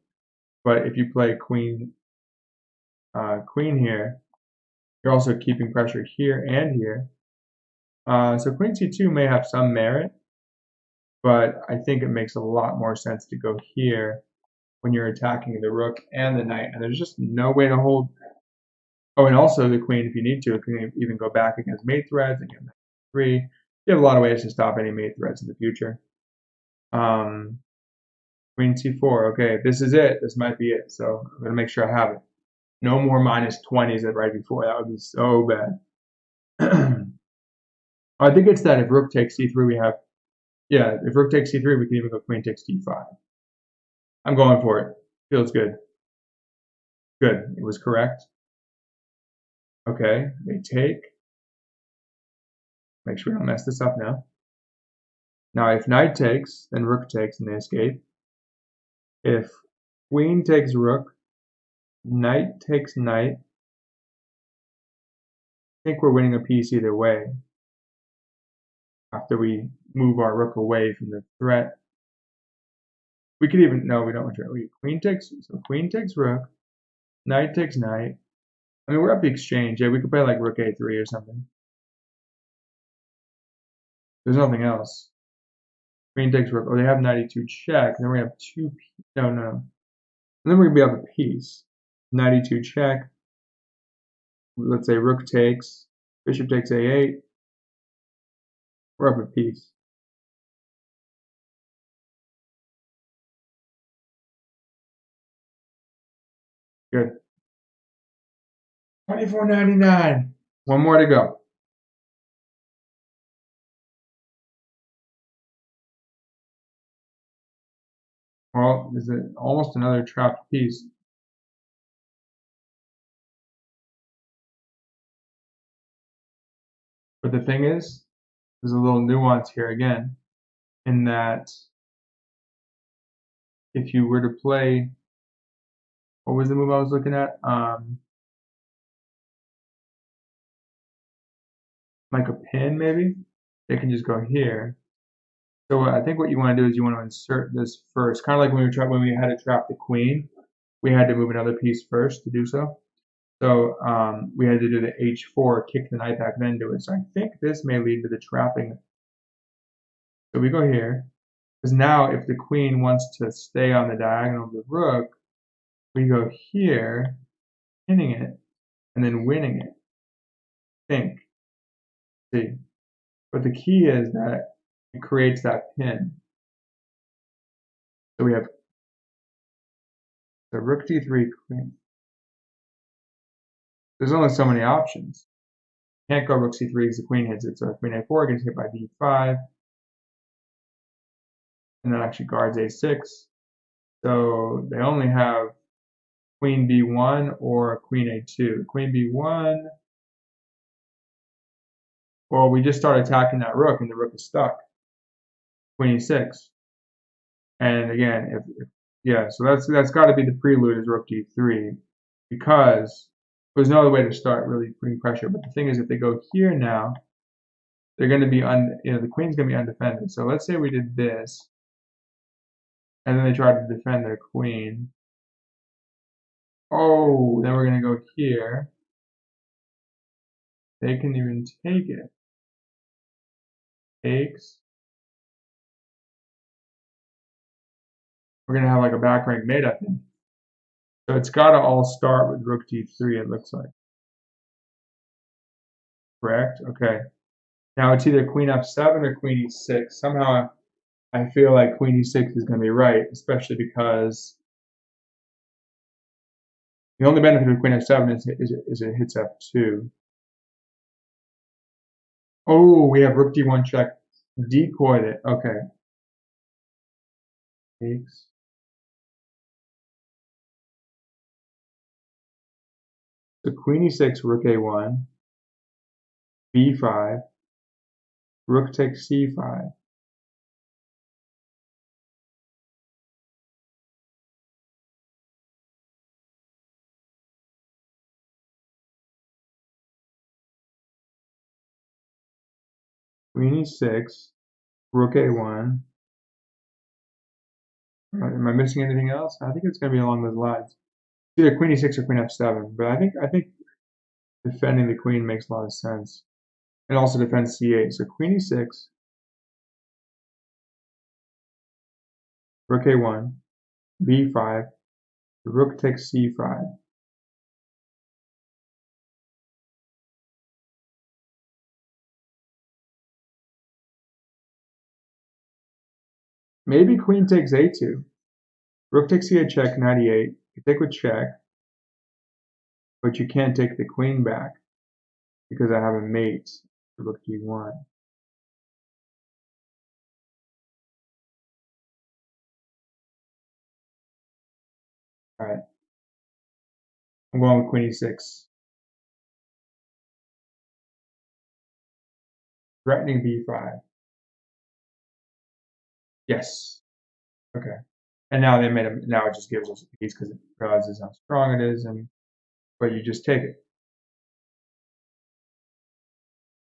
But if you play queen here, you're also keeping pressure here and here. So queen c2 may have some merit, but I think it makes a lot more sense to go here when you're attacking the rook and the knight, and there's just no way to hold. Oh, and also the queen, if you need to, can even go back against mate threats and get 3. You have a lot of ways to stop any mate threats in the future. Queen c4. Okay, this is it. This might be it. So I'm gonna make sure I have it. No more minus 20s at right before. That would be so bad. I think it's that if rook takes c3, we have. Yeah, if rook takes c3, we can even go queen takes d5. I'm going for it. Feels good. Good. It was correct. Okay, they take. Make sure we don't mess this up now. Now, if knight takes, then rook takes and they escape. If queen takes rook, knight takes knight. I think we're winning a piece either way. After we move our rook away from the threat. We could even, no, we don't want to. Queen takes rook, knight takes knight. I mean, we're up the exchange. Yeah, we could play like rook a3 or something. There's nothing else. Queen takes rook. Oh, they have knight e2 check. Then we have two. No. And then we're gonna be up a piece. Knight e2 check. Let's say rook takes. Bishop takes a8. We're up a piece. Good. 24.99. One more to go. Well, is it almost another trapped piece? But the thing is, there's a little nuance here again, in that if you were to play, what was the move I was looking at? Like a pin maybe? They can just go here. So I think what you want to do is you want to insert this first, kind of like when we had to trap the queen, we had to move another piece first to do so. So we had to do the h4, kick the knight back, then do it. So I think this may lead to the trapping. So we go here, because now if the queen wants to stay on the diagonal of the rook, we go here, pinning it, and then winning it. Think. See. But the key is that it creates that pin. So we have the rook d3 queen. There's only so many options. Can't go rook c3 because the queen hits it. So queen a4 gets hit by d5. And that actually guards a6. So they only have queen b1 or queen a2. Queen b1, well, we just start attacking that rook and the rook is stuck. Queen e6. And again, yeah, so that's got to be the prelude is rook d3, because there's no other way to start really putting pressure. But the thing is, if they go here now, they're going to be the queen's going to be undefended. So let's say we did this, and then they tried to defend their queen. Oh, then we're going to go here. They can even take it. Takes. We're going to have like a back rank mate, I think. So it's got to all start with rook d3, it looks like. Correct? Okay. Now it's either queen f7 or queen e6. Somehow I feel like queen e6 is going to be right, especially because the only benefit of queen f7 is it hits f2. Oh, we have rook d1 check. Decoyed it. Okay. Takes. So queen e6, rook a1, b5, rook takes c5. Queen e6, rook a1. Am I missing anything else? I think it's going to be along those lines. Either queen e6 or queen f7, but I think defending the queen makes a lot of sense. It also defends c8. So queen e6, rook a1, b5, rook takes c5. Maybe queen takes a2. Rook takes c8 check, knight e8. You take with check, but you can't take the queen back because I have a mate for rook d1. All right. I'm going with queen e6. Threatening b5. Yes. Okay. And now they made it. Now it just gives us a piece because it realizes how strong it is, but you just take it.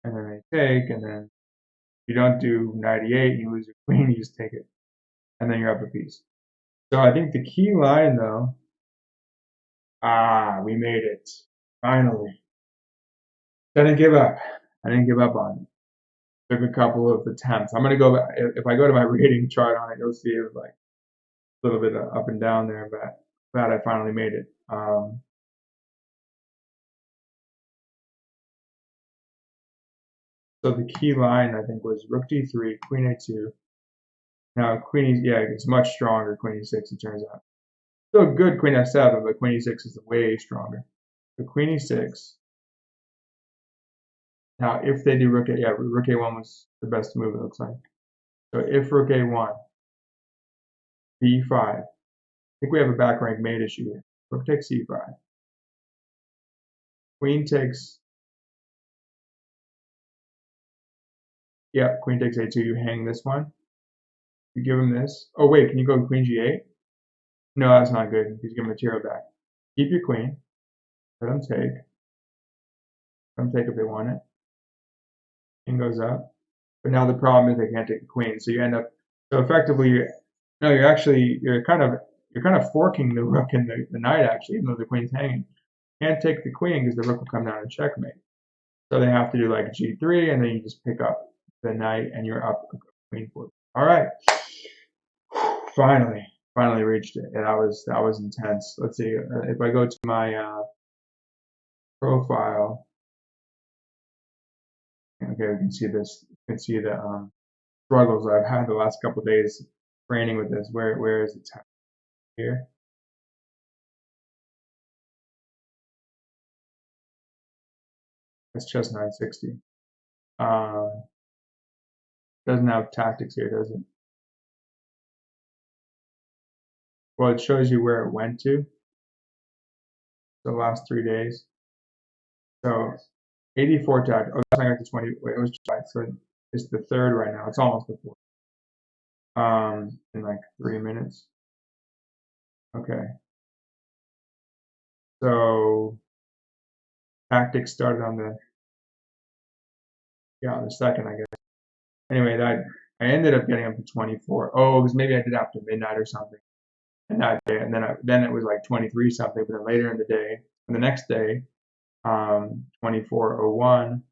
And then they take, and then you don't do knight e8, you lose your queen, you just take it. And then you're up a piece. So I think the key line though, we made it. Finally. I didn't give up. I didn't give up on it. Took a couple of attempts. I'm gonna go back. If I go to my rating chart on it, you'll see it was like a little bit up and down there, but glad I finally made it. So the key line I think was rook d3, queen a2. Now queen, yeah, it's much stronger. Queen e6, it turns out. Still good queen f7, but queen e6 is way stronger. So queen e6. Now if they do rook a, yeah, rook a1 was the best move, it looks like. So if rook a1, b5. I think we have a back rank mate issue here. Rook takes c5. Queen takes Yeah, queen takes a2. You hang this one. You give him this. Oh wait, can you go queen g8? No, that's not good. He's giving material back. Keep your queen. Let him take. Let them take if they want it. King goes up. But now the problem is they can't take the queen, so you end up. So effectively, no, you're kind of forking the rook and the knight actually, even though the queen's hanging. Can't take the queen because the rook will come down and checkmate. So they have to do like g3, and then you just pick up the knight, and you're up queen 4. All right, finally reached it. Yeah, that was intense. Let's see if I go to my profile. Okay, we can see this. You can see the struggles I've had the last couple of days training with this. Where is it? Here. It's chess 960. Um, doesn't have tactics here, does it? Well, it shows you where it went to the last 3 days. So 84 tactics. Oh, that's not got to 20. Wait, it was twice. So it's the third right now. It's almost the fourth. In like 3 minutes. Okay. So tactics started on the second, I guess. Anyway, that I ended up getting up to 24. Oh, because maybe I did after midnight or something. And that day, and then it was like 23 something. But then later in the day, and the next day, 24:01,